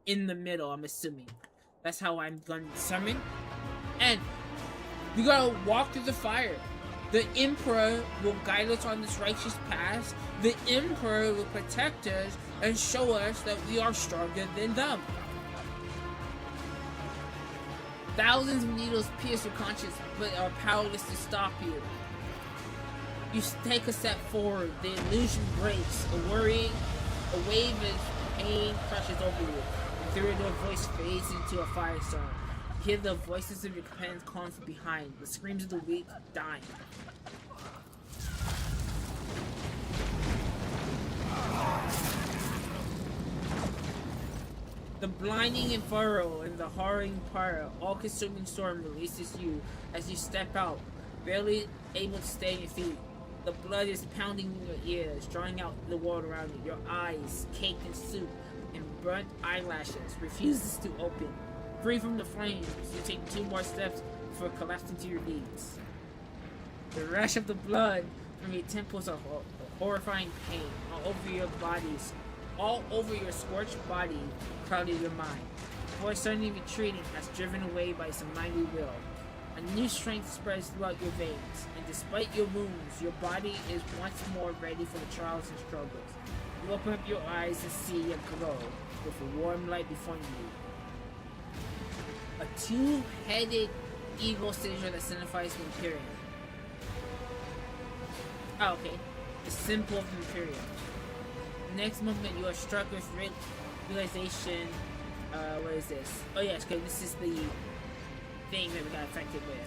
in the middle, I'm assuming. That's how I'm going to summon. And we gotta walk through the fire. The Emperor will guide us on this righteous path. The Emperor will protect us and show us that we are stronger than them. Thousands of needles pierce your conscience, but are powerless to stop you. You take a step forward, the illusion breaks. A wave of pain crushes over you. The Theodore voice fades into a firestorm. You hear the voices of your companions calling from behind, the screams of the weak dying. The blinding inferno and the horrid pyre, all-consuming storm releases you as you step out, barely able to stay on your feet. The blood is pounding in your ears, drawing out the world around you. Your eyes, caked in soup, and burnt eyelashes, refuses to open. Free from the flames, you take 2 more steps before collapsing to your knees. The rush of the blood from your temples are horrifying pain all over your bodies, all over your scorched body, clouded your mind. Before suddenly retreating, as driven away by some mighty will. A new strength spreads throughout your veins, and despite your wounds, your body is once more ready for the trials and struggles. You open up your eyes and see a glow with a warm light before you. A 2-headed eagle sigil that signifies the Imperium. Oh, okay. The symbol of the Imperium. The next moment, you are struck with realization. What is this? Oh, yes, okay, this is the thing that we got affected with.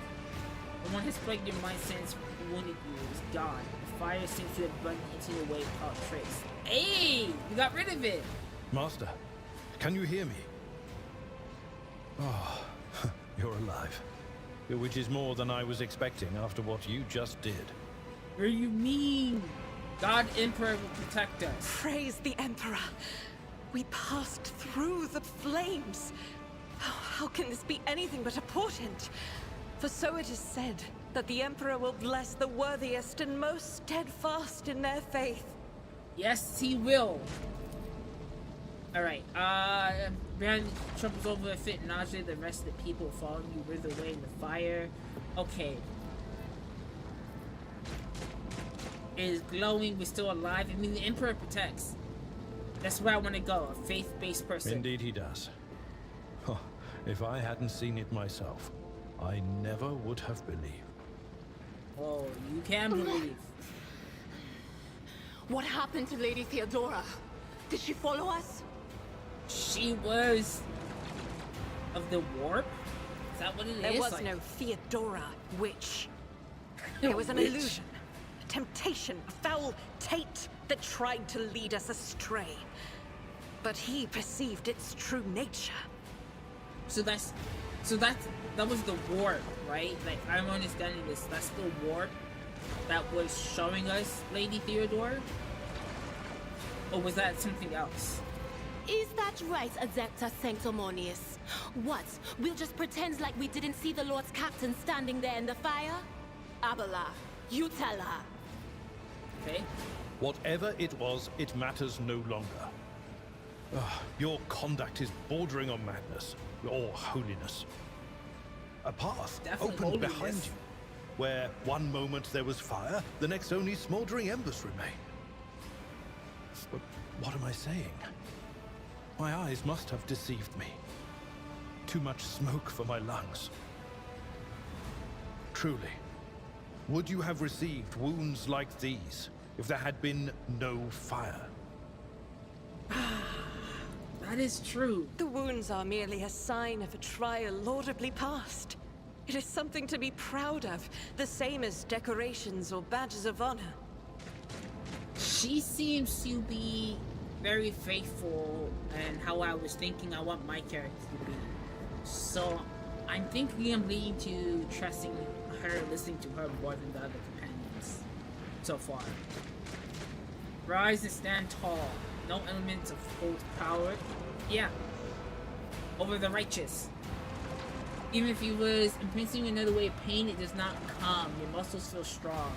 The one has plagued your mind since wounded you is gone. The fire seems to have burned into your way without trace. Hey! You got rid of it! Master, can you hear me? Oh, you're alive. Which is more than I was expecting after what you just did. What do you mean? God Emperor will protect us. Praise the Emperor. We passed through the flames. How can this be anything but a portent? For so it is said that the Emperor will bless the worthiest and most steadfast in their faith. Yes, he will. Alright, Baron troubles over a fit nausea. The rest of the people following you wither away in the fire. Okay. It is glowing, we're still alive. I mean, the Emperor protects. That's where I want to go, a faith-based person. Indeed he does. Oh, if I hadn't seen it myself, I never would have believed. Oh, you can believe. What happened to Lady Theodora? Did she follow us? She was... of the warp? Is that what it is? There was no Theodora, witch. It was an illusion. A temptation, a foul taint that tried to lead us astray. But he perceived its true nature. So that was the warp, right? Like, I'm understanding this. That's the warp that was showing us Lady Theodora? Or was that something else? Is that right, Adepta Sanctimonious? What? We'll just pretend like we didn't see the Lord's Captain standing there in the fire? Abala, you tell her. Okay. Whatever it was, it matters no longer. Your conduct is bordering on madness, or holiness. A path opened behind you, where one moment there was fire, the next only smoldering embers remain. But what am I saying? My eyes must have deceived me. Too much smoke for my lungs. Truly, would you have received wounds like these if there had been no fire? That is true. The wounds are merely a sign of a trial laudably passed. It is something to be proud of, the same as decorations or badges of honor. She seems to be very faithful and how I was thinking I want my character to be. So I'm thinking I'm leading to trusting her, listening to her more than the other companions so far. Rise and stand tall. No elements of cold power. Yeah. Over the righteous. Even if he was imprinting another way of pain, it does not come. Your muscles feel strong.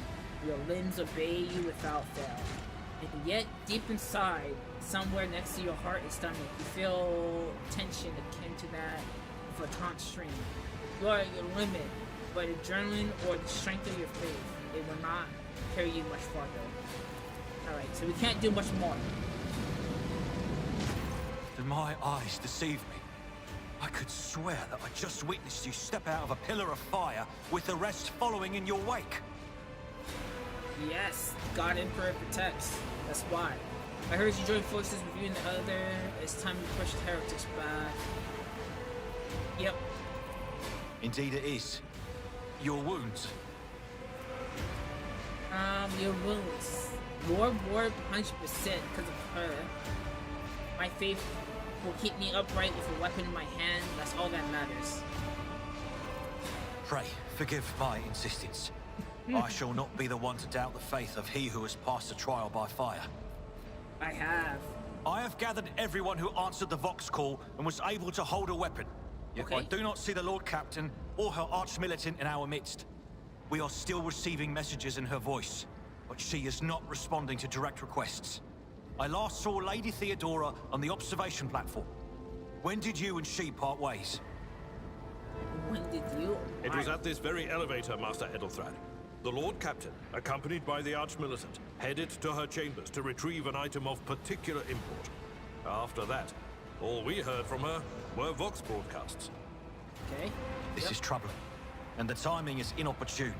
Your limbs obey you without fail. And yet, deep inside, somewhere next to your heart and stomach, you feel tension akin to that of a taut string. You are at your limit, but adrenaline or the strength of your faith, it will not carry you much farther. Alright, so we can't do much more. Did my eyes deceive me? I could swear that I just witnessed you step out of a pillar of fire with the rest following in your wake. Yes, God Emperor protects. That's why. I heard you joined forces with you and the other. It's time to push the heretics back. Yep. Indeed it is. Your wounds. Your wounds. Your ward 100% because of her. My faith will keep me upright with a weapon in my hand. That's all that matters. Pray, forgive my insistence. I shall not be the one to doubt the faith of he who has passed the trial by fire. I have. I have gathered everyone who answered the Vox call and was able to hold a weapon. Yet Okay. I do not see the Lord Captain or her arch-militant in our midst. We are still receiving messages in her voice, but she is not responding to direct requests. I last saw Lady Theodora on the observation platform. When did you and she part ways? When did you? It was at this very elevator, Master Edelthrad. The Lord Captain, accompanied by the Arch-Militant, headed to her chambers to retrieve an item of particular import. After that, all we heard from her were Vox broadcasts. Okay. This is troubling, and the timing is inopportune.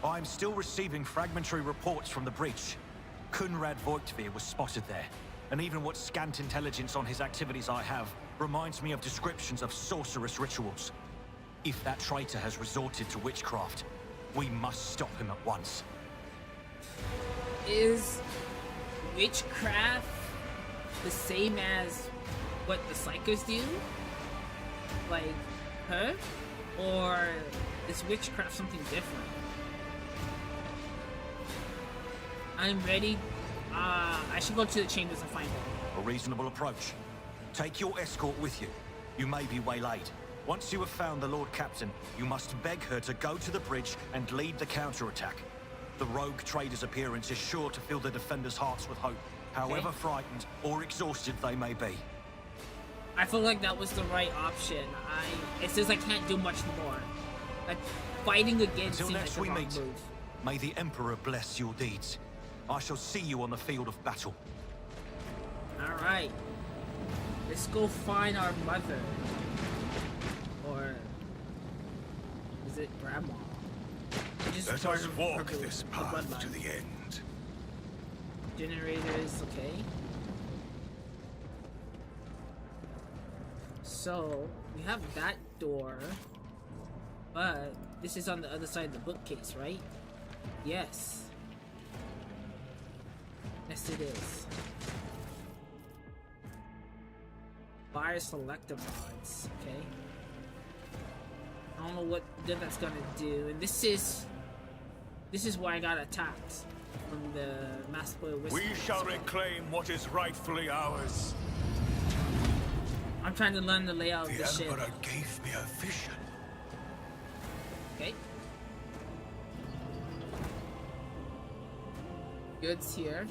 I am still receiving fragmentary reports from the bridge. Kunrad Voigtvir was spotted there, and even what scant intelligence on his activities I have reminds me of descriptions of sorcerous rituals. If that traitor has resorted to witchcraft, we must stop him at once. Is witchcraft the same as what the psychers do? Like her? Or is witchcraft something different? I'm ready. I should go to the chambers and find her. A reasonable approach. Take your escort with you. You may be waylaid. Once you have found the Lord Captain, you must beg her to go to the bridge and lead the counterattack. The rogue trader's appearance is sure to fill the defenders' hearts with hope, however frightened or exhausted they may be. I feel like that was the right option. It says I can't do much more. Like, fighting against Until seems next like we the wrong meet, move. may the Emperor bless your deeds. I shall see you on the field of battle. Alright. Let's go find our mother. Or is it grandma? Just Let part us of walk her- this the path bloodline. to the end. Generators, okay. So, we have that door. But this is on the other side of the bookcase, right? Yes. Yes, it is. Fire selector mods, okay. I don't know what good that's gonna do, and this is why I got attacked from the mass spoil whisper. We shall reclaim what is rightfully ours. I'm trying to learn the layout of The the ship. Emperor gave me a vision. Okay. Goods here.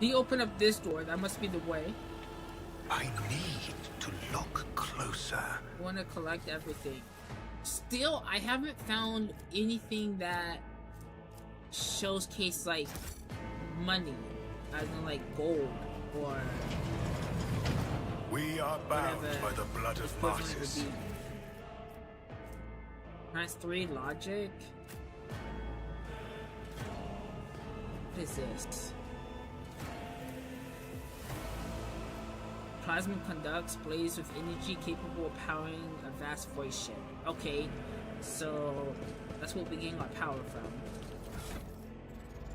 He opened up this door. That must be the way. I need to look closer. I want to collect everything. Still, I haven't found anything that shows case like money, as in like gold or. We are bound whatever by the blood of equivalent would martyrs. be. Times 3 logic. What is this? plasma conducts blaze with energy capable of powering a vast voice ship. Okay, so that's what we getting our power from.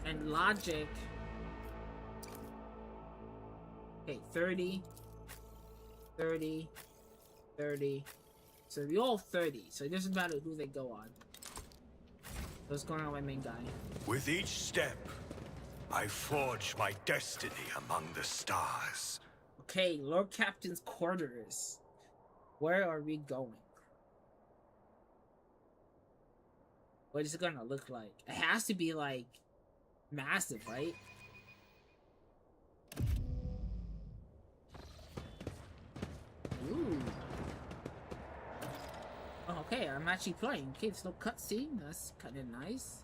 And logic. Okay, 30, 30, 30. So we all 30, so it doesn't matter who they go on. What's going on with my main guy? With each step, I forge my destiny among the stars. Okay, Lord Captain's quarters. Where are we going? What is it gonna look like? It has to be like massive, right? Ooh. Oh, okay, I'm actually playing. Okay, there's no cutscene. That's kind of nice.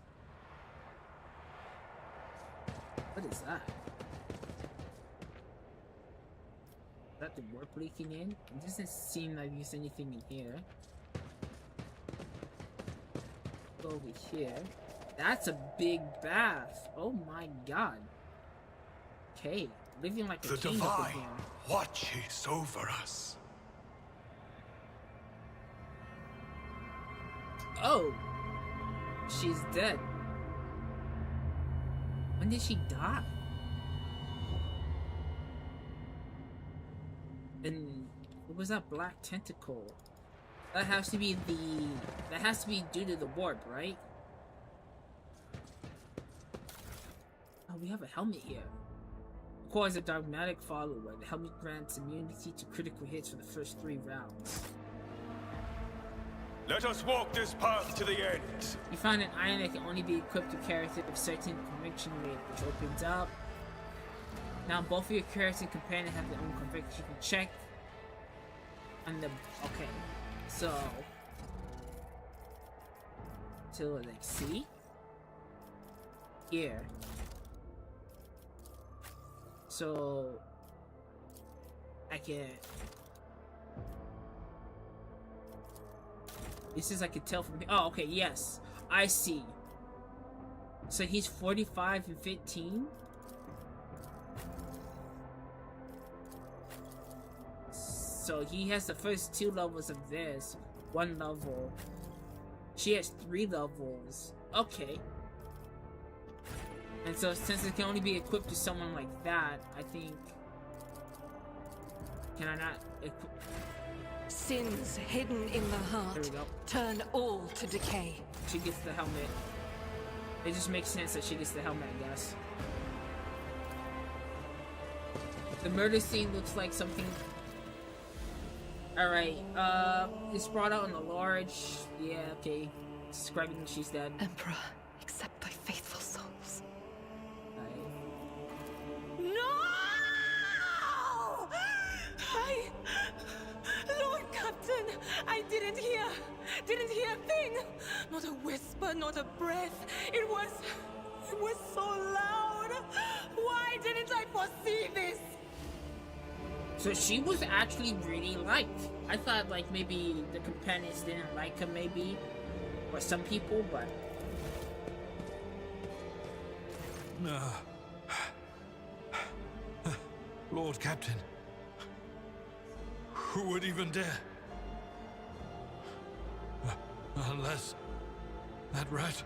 What is that? Is that the warp leaking in? It doesn't seem like there's anything in here. Go over here. That's a big bath. Oh my god. Okay, living like a king up in here. Watches over us. Oh, she's dead. When did she die? And what was that black tentacle? That has to be due to the warp, right? Oh, we have a helmet here. Acquires a dogmatic follower. The helmet grants immunity to critical hits for the first 3 rounds. Let us walk this path to the end. You find an iron that can only be equipped to characters of certain conviction rate, which opens up. Now both of your character and companion have their own conviction. You can check on the okay. So like see here. So I can. This is I can tell from here. Oh, okay, yes. I see. So he's 45 and 15? So he has the first 2 levels of this. 1 level. She has 3 levels. Okay. And so since it can only be equipped to someone like that, I think... Can I not equip... Sins hidden in the heart turn all to decay. She gets the helmet. It just makes sense that she gets the helmet, I guess. The murder scene looks like something... Alright, it's brought out in a large... Yeah, okay. Describing that she's dead. Emperor, accept thy faithful souls. No! Lord Captain, I didn't hear a thing. Not a whisper, not a breath. It was so loud. Why didn't I foresee this? So she was actually really liked. I thought like maybe the companions didn't like her maybe. Or some people, but... Lord Captain. Who would even dare? Unless that rat,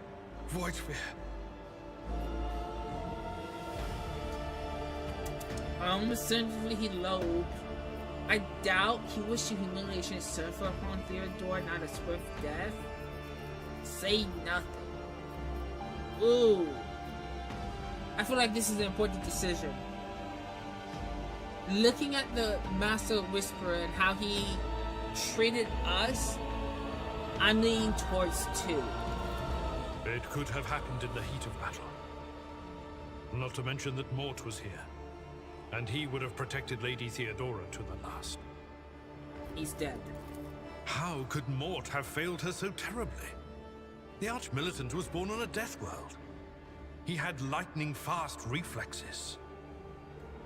Voidsphere. Almost certainly he loathed. I doubt he wished humiliation suffer upon Theodore, not a swift death. Say nothing. Ooh. I feel like this is an important decision. Looking at the Master Whisperer and how he treated us, I'm leaning towards 2. It could have happened in the heat of battle. Not to mention that Mort was here. And he would have protected Lady Theodora to the last. He's dead. How could Mort have failed her so terribly? The Archmilitant was born on a death world. He had lightning-fast reflexes.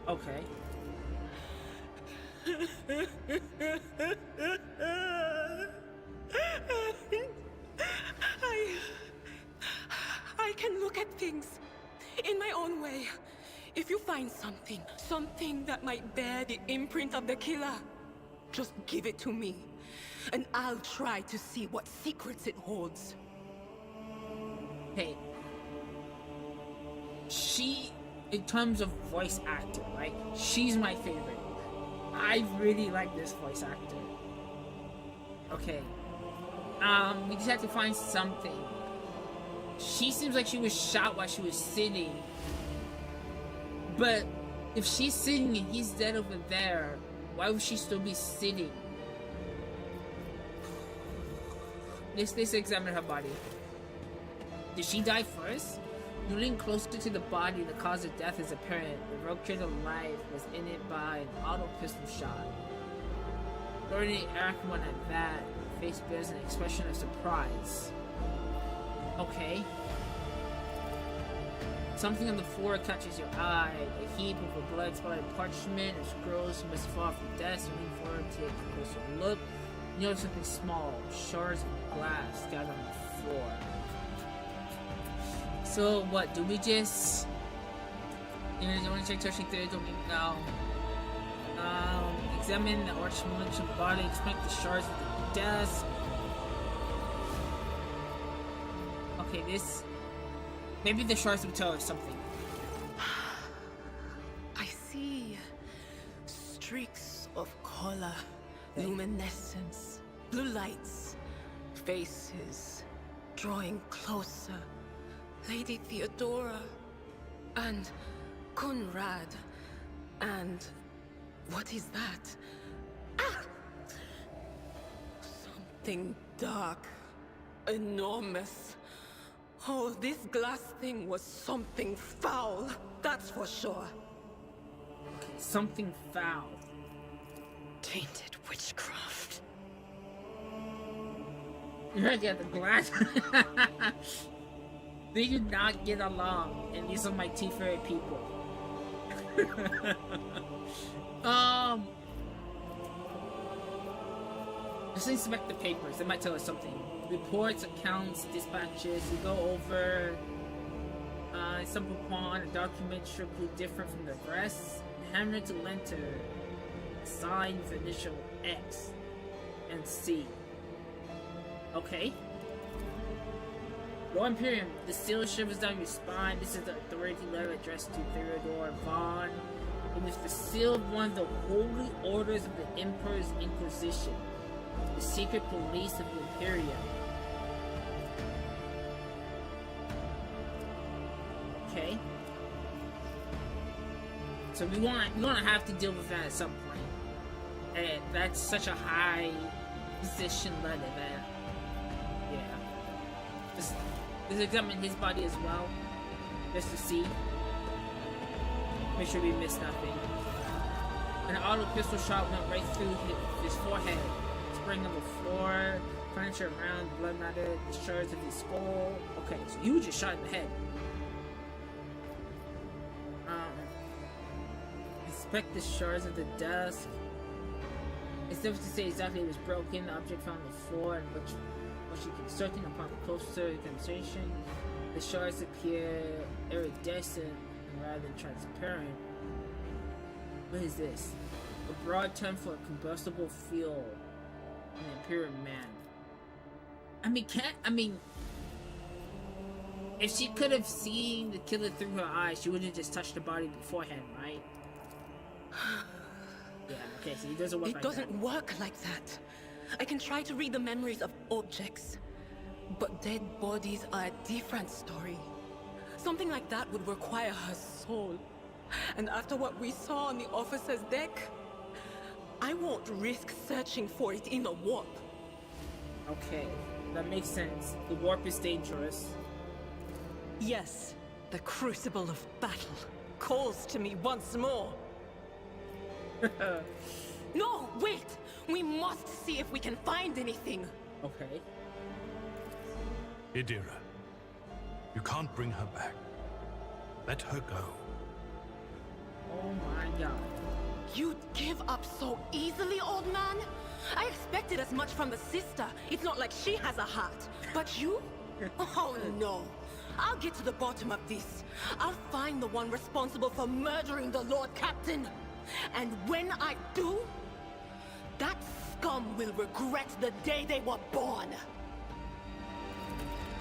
Okay. I can look at things in my own way. If you find something that might bear the imprint of the killer, just give it to me, and I'll try to see what secrets it holds. Hey. She, in terms of voice actor, right? She's my favorite. I really like this voice actor. Okay. We just have to find something. She seems like she was shot while she was sitting. But if she's sitting and he's dead over there, why would she still be sitting? Let's examine her body. Did she die first? Moving closer to the body, the cause of death is apparent. The rogue trader life was in it by an auto pistol shot. Burning everyone at that. The face bears an expression of surprise. Okay. Something on the floor catches your eye. A heap of blood-spotted parchment and scrolls must fall from the desk. Lean forward to take a closer look. You notice something small. Shards of glass scattered on the floor. So what? Do we just? You know, don't want to check touching theory. Don't we know? Examine the archmage body. Expect the shards of the desk. Okay, this. Maybe the shards will tell us something. I see streaks of color, luminescence, blue lights, faces drawing closer. Lady Theodora and Conrad and what is that? Ah! Something dark, enormous. Oh, this glass thing was something foul, that's for sure. Something foul. Tainted witchcraft. Look at the glass. They do not get along, and these are my two favorite people. Let's inspect the papers. They might tell us something. Reports, accounts, dispatches. We go over. Stumble upon a document strictly different from the rest. Hammer to lenter. Sign with initial X and C. Okay. Royal Imperium, the seal shivers down your spine. This is the authority letter addressed to Theodore Vaughn. It was the seal of one of the holy orders of the Emperor's Inquisition, the secret police of the Imperium. Okay. So we wanna have to deal with that at some point. And that's such a high position letter that, yeah. Let's examine his body as well, just to see. Make sure we miss nothing. An auto pistol shot went right through his forehead, spraying on the floor, furniture around, blood matter, the shards of his skull. Okay, so you were just shot in the head. Inspect the shards of the desk. It's difficult to say exactly it was broken. The object found on the floor, and which you can certain upon closer demonstration. The shards appear iridescent rather than transparent. What is this? A broad term for a combustible fuel in the Imperial man. If she could have seen the killer through her eyes, she would have just touched the body beforehand, right? Yeah, okay, so it doesn't work like that. It doesn't work like that. I can try to read the memories of objects, but dead bodies are a different story. Something like that would require her soul. And after what we saw on the officer's deck, I won't risk searching for it in the warp. Okay, that makes sense. The warp is dangerous. Yes, the crucible of battle calls to me once more. No, wait! We must see if we can find anything. Okay. Idira, you can't bring her back. Let her go. Oh my god. You'd give up so easily, old man? I expected as much from the sister. It's not like she has a heart. But you? Oh no. I'll get to the bottom of this. I'll find the one responsible for murdering the Lord Captain. And when I do, that scum will regret the day they were born.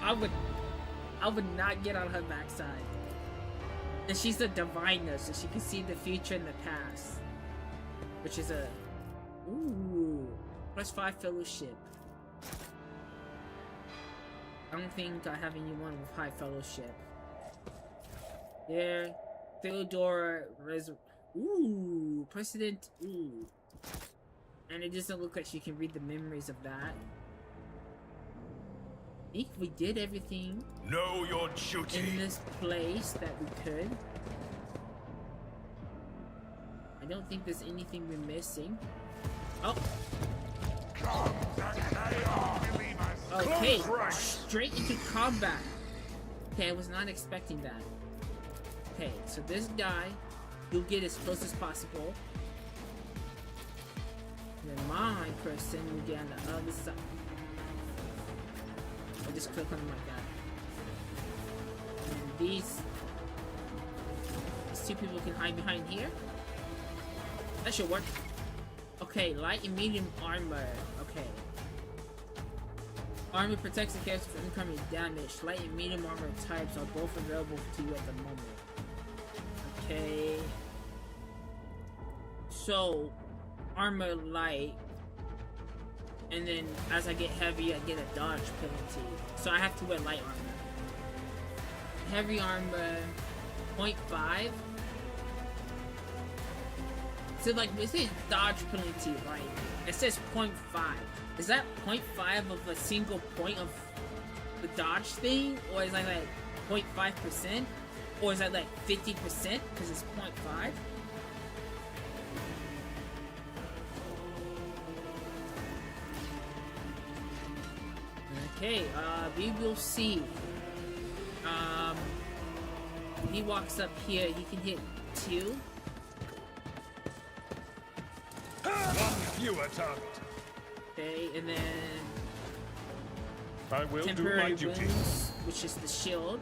I would not get on her backside. And she's a diviner, so she can see the future and the past. Which is a... Ooh. +5 fellowship. I don't think I have anyone with high fellowship. There. Theodora Ooh. President. Ooh. And it doesn't look like she can read the memories of that. I think we did everything. Know your duty. In this place that we could. I don't think there's anything we're missing. Oh. Okay, straight into combat. Okay, I was not expecting that. Okay, so this guy, you'll get as close as possible. And then my person will get on the other side. I just click on them like that. And these two people can hide behind here. That should work. Okay, light and medium armor. Okay. Armor protects the character from incoming damage. Light and medium armor types are both available to you at the moment. Okay. So, armor light. And then as I get heavy, I get a dodge penalty. So I have to wear light armor. Heavy armor 0.5. So like, it says dodge penalty, right? It says 0.5. Is that 0.5 of a single point of the dodge thing? Or is that like 0.5%? Or is that like 50% because it's 0.5? Okay, we will see. He walks up here, he can hit 2. One fewer target. Okay, and then I will temporary do my duty. wounds, which is the shield.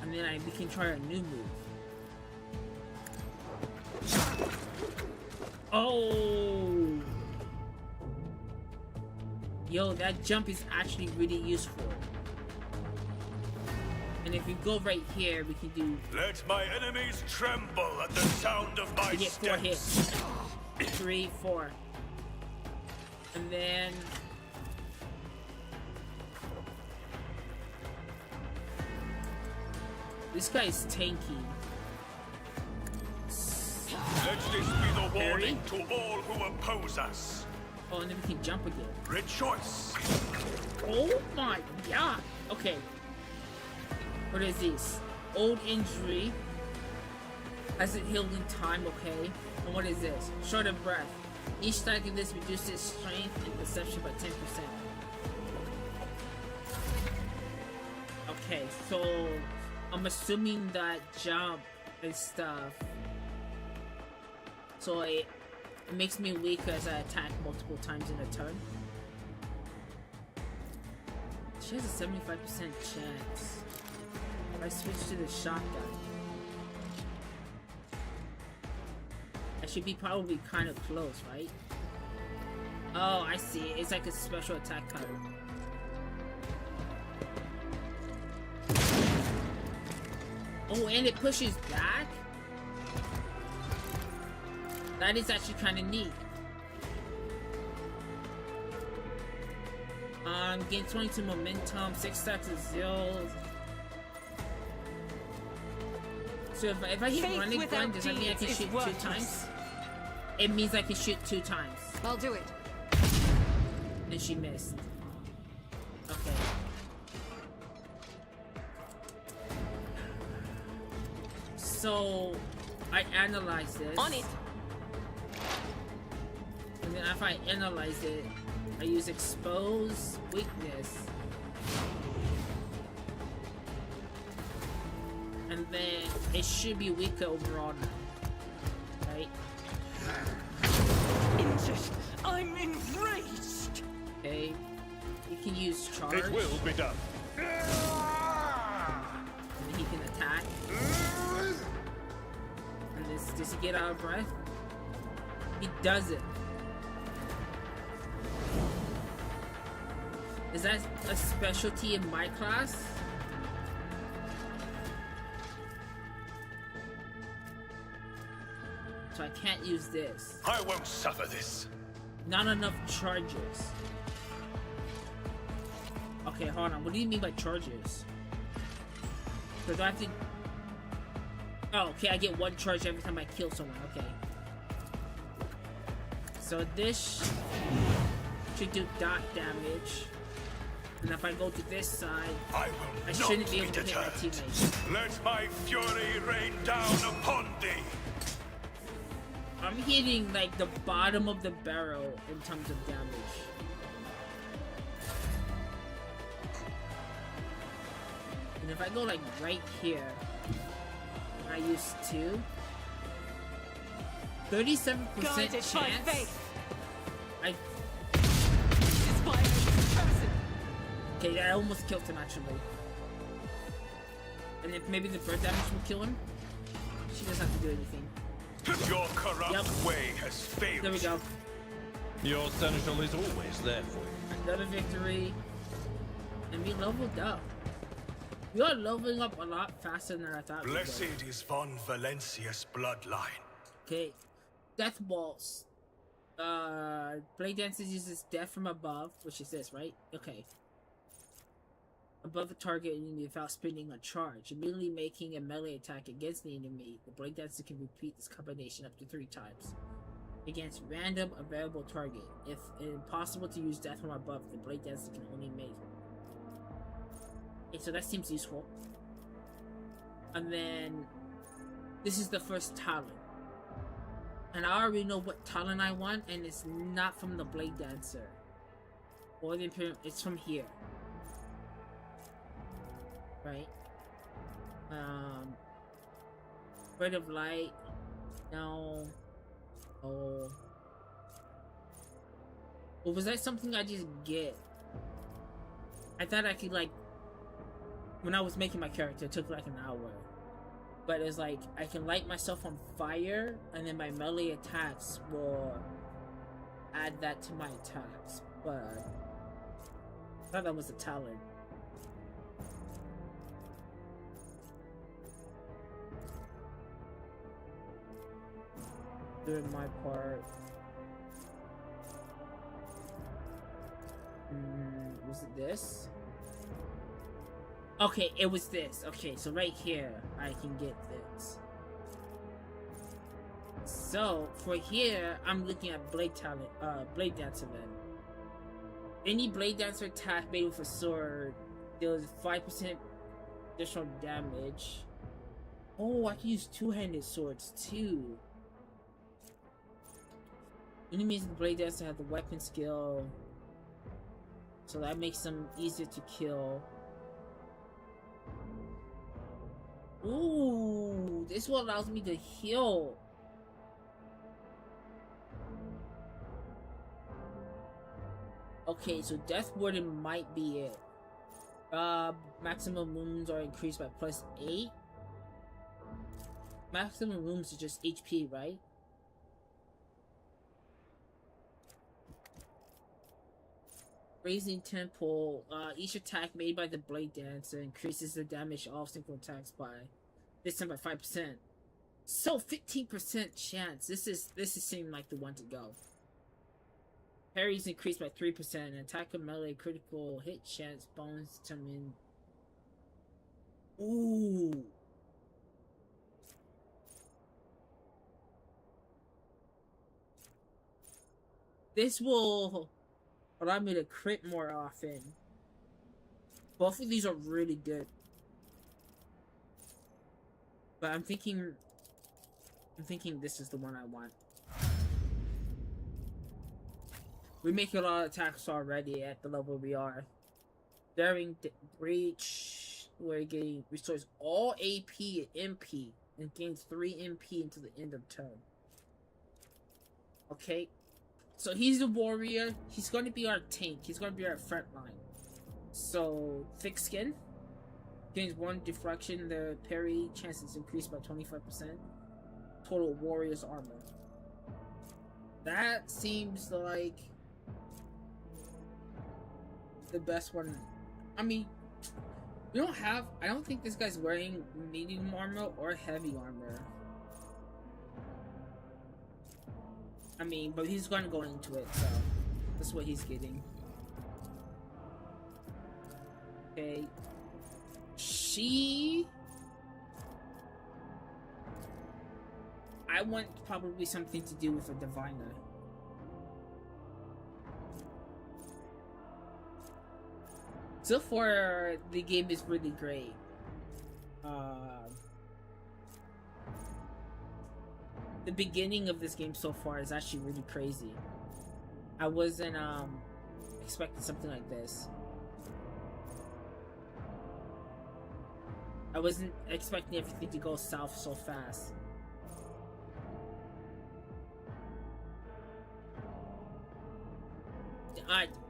And then we can try a new move. Oh! Yo, that jump is actually really useful. And if we go right here, we can do... Let my enemies tremble at the sound of my we get 4 steps. hits. 3, 4. And then... This guy is tanky. Let this be the warning to all who oppose us. Oh, and then we can jump again. Rejoice! Oh my god! Okay. What is this? Old injury. Has it healed in time? Okay. And what is this? Short of breath. Each stack of this reduces strength and perception by 10%. Okay, so I'm assuming that jump and stuff. So it makes me weaker as I attack multiple times in a turn. She has a 75% chance. If I switch to the shotgun, I should be probably kind of close, right? Oh, I see. It's like a special attack card. Oh, and it pushes back? That is actually kind of neat. Gain 22 momentum, 6 stacks of zeros. So if I hit running gun, does that mean I can shoot 2 times? It means I can shoot 2 times. I'll do it. And she missed. Okay. So I analyze this. On it. And then if I analyze it, I use expose weakness. And then it should be weaker overall now. Right? Injured. I'm enraged. Okay. You can use charge. It will be done. can attack. And does he get out of breath? He doesn't. Is that a specialty in my class? So I can't use this. I won't suffer this. Not enough charges. Okay, hold on. What do you mean by charges? Because I have to... Oh, okay, I get 1 charge every time I kill someone. Okay. So this should do dot damage. And if I go to this side, I shouldn't be able to hit my teammates. Let my fury rain down upon thee. I'm hitting like the bottom of the barrel in terms of damage. And if I go like right here, I use 2. 37% chance. Okay, that almost killed him actually. And if maybe the bird damage will kill him. She doesn't have to do anything. Your corrupt way has failed. There we go. Your seneschal is always there for you. Another victory. And we leveled up. We are leveling up a lot faster than I thought we would. Blessed is Von Valencia's bloodline. Okay. Death Waltz. Blade Dances uses death from above, which is this, right? Okay. Above the target enemy without spending a charge, immediately making a melee attack against the enemy. The Blade Dancer can repeat this combination up to 3 times. Against random available target. If impossible to use death from above, the Blade Dancer can only make. Okay, so that seems useful. And then this is the first talent. And I already know what talent I want, and it's not from the Blade Dancer. Or the Imperial, it's from here. Right? Bread of Light. No. Oh. Or was that something I just get? I thought I could, like, when I was making my character, it took like an hour. But it's like, I can light myself on fire, and then my melee attacks will add that to my attacks. But I thought that was a talent. Doing my part. Was it this? Okay, it was this. Okay, so right here, I can get this. So, for here, I'm looking at Blade Dancer then. Any Blade Dancer attack made with a sword deals 5% additional damage. Oh, I can use 2-handed swords too. Enemies in the Blade Dancer have the weapon skill, so that makes them easier to kill. Ooh, this one allows me to heal. Okay, so Death Warden might be it. Maximum wounds are increased by +8. Maximum wounds is just HP, right? Raising Temple. Each attack made by the Blade Dancer increases the damage of all single attacks by this time by 5%. So 15% chance. This is seeming like the one to go. Parries increased by 3%. And attack of melee critical hit chance bonus determined. Ooh. This will allow me to crit more often. Both of these are really good. But I'm thinking this is the one I want. We make a lot of attacks already at the level we are. Daring Breach, where it restores all AP and MP and gains 3 MP until the end of turn. Okay. So he's a warrior. He's going to be our tank. He's going to be our front line. So, thick skin. Gains 1 deflection, the parry chance is increased by 25%. Total warrior's armor. That seems like the best one. I mean, we don't have, I don't think this guy's wearing medium armor or heavy armor. I mean, but he's gonna go into it, so that's what he's getting. Okay. I want probably something to do with a diviner. So far, the game is really great. The beginning of this game so far is actually really crazy. I wasn't expecting something like this. I wasn't expecting everything to go south so fast.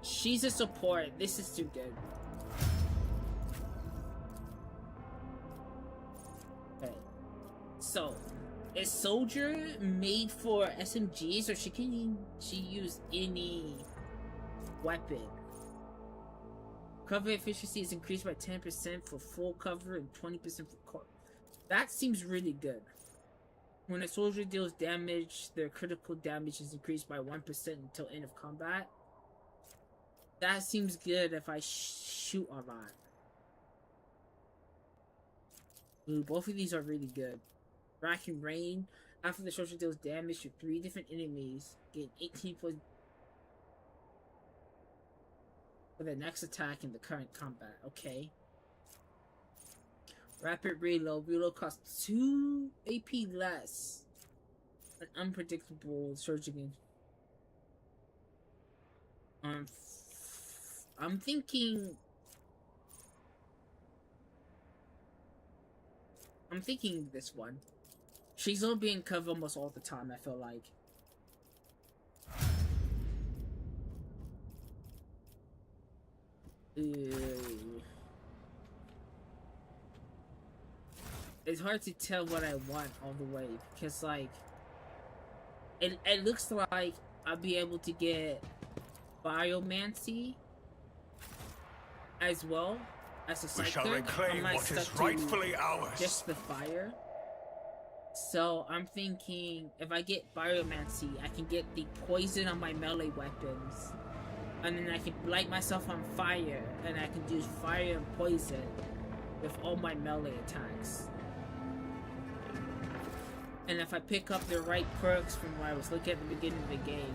She's a support. This is too good. Okay. So, is Soldier made for SMGs, or she use any weapon? Cover efficiency is increased by 10% for full cover and 20% for cover. That seems really good. When a soldier deals damage, their critical damage is increased by 1% until end of combat. That seems good if I shoot a lot. Ooh, both of these are really good. Rack and Rain. After the soldier deals damage to 3 different enemies, gain 18 points for the next attack in the current combat. Okay. Rapid Reload. Reload costs 2 AP less. An unpredictable surge again. I'm thinking this one. She's gonna be in cover almost all the time, I feel like. Ew. It's hard to tell what I want all the way because, like, it looks like I'll be able to get Biomancy as well as a Psyker. We shall reclaim what is rightfully ours. Just the fire. So I'm thinking if I get Biomancy, I can get the poison on my melee weapons. And then I can light myself on fire, and I can do fire and poison with all my melee attacks. And if I pick up the right perks from where I was looking at the beginning of the game,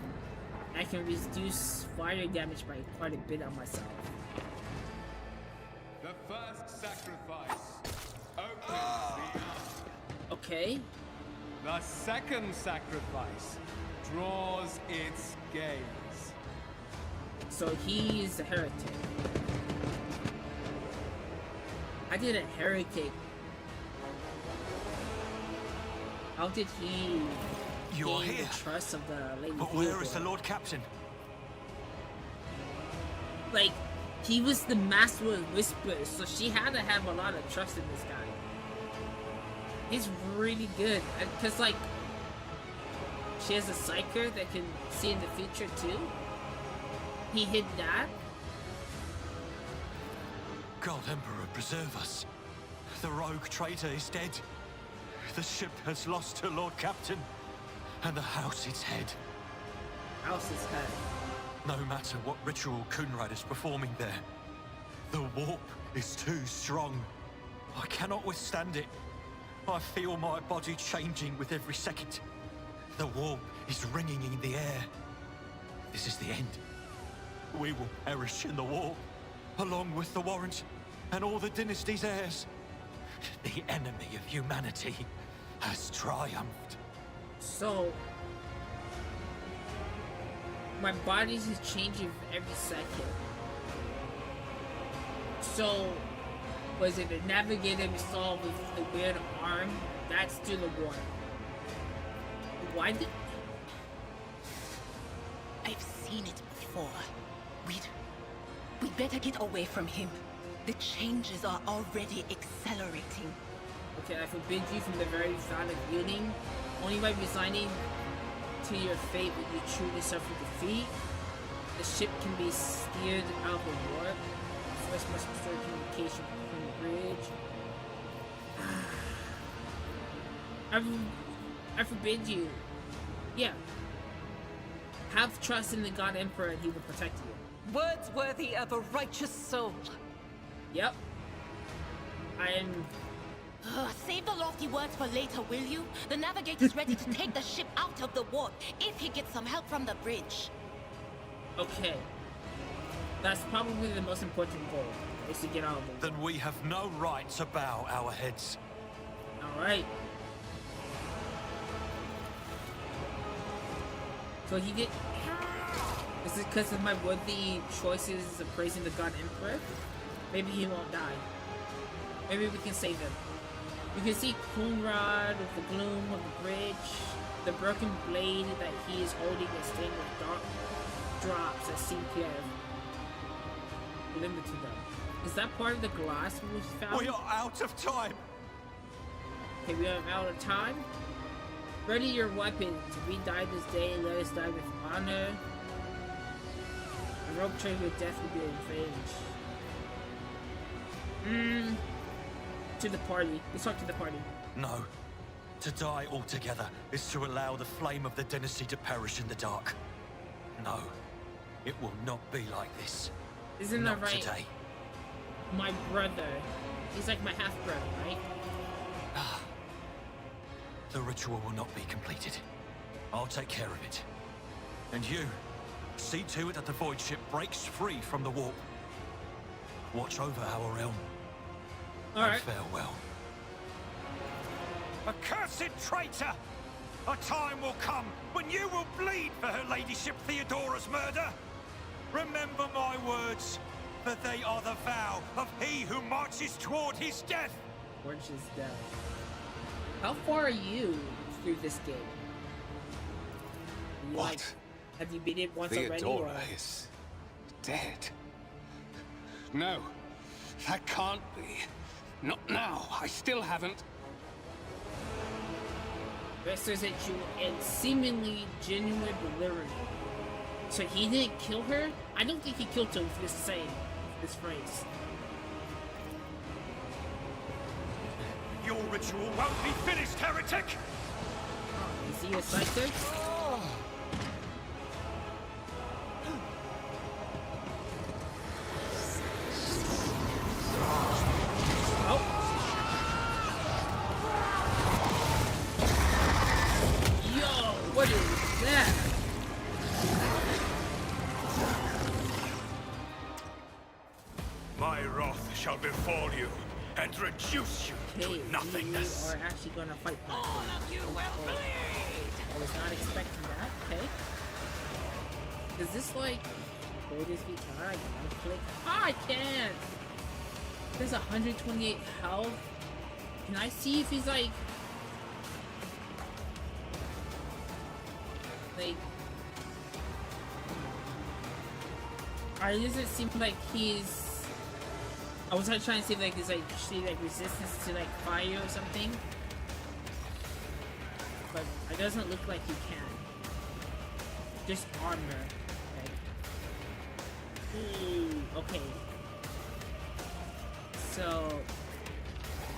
I can reduce fire damage by quite a bit on myself. The first sacrifice opens the eye. Okay. The second sacrifice draws its gaze. So he's a heretic. I did a heretic. How did he gain the trust of the lady? But where is the Lord Captain? Like, he was the master of whispers, so she had to have a lot of trust in this guy. He's really good, because, like, she has a Psyker that can see in the future too. He hid that. God Emperor, preserve us. The rogue traitor is dead. The ship has lost her Lord Captain, and the house its head. House its head. No matter what ritual Kunrad is performing there, the warp is too strong. I cannot withstand it. I feel my body changing with every second. The warp is ringing in the air. This is the end. We will perish in the warp, along with the Warrant and all the dynasty's heirs. The enemy of humanity has triumphed. So, my body is changing every second. So, was it the navigator we saw with the weird arm? That's still the one. Why did... I've seen it before. We'd better get away from him. The changes are already accelerating. Okay, I forbid you from the very thought of yielding. Only by resigning to your fate will you truly suffer defeat. The ship can be steered out of the warp. First must restore communication between the bridge. I forbid you. Yeah. Have trust in the God Emperor and he will protect you. Words worthy of a righteous soul. Yep. I am... Save the lofty words for later, will you? The navigator's ready to take the ship out of the warp if he gets some help from the bridge. Okay. That's probably the most important goal, is to get out of the warp. Then we have no right to bow our heads. Alright. So he did... Is it because of my worthy choices of praising the God Emperor? Maybe he won't die. Maybe we can save him. You can see Coonrod with the gloom of the bridge. The broken blade that he is holding is stained with dark drops that seem to have limited them. Is that part of the glass we found? We are out of time! Okay, we are out of time. Ready your weapons. If we die this day, let us die with honor. A rope trade with death will be revenge. To the party. Let's talk to the party. No. To die altogether is to allow the flame of the dynasty to perish in the dark. No. It will not be like this. Isn't not that right? Today. My brother. He's like my half-brother, right? The ritual will not be completed. I'll take care of it. And you, see to it that the void ship breaks free from the warp. Watch over our realm. All right. Farewell. Accursed traitor! A time will come when you will bleed for her ladyship Theodora's murder. Remember my words, for they are the vow of he who marches toward his death. Towards his death. How far are you through this game? What? Like, have you beat it once Theodora already? Or... is dead. No, that can't be. Not now. I still haven't. Rest says that you in seemingly genuine delirium. So he didn't kill her? I don't think he killed her with this phrase. Your ritual won't be finished, heretic! Is he a psychic? What is that? My wrath shall befall you and reduce you to nothingness. We are actually gonna fight. All of you will bleed! I was not expecting that. Okay. Is this like... Hold his feet. Alright, click. Ah, I can't! There's 128 health. Can I see if he's like... Like... Alright, does it seem like he's... I was trying to see if like there's like resistance to like fire or something. But it doesn't look like he can. Just armor. Okay. Okay. So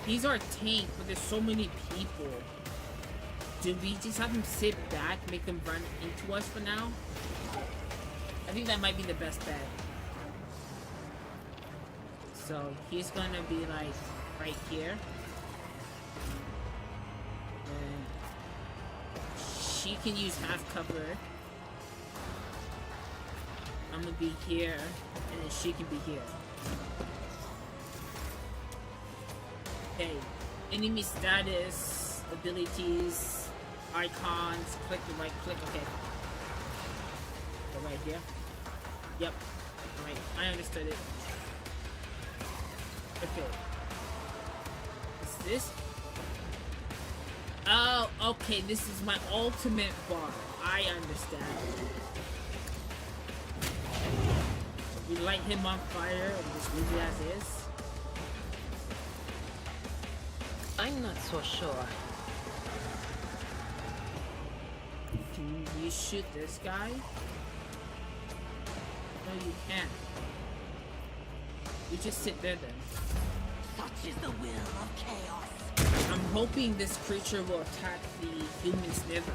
he's our tank, but there's so many people. Do we just have him sit back, make them run into us for now? I think that might be the best bet. So he's gonna be like right here. And she can use half cover. I'm gonna be here, and then she can be here. Okay, enemy status, abilities, icons, click the right click, okay. Go right here. Yep. Alright, I understood it. Okay. Is this? Oh, okay, this is my ultimate bar. I understand. We light him on fire and just leave it as is. I'm not so sure. Can you shoot this guy? No, you can't. You just sit there then. Such is the will of chaos. I'm hoping this creature will attack the humans never.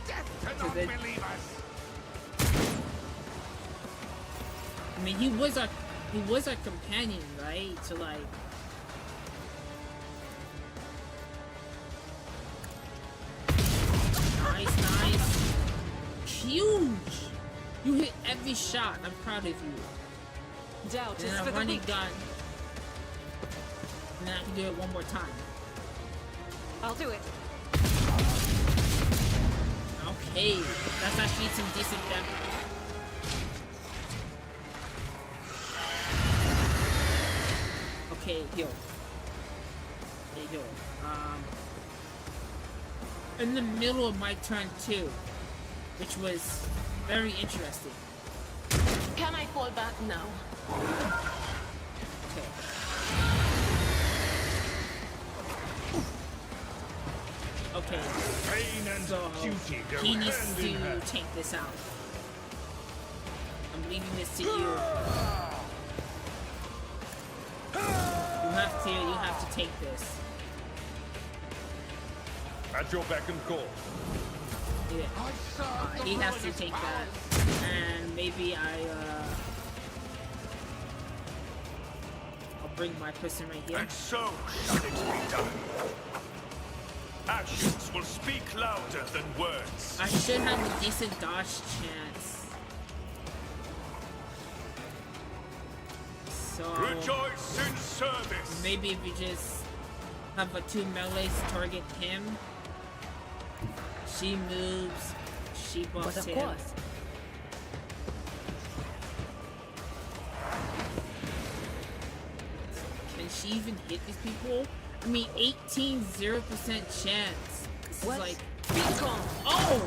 Death cannot believe us. I mean, he was a companion, right? So like, nice, huge. You hit every shot. I'm proud of you. Doubt is And for a the running weak. gun. And then I can do it one more time. I'll do it. Okay, that's actually some decent damage. Okay, yo. Hey, yo. In the middle of my turn too, which was very interesting. Can I fall back now? Okay. Okay. Pain and So duty go he needs hand to in hand. take this out. I'm leaving this to you. You have to take this. At your beck and call. Yeah. He has to take that. And maybe I'll bring my person right here. And so shall it be done. Actions will speak louder than words. I should have a decent dodge chance. So Rejoice in service. maybe if we just have a 2 melees target him. She moves, she buffs But of him. course. Can she even hit these people? I mean, 0% chance. This is like, oh!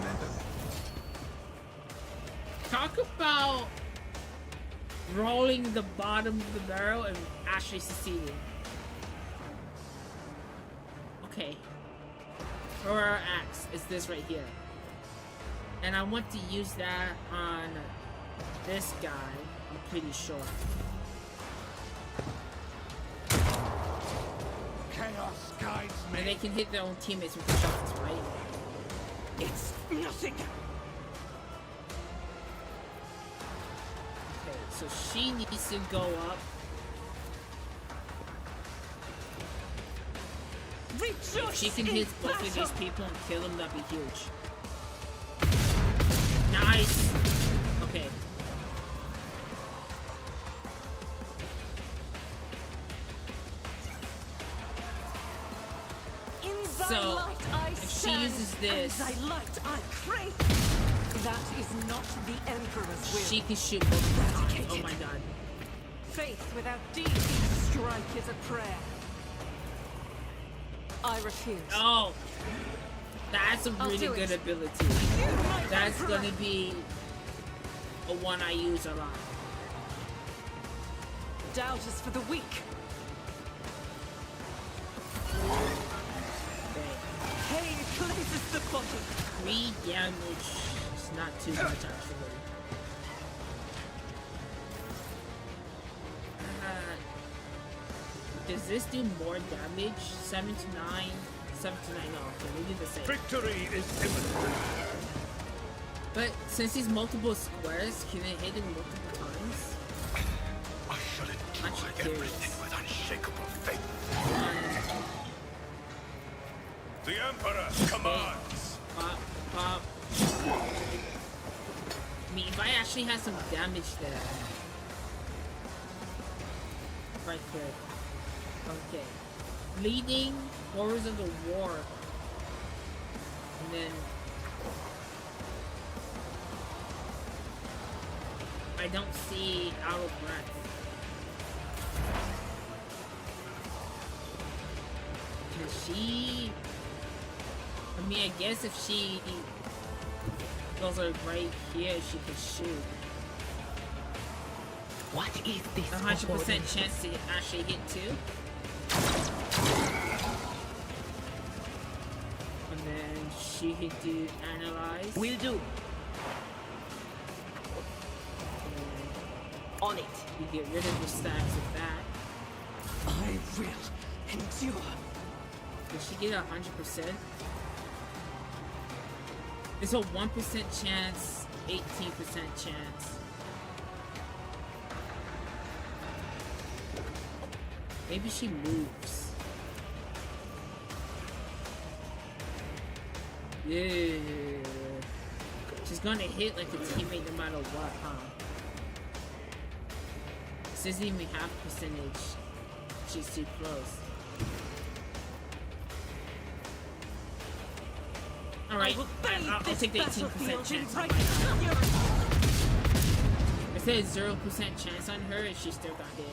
Talk about rolling the bottom of the barrel and actually succeeding. Okay. For our axe is this right here. And I want to use that on this guy, I'm pretty sure. Chaos guides me. And they can hit their own teammates with the shots, right? It's nothing. Okay, so she needs to go up. If she can hit both of these people and kill them, that'd be huge. Nice! Okay. So, if she uses this, Thy light I pray. That is not the Emperor's will. she can shoot both of them. Oh my god. Faith without deed, each strike is a prayer. I refuse. Oh! That's a I'll really do good it. ability. That's gonna be a one I use a lot. Doubt is for the weak. Pain cleanses the body. 3 damage. It's not too much actually. Does this do more damage? 7 to 9? 7 to 9, no, okay, we do the same. Victory is imminent. But since he's multiple squares, can it hit him multiple times? I shall endure everything with unshakable faith. The Emperor commands. Pop, pop. I mean, if I actually had some damage there. Right there. Okay. Leading Horrors of the War. And then I don't see Out of Breath. Can she... I mean, I guess if she goes like right here, she could shoot. What is this? 100% chance to actually hit 2. And then she hit to analyze. Will do. On it. You get rid of the stacks of that. I will endure. Did she get 100%? It's a 1% chance, 18% chance. Maybe she moves. Yeah. She's gonna hit like a teammate no matter what, huh? This isn't even half percentage. She's too close. Alright, I'll take the 18% chance. Right. I said 0% chance on her and she still got hit.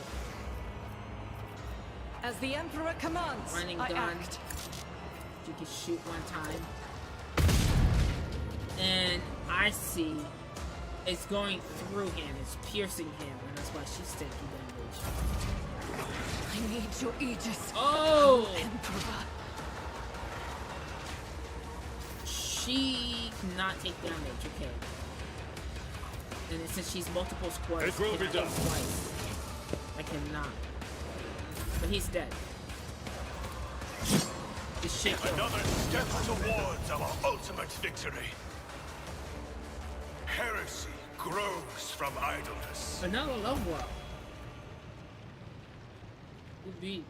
As the Emperor commands, Running I gun. act. You can shoot one time. And I see it's going through him, it's piercing him, and that's why she's taking damage. I need your aegis. Oh! Emperor. She cannot take damage, okay. And since she's multiple squares, It will be done. Twice. I cannot. But he's dead. This shit. Another step towards our ultimate victory. Heresy grows from idleness. Another level up. Would be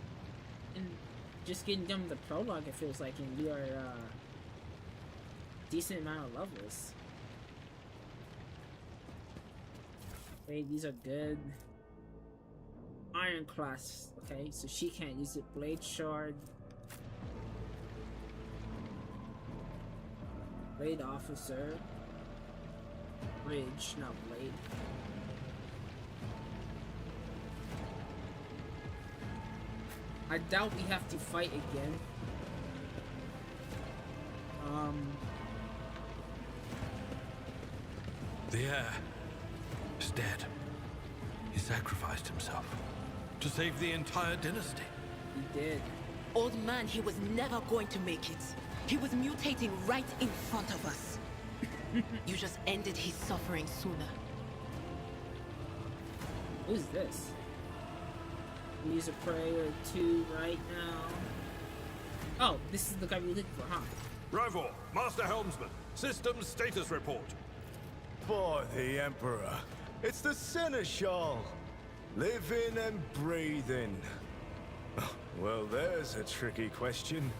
in just getting done with the prologue, it feels like, and we are decent amount of levels. Wait, these are good. Iron class, okay, so she can't use it. Blade shard. Blade officer. Bridge, not blade. I doubt we have to fight again. The heir is dead. He sacrificed himself to save the entire dynasty. He did. Old man, he was never going to make it. He was mutating right in front of us. You just ended his suffering sooner. Who's this? Use a prayer 2 right now. Oh, this is the guy we looked for, huh? Rivor, Master Helmsman, systems status report. By the Emperor, it's the Seneschal. Living and breathing. Well, there's a tricky question.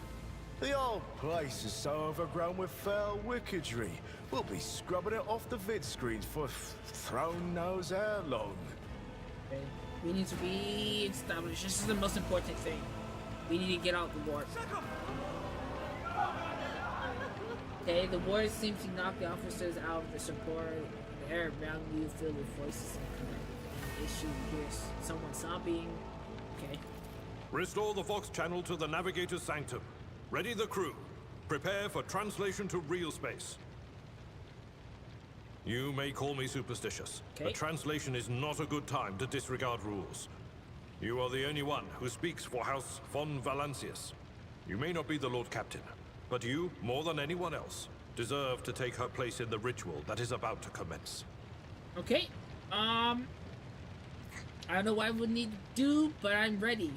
The old place is so overgrown with foul wickedry. We'll be scrubbing it off the vid screens for throne knows how long. Okay. We need to re-establish. This is the most important thing. We need to get out the ward. Okay, the ward seems to knock the officers out of the support. The air around you filled with voices and an issue. Here's someone sobbing. Okay. Restore the Vox channel to the Navigator's Sanctum. Ready the crew. Prepare for translation to real space. You may call me superstitious, but translation is not a good time to disregard rules. You are the only one who speaks for House von Valancius. You may not be the Lord Captain, but you, more than anyone else, deserve to take her place in the ritual that is about to commence. Okay. I don't know what I would need to do, but I'm ready.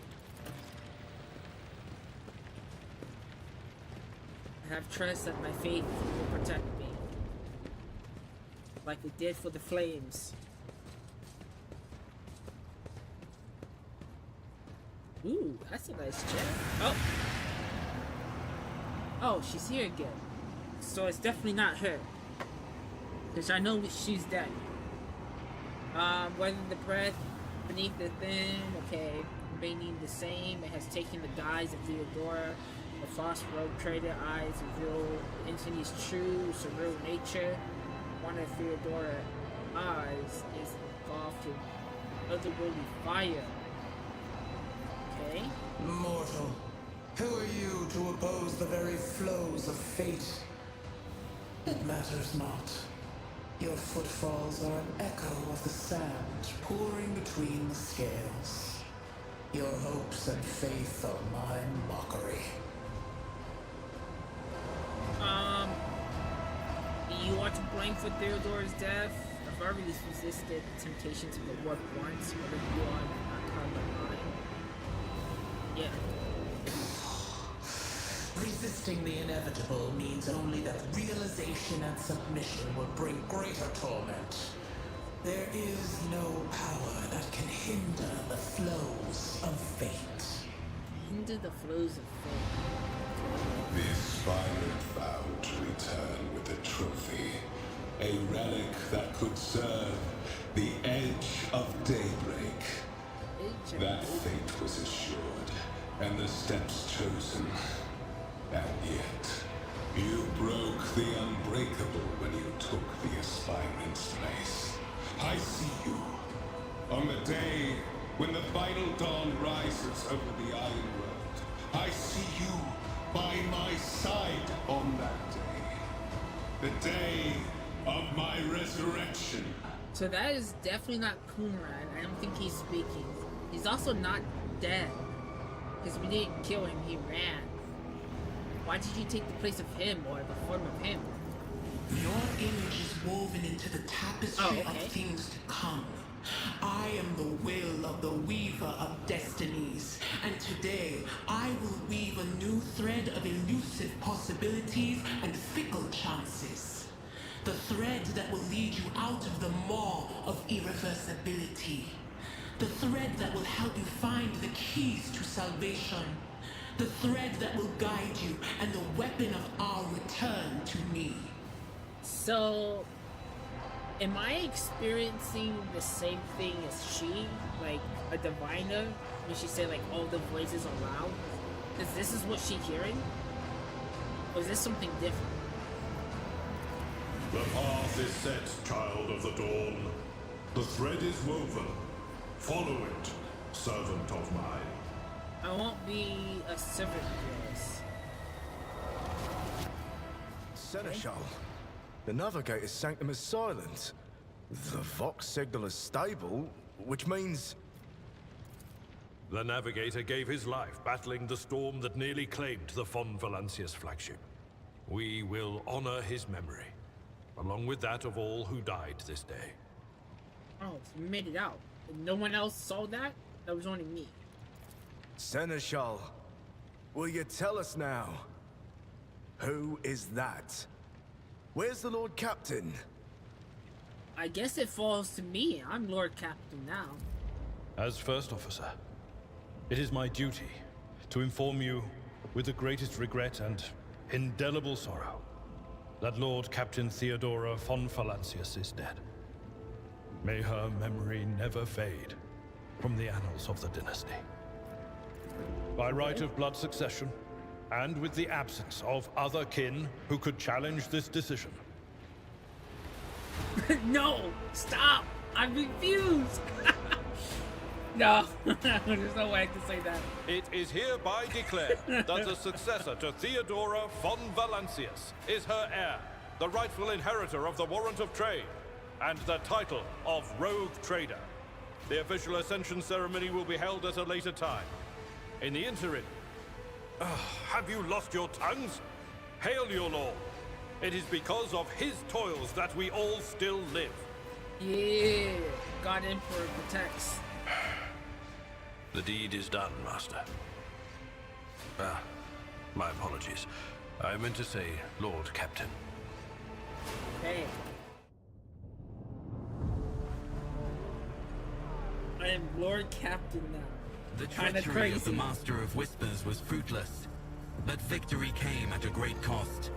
I have trust that my faith will protect me. Like it did for the flames. Ooh, that's a nice chair. Oh! Oh, she's here again. So it's definitely not her. Because I know she's dead. Whether the breath beneath the thin, okay, remaining the same. It has taken the guise of Theodora. The false rogue trader eyes reveal Antony's true, surreal nature. One of Theodora's eyes is engulfed in otherworldly fire. Okay. Mortal, who are you to oppose the very flows of fate? It matters not. Your footfalls are an echo of the sand pouring between the scales. Your hopes and faith are my mockery. You are to blame for Theodora's death. I've already resisted the temptation to go work once, but if you are not caught by mine. Yeah. Resisting the inevitable means only that realization and submission will bring greater torment. There is no power that can hinder the flows of fate. Hinder the flows of fate. The aspirant vowed to return with a trophy, a relic that could serve the edge of daybreak. That fate was assured, and the steps chosen. And yet, you broke the unbreakable when you took the aspirant's place. I see you. On the day when the final dawn rises over the Iron World, I see you by my side on that day. The day of my resurrection. So that is definitely not Kunrad. I don't think he's speaking. He's also not dead. Because we didn't kill him, he ran. Why did you take the place of him, or the form of him? Your image is woven into the tapestry of things to come. I am the will of the weaver of destinies, and today I will weave a new thread of elusive possibilities and fickle chances. The thread that will lead you out of the maw of irreversibility. The thread that will help you find the keys to salvation. The thread that will guide you and the weapon of our return to me. So, am I experiencing the same thing as she? Like a diviner? When she said like all the voices are loud? Because this is what she's hearing? Or is this something different? The path is set, child of the dawn. The thread is woven. Follow it, servant of mine. I won't be a servant of yours. Seneschal, the Navigator's sanctum is silent. The Vox signal is stable, which means... The Navigator gave his life battling the storm that nearly claimed the Von Valancius flagship. We will honor his memory, along with that of all who died this day. Oh, you made it out. And no one else saw that? That was only me. Seneschal, will you tell us now? Who is that? Where's the Lord Captain? I guess it falls to me. I'm Lord Captain now. As First Officer, it is my duty to inform you with the greatest regret and indelible sorrow that Lord Captain Theodora von Valancius is dead. May her memory never fade from the annals of the dynasty. By right of blood succession, and with the absence of other kin who could challenge this decision. No! Stop! I refuse! No, there's no way I can say that. It is hereby declared that the successor to Theodora von Valancius is her heir, the rightful inheritor of the Warrant of Trade, and the title of Rogue Trader. The official ascension ceremony will be held at a later time. In the interim, have you lost your tongues? Hail your lord. It is because of his toils that we all still live. Yeah, God Emperor protects. The deed is done, Master. My apologies. I meant to say Lord Captain. Hey. I am Lord Captain now. The Kinda treachery crazy. of the Master of Whispers was fruitless, but victory came at a great cost.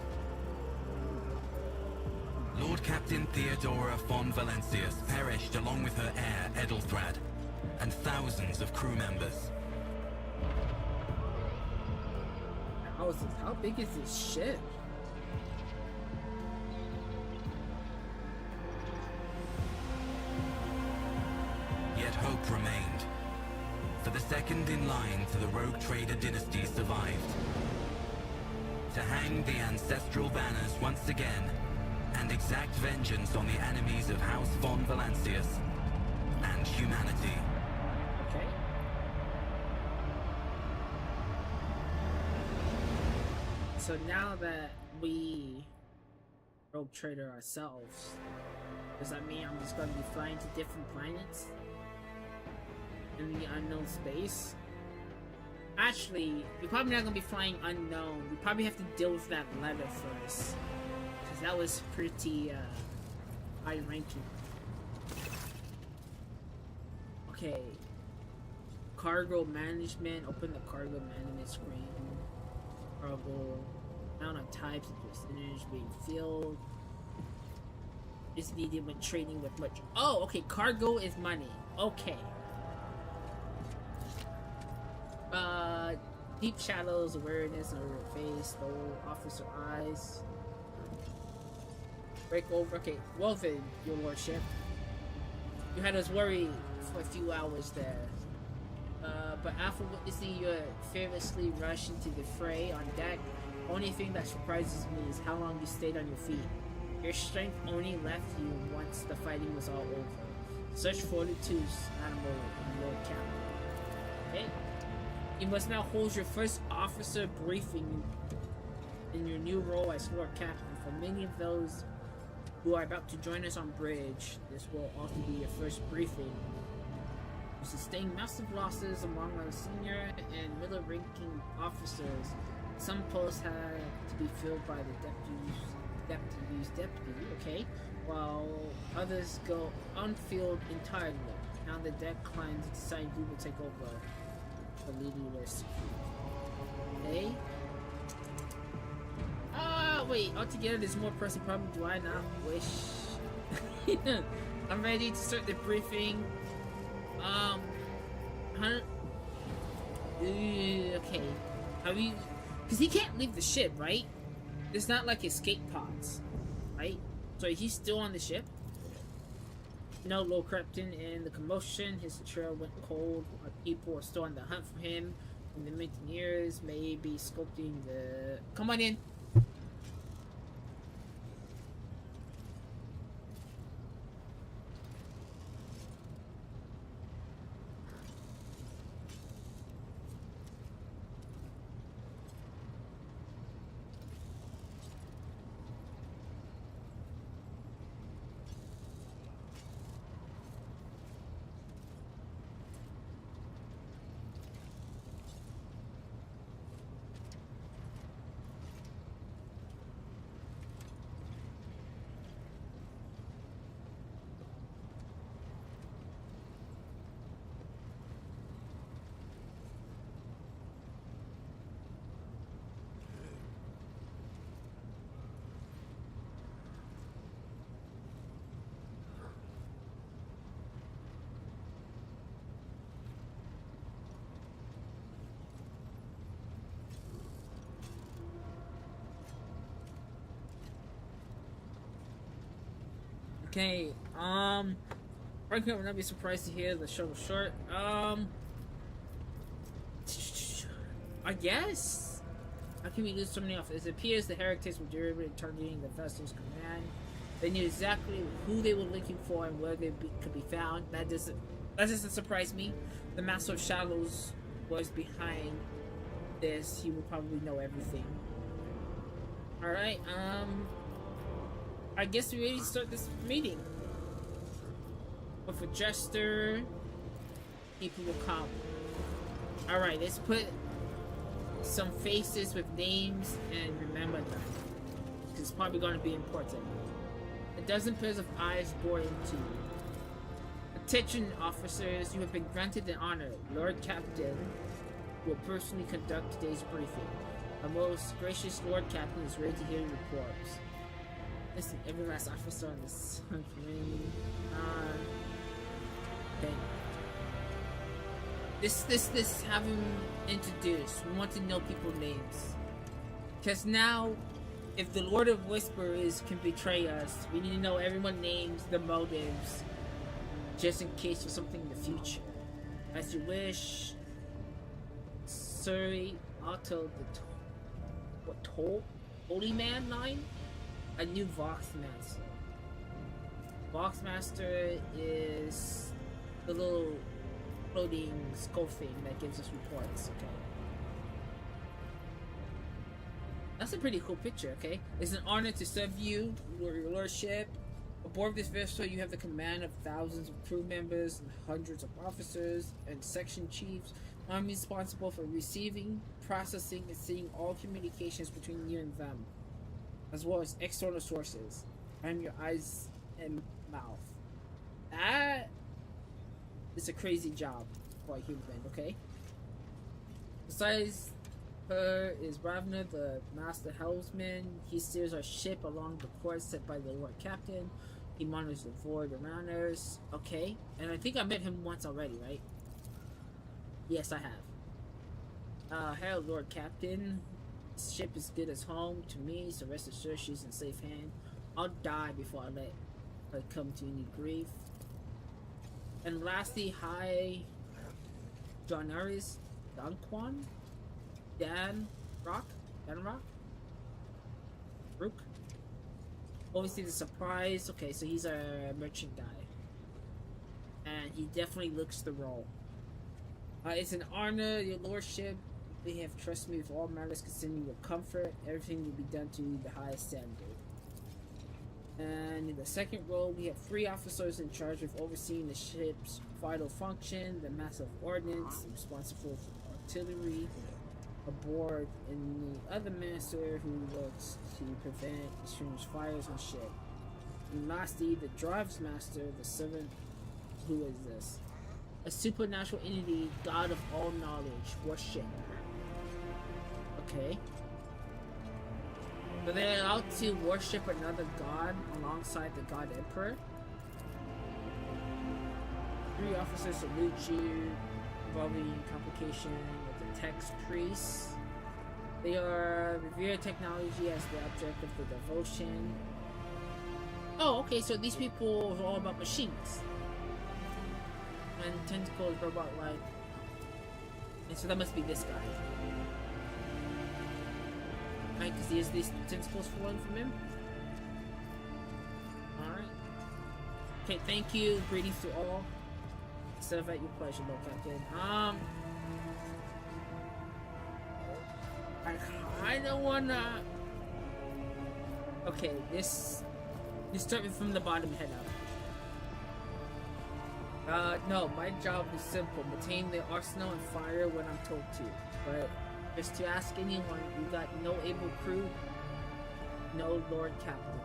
Lord Captain Theodora von Valancius perished along with her heir, Edelthrad, and thousands of crew members. How big is this ship? Yet hope remained. For the second in line to the Rogue Trader dynasty survived. To hang the ancestral banners once again, and exact vengeance on the enemies of House von Valancius and humanity. Okay. So now that we rogue trader ourselves, does that mean I'm just gonna be flying to different planets in the unknown space? Actually, we're probably not gonna be flying unknown. We probably have to deal with that letter first, because that was pretty high ranking. Okay. Cargo management. Open the cargo management screen. Cargo. Amount of types of percentage being filled. Is needed when trading with much. Oh, okay. Cargo is money. Okay. Deep shadows, awareness, over your face, low officer eyes. Break over. Okay. Well then, your lordship. You had us worried for a few hours there. But after witnessing you fearlessly rush into the fray on deck, only thing that surprises me is how long you stayed on your feet. Your strength only left you once the fighting was all over. Such fortitude's animal and Lord Captain. Okay? You must now hold your first officer briefing in your new role as Lord Captain. For many of those who are about to join us on bridge, this will also be your first briefing. You sustained massive losses among our senior and middle-ranking officers. Some posts had to be filled by the deputy, okay, while others go unfilled entirely. Now the deck climbs decide who will take over the leading list. Okay? Wait, altogether there's more pressing problem. Do I not wish? I'm ready to start the briefing. Okay. Are we... Because he can't leave the ship, right? There's not like escape pods, right? So he's still on the ship. No, Lord Captain, in the commotion, his trail went cold. Our people are still on the hunt for him. And the mutineers may be sculpting the... Come on in. Okay, frankly, I would not be surprised to hear the show was short. I guess. How can we lose so many off? It appears the heretics were deliberately targeting the vessel's command. They knew exactly who they were looking for and where they could be found. That doesn't surprise me. The Master of Shadows was behind this. He would probably know everything. Alright, I guess we're ready to start this meeting. With a jester, people will come. Alright, let's put some faces with names and remember them. Because it's probably going to be important. A dozen pairs of eyes bore into you. Attention officers, you have been granted an honor. Lord Captain will personally conduct today's briefing. Our most gracious Lord Captain is ready to hear your reports. Listen, every last officer on this okay. This have him introduced. We want to know people's names. Because now, if the Lord of Whisperers can betray us, we need to know everyone's names, their motives, just in case of something in the future. As you wish, Surrey, Otto, the Holy Man line? A new Voxmaster. Voxmaster is the little floating skull thing that gives us reports, okay? That's a pretty cool picture, okay? It's an honor to serve you, your lordship. Aboard this vessel, you have the command of thousands of crew members and hundreds of officers and section chiefs. I'm responsible for receiving, processing, and seeing all communications between you and them, as well as external sources. I'm your eyes and mouth. That is a crazy job for a human, okay? Besides her is Ravna, the master helmsman. He steers our ship along the course set by the Lord Captain. He monitors the void around us. Okay, and I think I met him once already, right? Yes, I have. Hail, Lord Captain. This ship is good as home to me, so rest assured she's in safe hand. I'll die before I let her come to any grief. And lastly, hi, Jonaris Danquan? Dan Rock? Rook? Obviously the surprise. Okay, so he's a merchant guy. And he definitely looks the role. It's an honor, your lordship. They have trusted me with all matters concerning your comfort. Everything will be done to the highest standard. And in the second role, we have 3 officers in charge of overseeing the ship's vital function, the massive ordnance, responsible for artillery aboard, and the other master who works to prevent extinguish fires on ship. And lastly, the drives master, the servant. Who is this? A supernatural entity, god of all knowledge, worship. Okay. So they're allowed to worship another god alongside the god emperor. 3 officers salute you, involving complication with the text priests. They are revere technology as the object of the devotion. Oh, okay, so these people are all about machines. And tentacles, robot-like. And so that must be this guy. Right, because he has these tentacles flowing from him. Alright. Okay, thank you. Greetings to all. Serve at your pleasure, Lord Captain. I kinda wanna... Okay, this... You start from the bottom, head up. No, my job is simple. Maintain the arsenal and fire when I'm told to. But just to ask anyone, you got no able crew, no Lord Captain.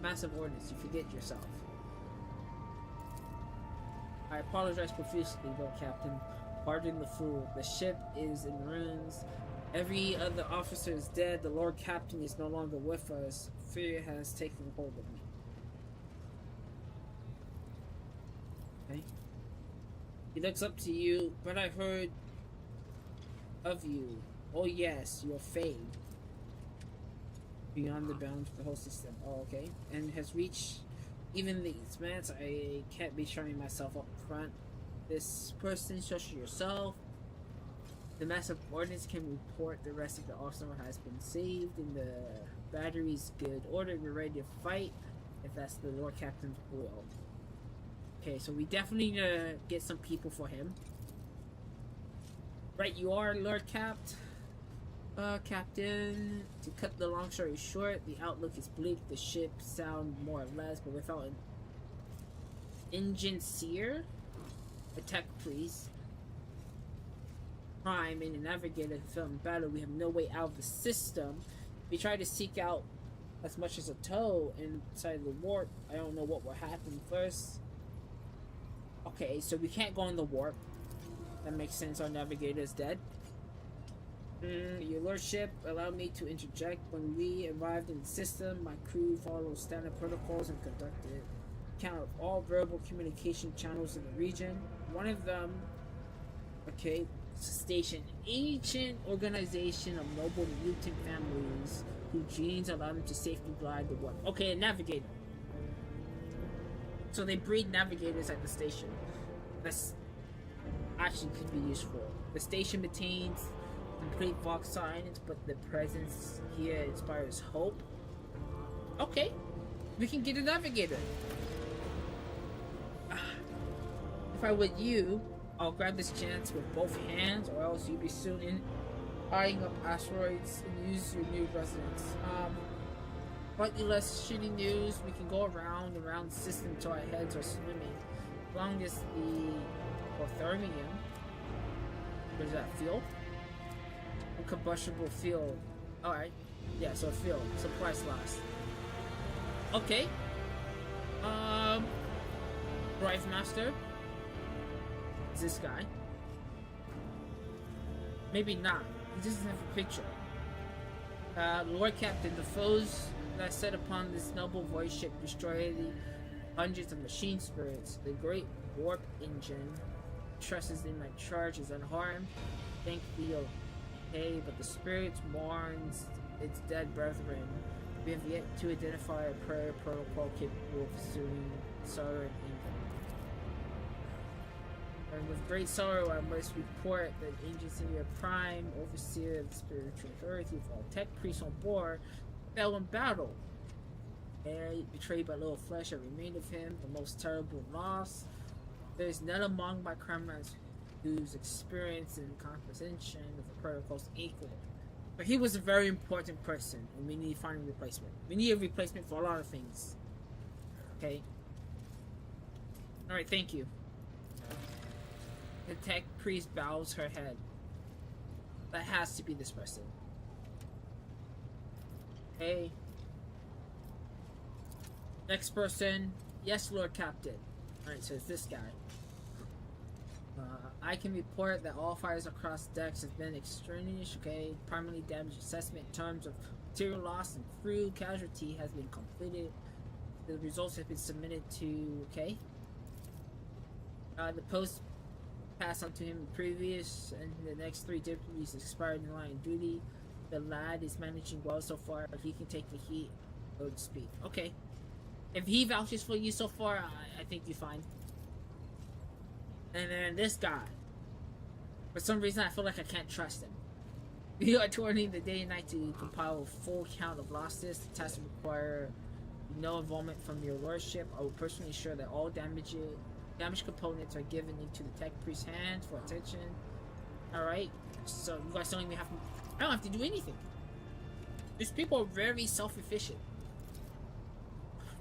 Massive ordnance, you forget yourself. I apologize profusely, Lord Captain. Pardon the fool. The ship is in ruins. Every other officer is dead. The Lord Captain is no longer with us. Fear has taken hold of me. Okay. He looks up to you, but I heard of you. Oh yes, your fame. Beyond the bounds of the whole system. Oh, okay. And has reached even the expanse. I can't be showing myself up front. This person, such yourself. The massive ordnance can report the rest of the arsenal has been saved and the battery's good order. We're ready to fight if that's the Lord Captain's will. Okay, so we definitely need to get some people for him. Right, you are Lord Captain. To cut the long story short, the outlook is bleak. The ship sound more or less, but without an engine seer, attack priest, prime, and a navigator fell in battle. We have no way out of the system. We try to seek out as much as a toe inside the warp. I don't know what will happen first. Okay, so we can't go in the warp. That makes sense. Our navigator is dead. Your lordship, allow me to interject. When we arrived in the system, my crew followed standard protocols and conducted count of all verbal communication channels in the region. One of them, okay, station ancient organization of noble mutant families whose genes allow them to safely glide the warp. Okay, a navigator. So they breed navigators at the station. That's actually could be useful. The station maintains complete Vox science, but the presence here inspires hope. Okay, we can get a navigator. If I were you, I'll grab this chance with both hands, or else you'll be soon in eyeing up asteroids and use your new residence. Slightly less shitty news, we can go around the system till our heads are swimming. As long as the thermium, what is that, fuel? A combustible fuel. Alright. Yeah, so fuel. Supply slots. Okay. Drive Master. Is this guy? Maybe not. He doesn't have a picture. Lord Captain, the foes that set upon this noble void ship destroy the hundreds of machine spirits. The great warp engine trusts in my charge is unharmed. Thank thee, okay, but the spirits mourns its dead brethren. We have yet to identify a prayer protocol capable of pursuing sorrow and evil. And with great sorrow, I must report that Agency of Prime, overseer of the spiritual authority of all tech priests on board, fell in battle. And betrayed by little flesh that remained of him, the most terrible loss. There is none among my criminals whose experience and comprehension of the protocols equal. But he was a very important person, and we need to find a replacement. We need a replacement for a lot of things. Okay? Alright, thank you. The tech priest bows her head. That has to be this person. Hey. Next person. Yes, Lord Captain. Alright, so it's this guy. I can report that all fires across decks have been extraneous, okay? Primarily damage assessment in terms of material loss and crew casualty has been completed. The results have been submitted to, okay? The post passed on to him previous, and the next 3 deputies expired in line of duty. The lad is managing well so far, but he can take the heat, so to speak. Okay. If he vouches for you so far, I think you're fine. And then this guy. For some reason, I feel like I can't trust him. We are touring the day and night to compile a full count of losses. The task will require no involvement from your lordship. I will personally ensure that all damaged components are given into the tech priest's hands for attention. Alright. So you guys don't even have to... I don't have to do anything. These people are very self-efficient.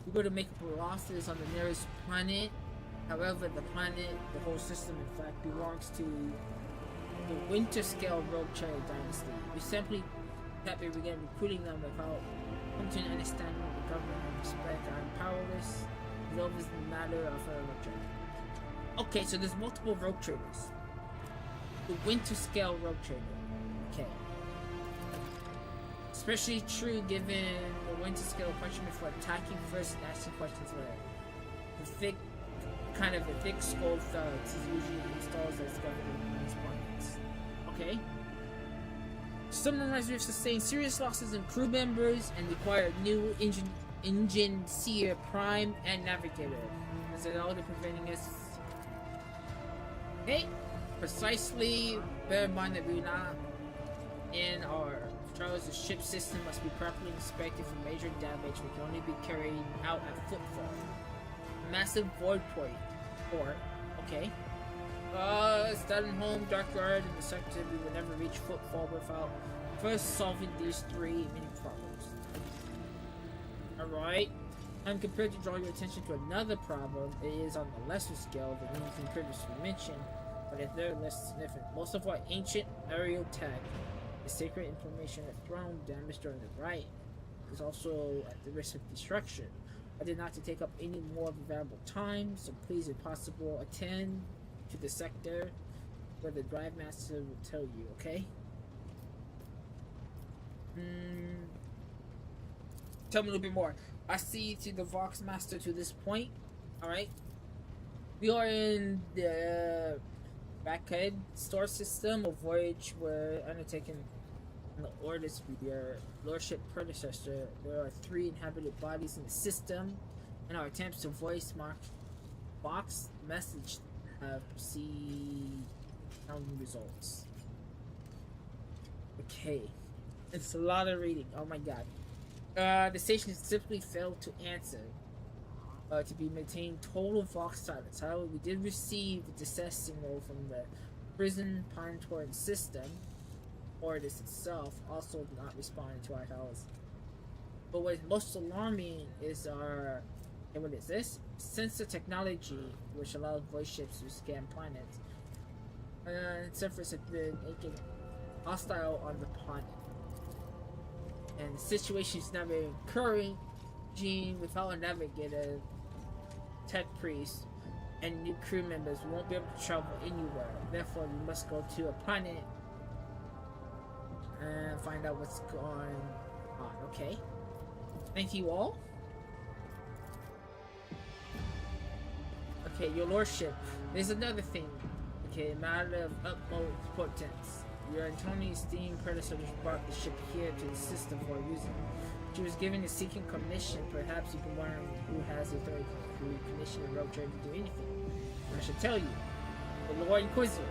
We go to make up losses on the nearest planet. However, the planet, the whole system, in fact, belongs to the Winter Scale Rogue Cherry Dynasty. We simply can't be began recruiting them without coming to an understanding of the government and respect. I'm powerless. Love is the matter of a rogue trader. Okay, so there's multiple rogue traders. The Winter Scale Rogue Trader. Okay. Especially true given the Winter Scale punishment for attacking first and asking questions later. The thick skull thugs is usually installed as government respondents. Okay. Summarize, we've sustained serious losses in crew members and require new engine seer, prime, and navigator. Is it all the preventing us? Okay. Precisely. Bear in mind that we're not in our trials. The ship system must be properly inspected for major damage. We can only be carried out at footfall. Massive void port. Okay. Starting home, dark yard in the sector, we will never reach footfall without first solving these 3 mini problems. Alright. I'm prepared to draw your attention to another problem. It is on the lesser scale than anything previously mentioned, but it's very less significant. Most of our ancient aerial tech, the sacred information at throne damage during the riot, is also at the risk of destruction. I did not to take up any more of the valuable time, so please, if possible, attend to the sector where the drive master will tell you, okay? Tell me a little bit more. I see to the Vox Master to this point, alright? We are in the Backhead store system, a voyage we're undertaking on the orders of your lordship predecessor. There are 3 inhabited bodies in the system, and our attempts to voice box message have received sounding results. Okay. It's a lot of reading. Oh my god. The station simply failed to answer. to be maintained total Vox silence. However, we did receive a distress signal from the prison monitoring system, or this itself, also not responding to our calls. But what is most alarming is our, and what is this? Sensor technology, which allows voice ships to scan planets. Surfers have been making hostile on the planet. And the situation is never occurring. Gene, without a navigator, tech priest, and new crew members won't be able to travel anywhere. Therefore, we must go to a planet and find out what's going on. Okay. Thank you all. Okay, your lordship. There's another thing. Okay, a matter of utmost importance. Your Antonian esteemed predecessors brought the ship here to the system for a reason. She was given a seeking commission. Perhaps you can learn who has the authority to commission a rogue trader to do anything. I should tell you, the Lord Inquisitor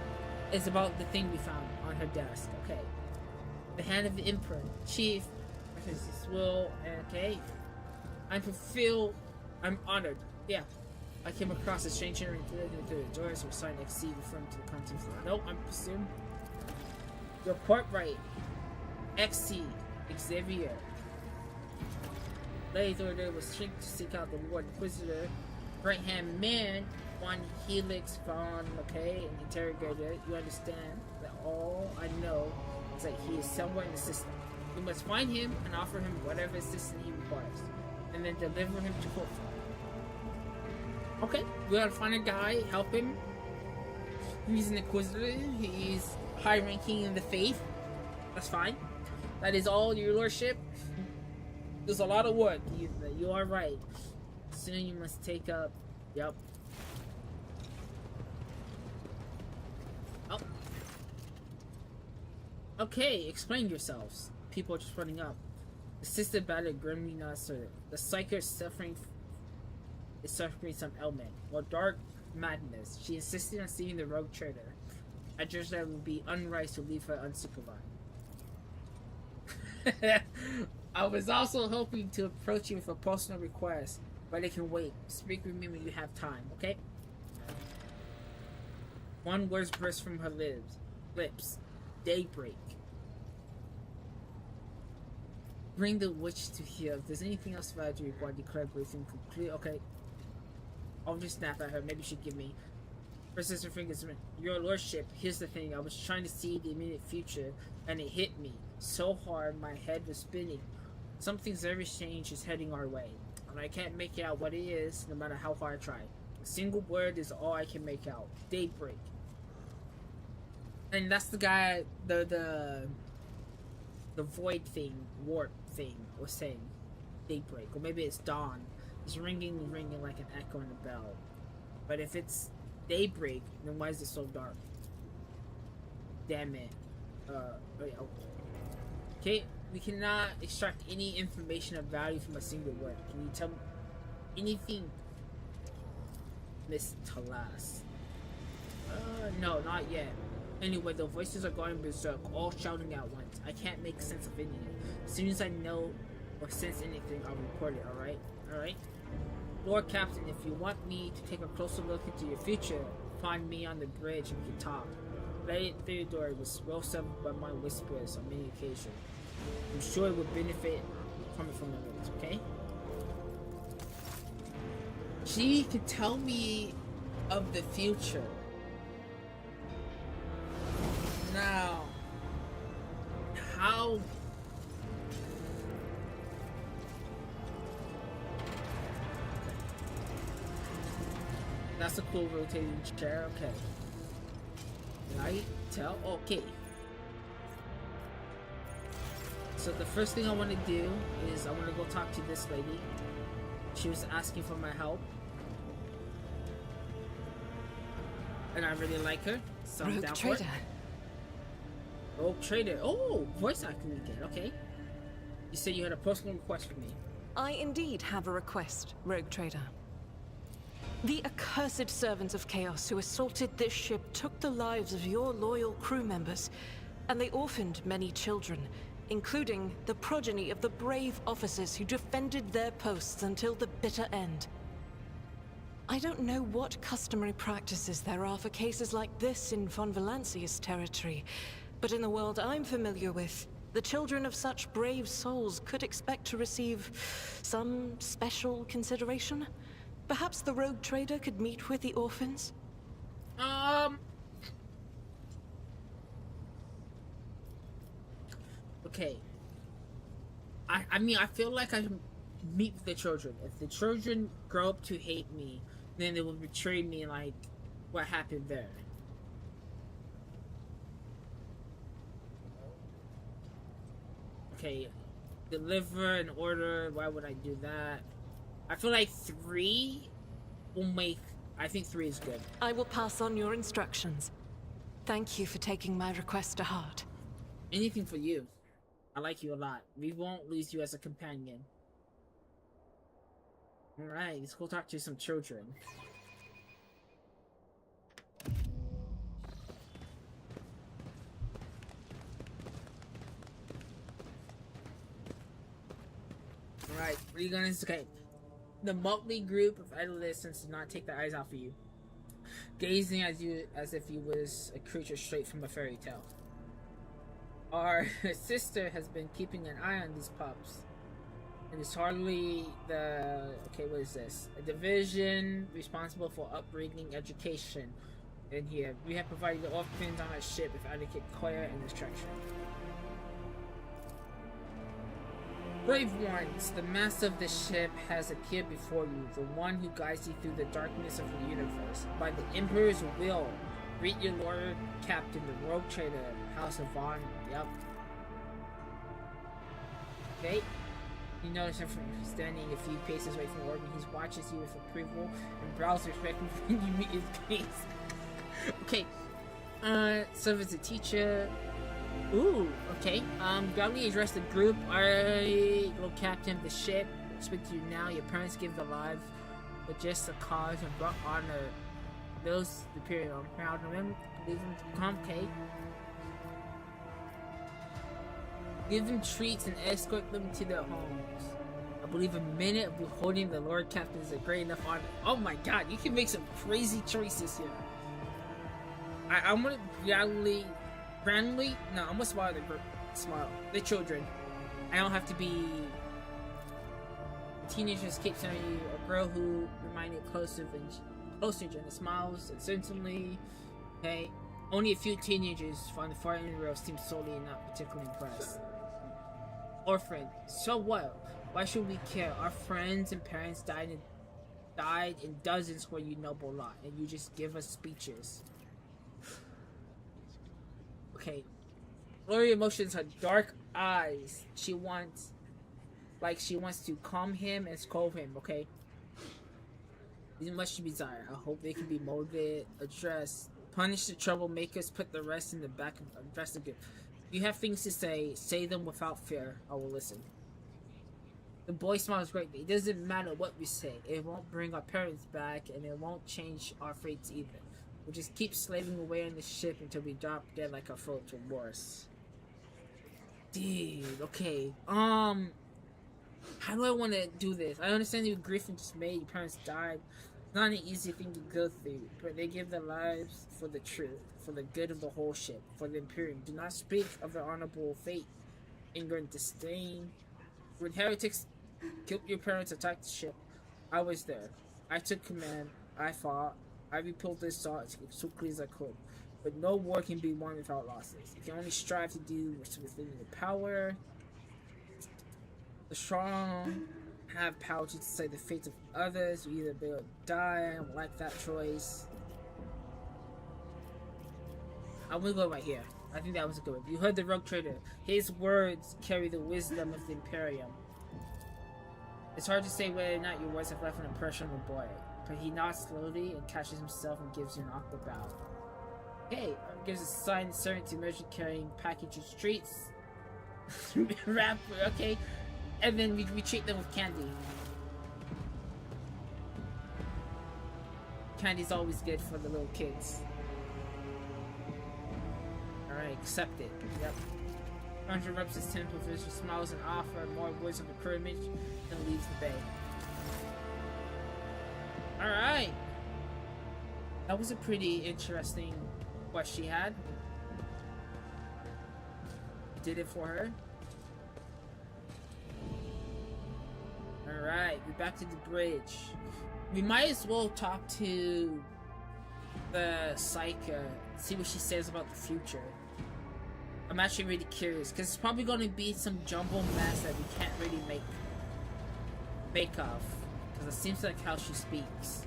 is about the thing we found on her desk. Okay. The hand of the Emperor, Chief, his will, and okay. I'm fulfilled. I'm honored. Yeah. I came across a strange entering through the doors with sign XC referring to the contents of the... No, I'm presumed. Your port right. XC. Xavier. Ladies order was strict to seek out the Lord Inquisitor. Right hand man, one Helix found, okay, and interrogated. You understand that all I know is that he is somewhere in the system. We must find him and offer him whatever assistance he requires, and then deliver him to Corfu. Okay, we gotta find a guy, help him. He's an Inquisitor, he's high ranking in the faith. That's fine. That is all, your lordship. There's a lot of work. You are right. Soon you must take up. Yep. Oh. Okay, explain yourselves. People are just running up. The sister battered grimly not assertive. The psyker is suffering some ailment. Or dark madness. She insisted on seeing the rogue trader. I judge that it would be unwise to leave her unsupervised. I was also hoping to approach you with a personal request, but it can wait. Speak with me when you have time, okay? One word burst from her lips. Daybreak. Bring the witch to here. If there's anything else about you require, declare briefing complete. Okay. I'll just snap at her. Maybe she'd give me. Versus her fingers. Your lordship, here's the thing. I was trying to see the immediate future, and it hit me so hard my head was spinning. Something very strange is heading our way, and I can't make out what it is, no matter how hard I try. A single word is all I can make out. Daybreak. And that's the guy, the void thing, warp thing, was saying. Daybreak, or maybe it's dawn. It's ringing like an echo in a bell. But if it's daybreak, then why is it so dark? Damn it. Okay, we cannot extract any information of value from a single word. Can you tell me anything, Miss Talas? No, not yet. Anyway, the voices are going berserk, all shouting at once. I can't make sense of anything. As soon as I know or sense anything, I'll report it, alright? Alright? Lord Captain, if you want me to take a closer look into your future, find me on the bridge and we can talk. Lady Theodore was well served by my whispers on many occasions. I'm sure it would benefit coming from the words, okay? She could tell me of the future. Now, how... That's a cool rotating chair, okay. Light, tell, okay. So the first thing I want to do is I want to go talk to this lady. She was asking for my help. And I really like her, so I'm down for it. Rogue Trader. Oh, voice acting again, okay. You said you had a personal request for me. I indeed have a request, Rogue Trader. The accursed servants of Chaos who assaulted this ship took the lives of your loyal crew members, and they orphaned many children, including the progeny of the brave officers who defended their posts until the bitter end. I don't know what customary practices there are for cases like this in Von Valancius territory, but in the world I'm familiar with, the children of such brave souls could expect to receive some special consideration. Perhaps the rogue trader could meet with the orphans? Okay. I mean, I feel like I can meet with the children. If the children grow up to hate me, then they will betray me like what happened there. Okay. Deliver an order. Why would I do that? I feel like 3 will make... I think 3 is good. I will pass on your instructions. Thank you for taking my request to heart. Anything for you. I like you a lot. We won't lose you as a companion. Alright, let's go talk to some children. Alright, what are you gonna say? The motley group of adolescents did not take their eyes off of you, gazing at you as if you was a creature straight from a fairy tale. Our sister has been keeping an eye on these pups. And it's hardly the... Okay, what is this? A division responsible for upbringing education in here. We have provided the orphans on our ship with adequate care and instruction. Brave ones, the master of the ship has appeared before you, the one who guides you through the darkness of the universe. By the Emperor's will, greet your Lord Captain, the rogue trader, House of Von. Yep. Okay. You notice him from standing a few paces away from Orban. He watches you with approval and bows respectfully when you meet his gaze. Okay. Serve as a teacher. Ooh, okay. Gladly address the group. I, Lord Captain of the ship, speak to you now. Your parents give their lives with just a cause and brought honor. Those the period. I'm proud of them. Leave them to come, okay? Give them treats and escort them to their homes. I believe a minute of beholding the Lord Captain is a great enough honor. Oh my god, you can make some crazy choices here. I'm gonna grandly, no, I'm gonna smile the children. I don't have to be a teenager escapes from you, a girl who reminded closer and smiles and certainly, okay. Only a few teenagers from the far end row seem solely and not particularly impressed. Orphan, so what? Why should we care? Our friends and parents died in dozens for you noble lot, and you just give us speeches. Okay. Glory emotions her dark eyes. She wants to calm him and scold him, okay? These much to desire. I hope they can be molded, addressed. Punish the troublemakers, put the rest in the back of the group. You have things to say them without fear. I will listen. The boy smiles greatly. It doesn't matter what we say. It won't bring our parents back, and it won't change our fates either. We'll just keep slaving away on the ship until we drop dead like our foes or worse. Dude, okay. How do I want to do this? I understand you Griffin just made. Your parents died. It's not an easy thing to go through, but they give their lives for the truth, for the good of the whole ship, for the Imperium. Do not speak of their honorable fate, anger and disdain. When heretics killed your parents, attacked the ship, I was there. I took command. I fought. I repelled the assault as quickly as I could. But no war can be won without losses. You can only strive to do what's within your power. The strong have power to decide the fates of others. You either they or die. I don't like that choice. I'm gonna go right here. I think that was a good one. You heard the rogue trader. His words carry the wisdom of the Imperium. It's hard to say whether or not your words have left an impression on the boy, but he nods slowly and catches himself and gives you an awkward bow. Hey, gives a sign serving to merchant carrying package of streets. Rap, okay. And then we treat them with candy. Candy's always good for the little kids. Alright, accept it. Yep. Ranger rubs his temple, visual smiles and offer more words of encouragement, and leaves the bay. Alright. That was a pretty interesting quest she had. Did it for her. Alright, we're back to the bridge. We might as well talk to the Psyche, see what she says about the future. I'm actually really curious, because it's probably going to be some jumble mess that we can't really make of. Because it seems like how she speaks.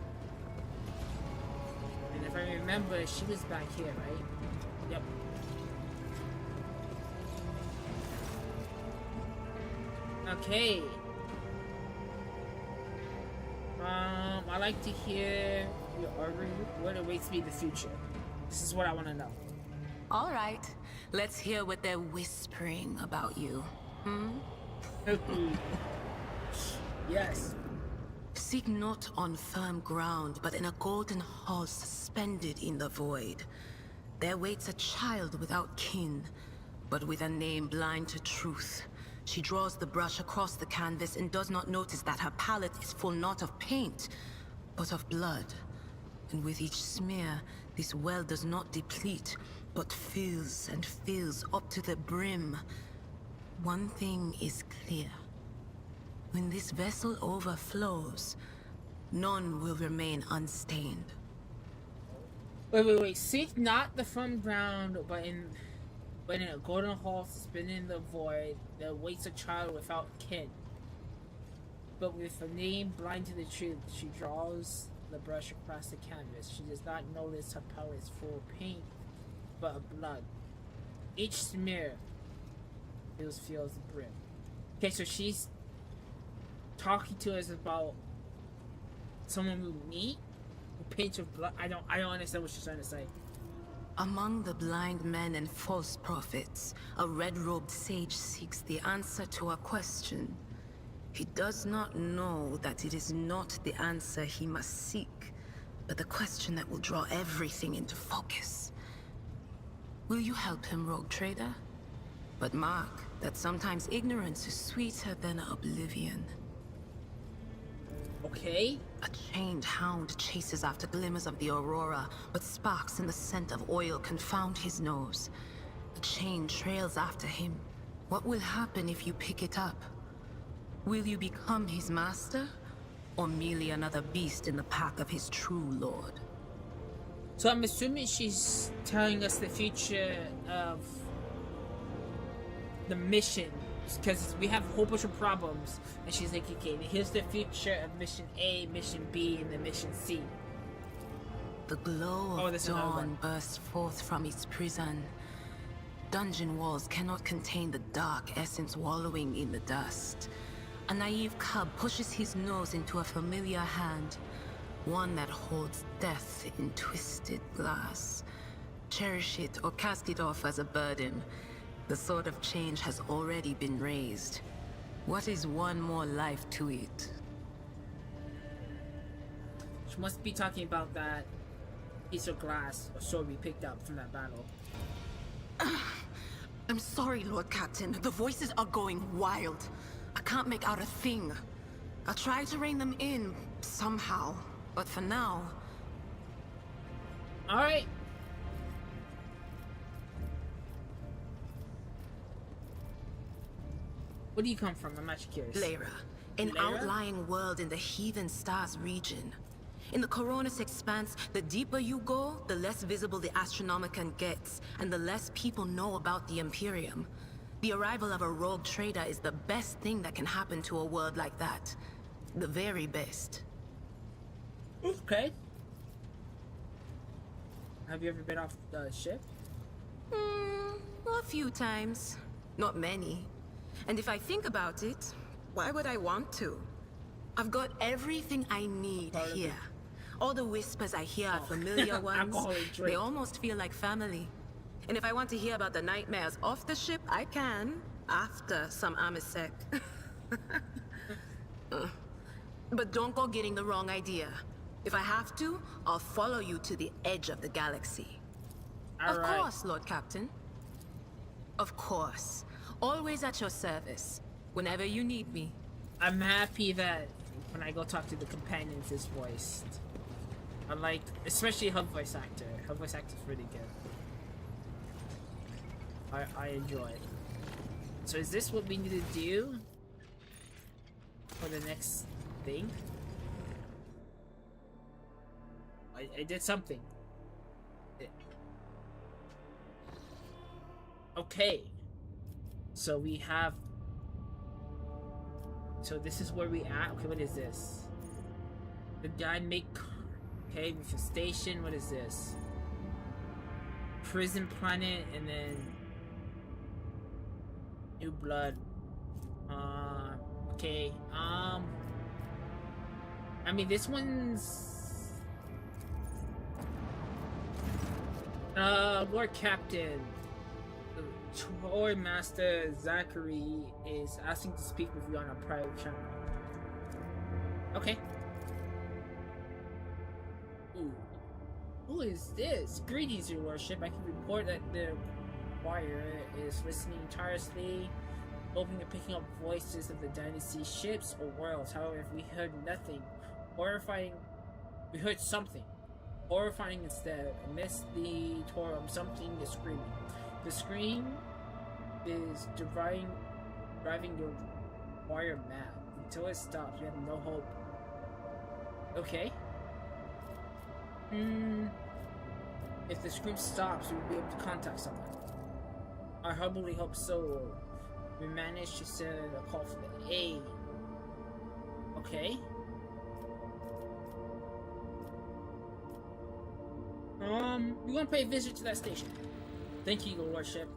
And if I remember, she was back here, right? Yep. Okay. I like to hear your argument. What awaits me in the future? This is what I want to know. All right, let's hear what they're whispering about you. Yes. Seek not on firm ground, but in a golden hall suspended in the void. There waits a child without kin, but with a name blind to truth. She draws the brush across the canvas and does not notice that her palette is full not of paint, but of blood. And with each smear, this well does not deplete, but fills and fills up to the brim. One thing is clear. When this vessel overflows, none will remain unstained. Wait. Seek not the firm ground, but in a golden hall suspended in the void, there waits a child without kin. But with a name blind to the truth, she draws the brush across the canvas. She does not notice her palette is full of paint, but of blood. Each smear fills the brim. Okay, so she's talking to us about someone we meet who paints with blood. I don't understand what she's trying to say. Among the blind men and false prophets, a red-robed sage seeks the answer to a question. He does not know that it is not the answer he must seek, but the question that will draw everything into focus. Will you help him, rogue trader? But mark that sometimes ignorance is sweeter than oblivion. Okay. A chained hound chases after glimmers of the aurora, but sparks in the scent of oil confound his nose. The chain trails after him. What will happen if you pick it up? Will you become his master, or merely another beast in the pack of his true lord? So I'm assuming she's telling us the future of the mission, because we have a whole bunch of problems, and she's like, okay, here's the future of mission A, mission B, and the mission C. The glow of dawn bursts forth from its prison. Dungeon walls cannot contain the dark essence wallowing in the dust. A naive cub pushes his nose into a familiar hand, one that holds death in twisted glass. Cherish it or cast it off as a burden. The sword of change has already been raised. What is one more life to it? She must be talking about that piece of glass or sword we picked up from that battle. I'm sorry, Lord Captain. The voices are going wild. I can't make out a thing. I'll try to rein them in somehow, but for now... Alright. Where do you come from? I'm actually curious. Lyra, an outlying world in the Heathen Stars region. In the Coronis Expanse, the deeper you go, the less visible the Astronomicon gets, and the less people know about the Imperium. The arrival of a rogue trader is the best thing that can happen to a world like that. The very best. Okay. Have you ever been off the ship? A few times. Not many. And if I think about it, why would I want to? I've got everything I need here. All the whispers I hear are familiar ones. They almost feel like family. And if I want to hear about the nightmares off the ship, I can, after some Amisec. But don't go getting the wrong idea. If I have to, I'll follow you to the edge of the galaxy. Of course, Lord Captain. Of course. Always at your service, whenever you need me. I'm happy that when I go talk to the companions is voiced. I like, especially her voice actor. Her voice actor is really good. I enjoy it. So is this what we need to do for the next thing? I did something. Okay. So we have... So this is where we at? Okay, what is this? The guy make... Okay, infestation, what is this? Prison planet, and then... New blood. Okay, I mean, this one's... Lord Captain, the Toy Master Zachary is asking to speak with you on a private channel. Okay. Ooh. Who is this? Greetings, your worship. I can report that the choir is listening tirelessly, hoping and picking up voices of the dynasty ships or worlds. However, we heard nothing. Horrifying. We heard something. Horrifying instead. Amidst the torum, something is screaming. The scream is driving your choir mad. Until it stops, you have no hope. Okay. If the scream stops, we'll be able to contact someone. I humbly hope so. We managed to send a call for the aid. Okay. We're gonna pay a visit to that station. Thank you, your lordship.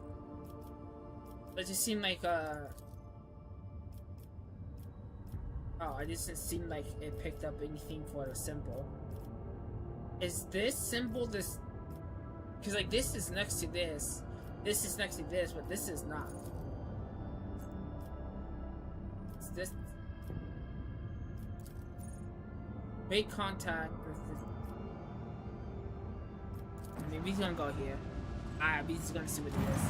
Does it seem like, Oh, it doesn't seem like it picked up anything for the symbol. Is this symbol this... Because, like, this is next to this. This is next to this, but this is not. Is this... Make contact with the... Maybe he's gonna go here. Alright, we're just gonna see what it is.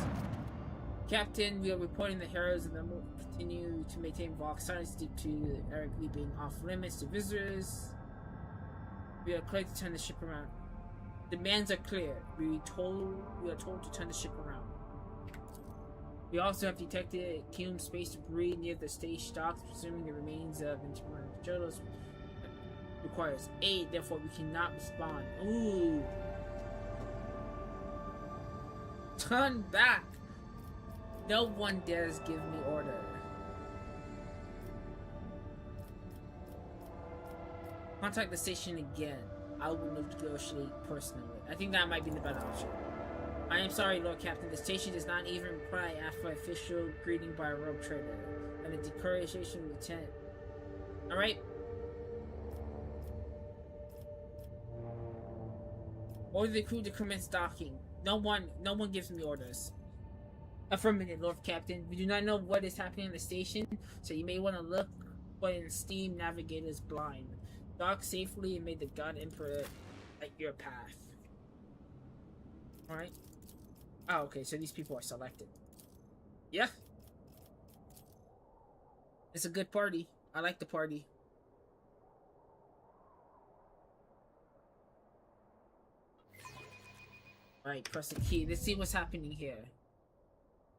Captain, we are reporting the heroes and then will continue to maintain Valk silence due to Eric Lee being off limits to visitors. We are clear to turn the ship around. Demands are clear. We are told to turn the ship around. We also have detected Cume space debris near the stage docks, presuming the remains of Jolos requires aid, therefore we cannot respond. Ooh. Turn back! No one dares give me order. Contact the station again. I will negotiate personally. I think that might be the better option. I am sorry, Lord Captain. The station does not even reply after official greeting by a rogue trader and a decoration of lieutenant. Alright? Order the crew to commence docking. No one gives me orders. Affirmative, Lord Captain. We do not know what is happening on the station, so you may want to look when steam navigators blind. Dock safely and may the God Emperor light your path. Alright. Oh, okay, so these people are selected. Yeah. It's a good party. I like the party. Alright, press the key. Let's see what's happening here.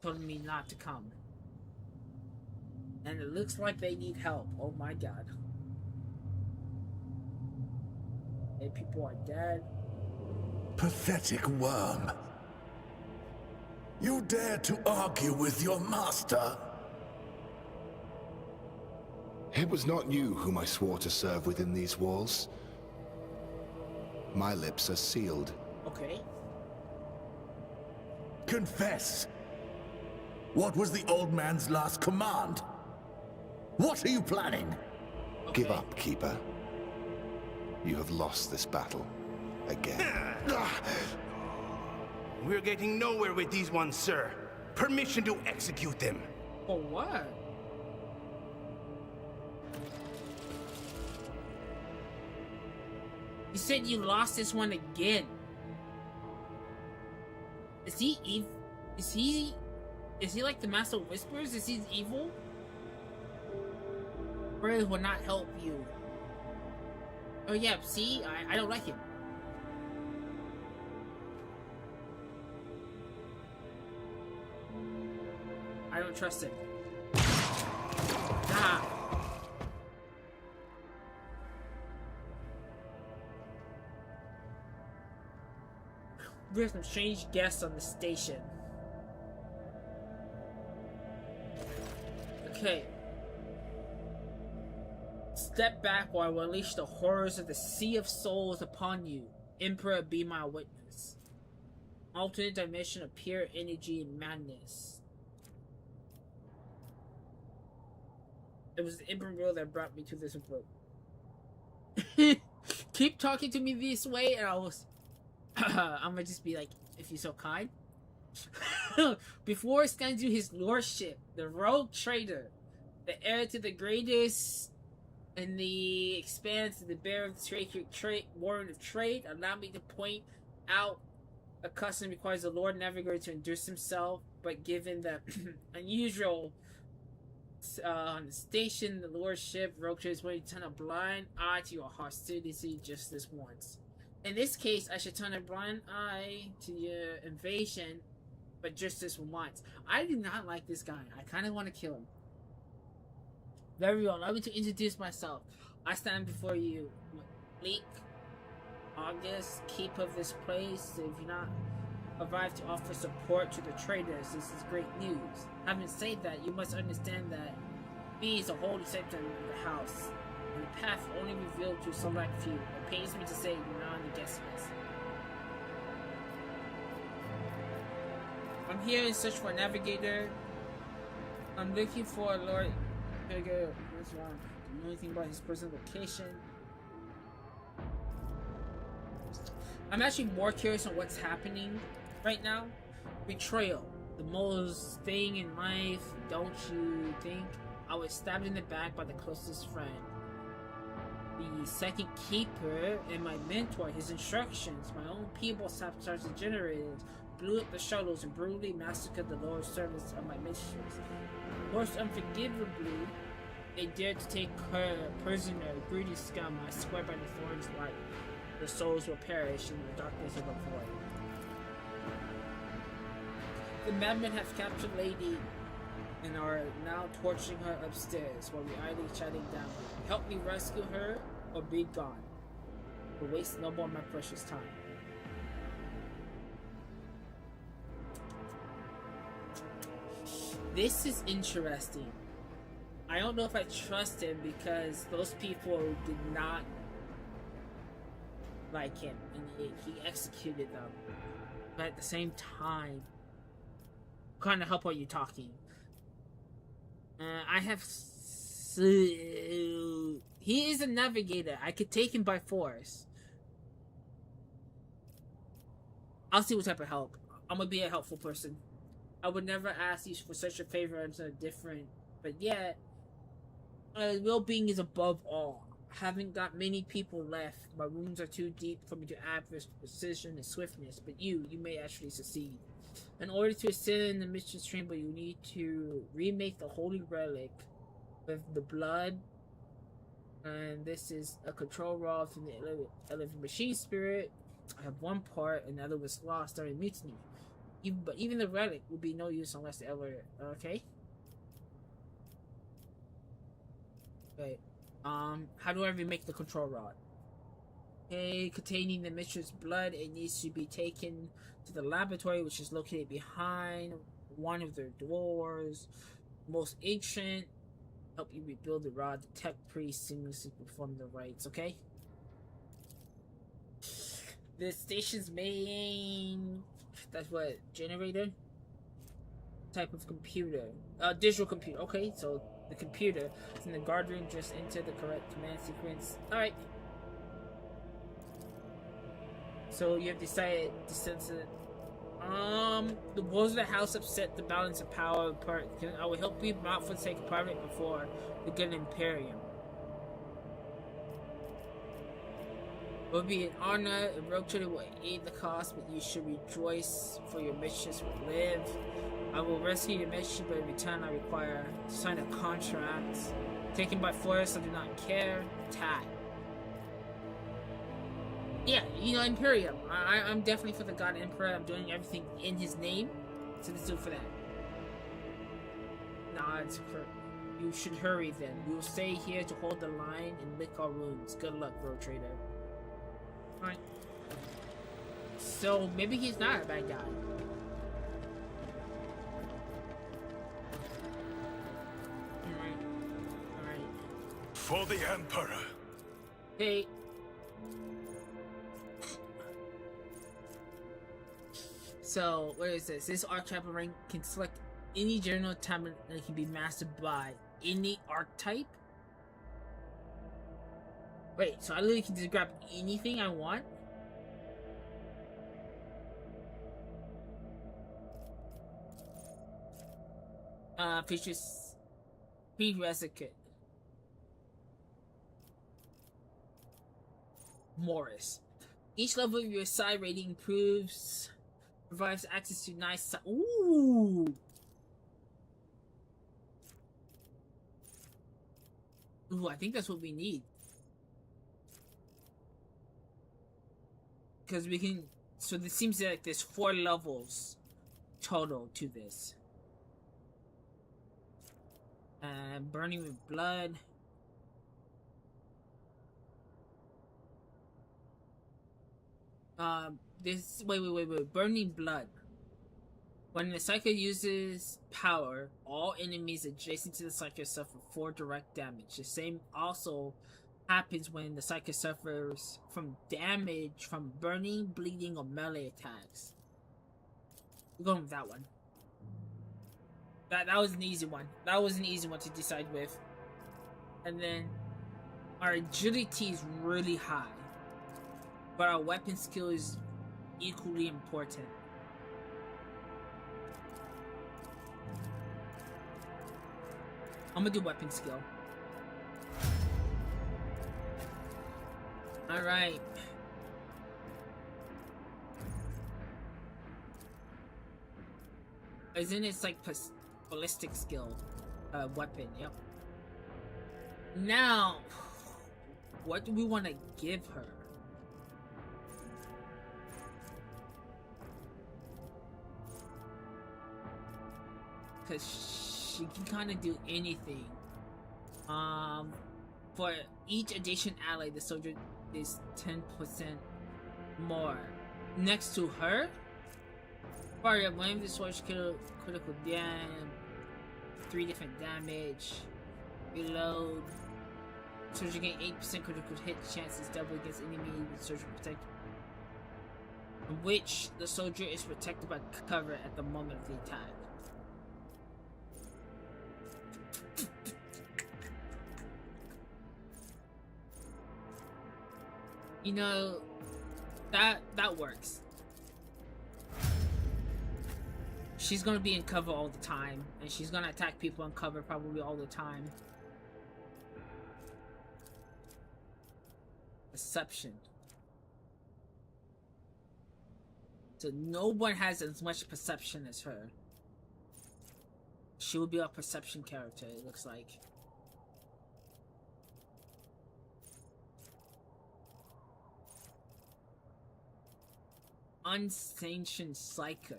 Told me not to come. And it looks like they need help. Oh my god. Hey, people are dead. Pathetic worm. You dare to argue with your master? It was not you whom I swore to serve within these walls. My lips are sealed. Okay. Confess. What was the old man's last command? What are you planning? Okay. Give up, Keeper. You have lost this battle. Again. We're getting nowhere with these ones, sir. Permission to execute them. For what? You said you lost this one again. Is he evil? Is he like the Master of Whispers? Is he evil? Prayers will not help you. Oh yeah, see? I don't like him. I don't trust him. Ah! We have some strange guests on the station. Okay. Step back while I will unleash the horrors of the Sea of Souls upon you. Emperor, be my witness. Alternate dimension of pure energy and madness. It was the Emperor will that brought me to this abode. Keep talking to me this way and I was... I'm gonna just be like, if you're so kind. Before stands you his lordship, the rogue trader, the heir to the greatest in the expanse of the bearer of the sacred warrant of trade. Allow me to point out a custom requires the Lord Navigator to induce himself, but given the unusual on the station, the lordship, rogue trader is willing to turn a blind eye to your hostility just this once. In this case, I should turn a blind eye to your invasion, but just this once. I do not like this guy. I kind of want to kill him. Very well. Allow me to introduce myself. I stand before you, Leek, August, keep of this place. If you're not arrived to offer support to the traders, this is great news. Having said that, you must understand that me is a holy sanctum of the house. The path only revealed to select few. It pains me to say you're not on the guest list. I'm here in search for a navigator. I'm looking for a Lord. Here we go. What's wrong? Do you know anything about his present location? I'm actually more curious on what's happening right now. Betrayal. The most thing in life, don't you think? I was stabbed in the back by the closest friend. The second keeper and my mentor, his instructions, my own people sabotaged the generators, blew up the shuttles, and brutally massacred the lower servants of my mistress. Most unforgivably, they dared to take her prisoner, greedy scum. I swear by the thorn's light, the souls will perish in the darkness of a void. The madmen have captured Lady and are now torturing her upstairs while we idly chatting down. Help me rescue her or be gone. But waste no more of my precious time. This is interesting. I don't know if I trust him because those people did not like him and he executed them. But at the same time, what kind of help are you talking? I have... He is a navigator. I could take him by force. I'll see what type of help. I'm gonna be a helpful person. I would never ask you for such a favor and so different. But yet, well-being is above all. I haven't got many people left. My wounds are too deep for me to add precision and swiftness. But you may actually succeed. In order to ascend the Mistress Chamber, you need to remake the Holy Relic with the blood. And this is a control rod from the Eleven Machine Spirit. I have one part, and the other was lost during mutiny. But even the relic will be no use unless the elevator. Okay. Wait. How do I remake the control rod? Okay, containing the Mistress' blood, it needs to be taken to the laboratory, which is located behind one of their doors. Most ancient. Help you rebuild the rod. The tech priest seamlessly perform the rites. Okay. The station's main. That's what, generator? Type of computer. Digital computer. Okay, so the computer is in the guard room. Just enter the correct command sequence. Alright. So you have decided to censor. The walls of the house upset the balance of power apart. I will help you not forsake private before the good Imperium. It will be an honor. A rogue trader will aid the cause, but you should rejoice, for your mistress will live. I will rescue your mistress, but in return I require to sign a contract. Taken by force, I do not care. Tat. Yeah, you know, Imperium. I'm definitely for the God Emperor. I'm doing everything in his name. So let's do it for that. Nods. You should hurry then. We will stay here to hold the line and lick our wounds. Good luck, Road Trader. Alright. So maybe he's not a bad guy. Alright. For the Emperor. Hey. So, what is this? This archetype rank can select any general talent that can be mastered by any archetype? Wait, so I literally can just grab anything I want? Features prerequisite. Morris. Each level of your psi rating improves, provides access to nice. Ooh. Ooh, I think that's what we need. Because we can. So this seems like there's 4 levels total to this. Burning with blood. Wait. Burning blood. When the Psycho uses power, all enemies adjacent to the Psycho suffer 4 direct damage. The same also happens when the Psycho suffers from damage from burning, bleeding, or melee attacks. We're going with that one. That was an easy one. That was an easy one to decide with. And then our agility is really high, but our weapon skill is equally important. I'm gonna do weapon skill. Alright. Isn't it like ballistic skill? Weapon, yep. Now, what do we want to give her? Because she can kind of do anything. For each adjacent ally, the soldier is 10% more. Next to her, fire up one of the soldier's critical damage, 3 different damage, reload. Soldier gain 8% critical hit chances double against enemy with soldier protect, which the soldier is protected by cover at the moment of the attack. You know, that works. She's gonna be in cover all the time, and she's gonna attack people in cover probably all the time. Perception. So no one has as much perception as her. She will be a perception character, it looks like. Unsanctioned Psycho.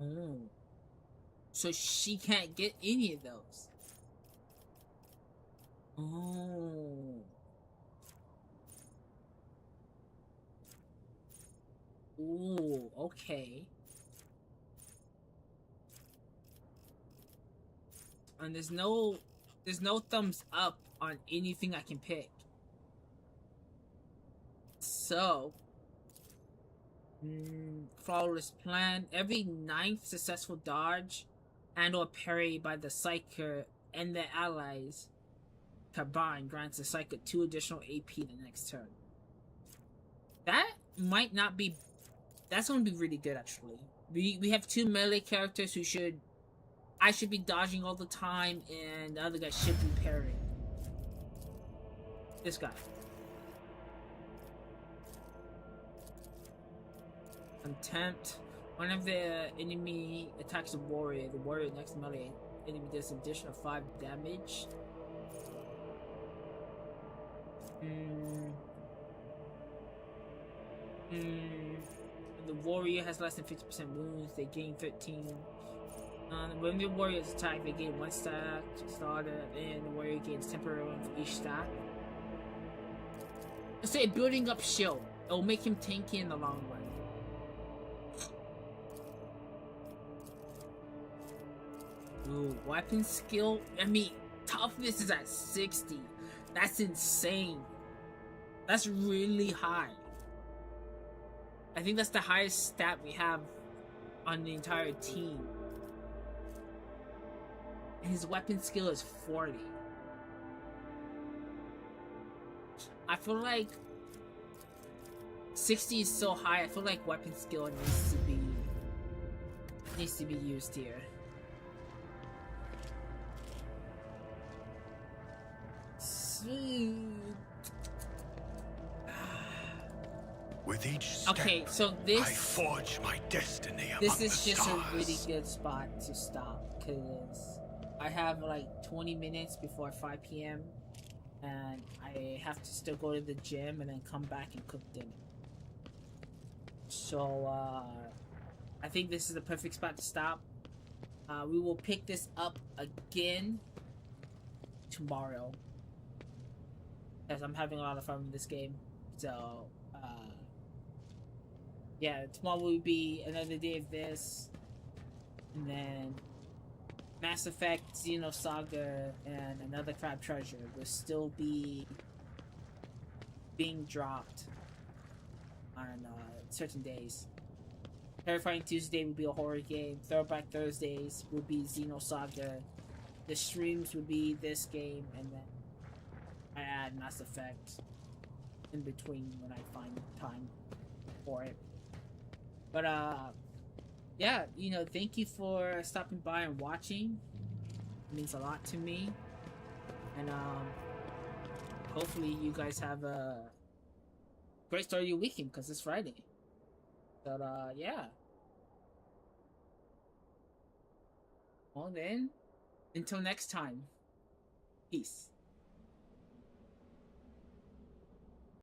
Oh. So she can't get any of those. Oh. Ooh, okay. And there's no thumbs up on anything I can pick. So, flawless plan. Every 9th successful dodge and or parry by the Psyker and their allies combined grants the Psyker 2 additional AP the next turn. That might not be... That's going to be really good, actually. We have 2 melee characters who should... I should be dodging all the time, and the other guy should be parrying. This guy. Contempt. Whenever the enemy attacks the warrior next melee enemy does an additional 5 damage. The warrior has less than 50% wounds. They gain 13. When the warriors attack, they gain 1 stack starter, and the warrior gains temporary one for each stack. Let's say building up shield. It'll make him tanky in the long run. Ooh, weapon skill. I mean, toughness is at 60. That's insane. That's really high. I think that's the highest stat we have on the entire team. And his weapon skill is 40. I feel like 60 is so high. I feel like weapon skill needs to be used here. With each step, okay, so this I forge my destiny among this is the just stars. a really good spot to stop because I have like 20 minutes before 5 p.m. and I have to still go to the gym and then come back and cook dinner. So I think this is the perfect spot to stop. We will pick this up again tomorrow as I'm having a lot of fun with this game. So yeah, tomorrow will be another day of this, and then Mass Effect, Xenosaga, and another Crab Treasure will still be being dropped on certain days. Terrifying Tuesday will be a horror game. Throwback Thursdays will be Xenosaga. The streams will be this game, and then I add Mass Effect in between when I find time for it. But yeah, thank you for stopping by and watching. It means a lot to me. And hopefully you guys have a great start of your weekend because it's Friday. But yeah. Well then, until next time. Peace.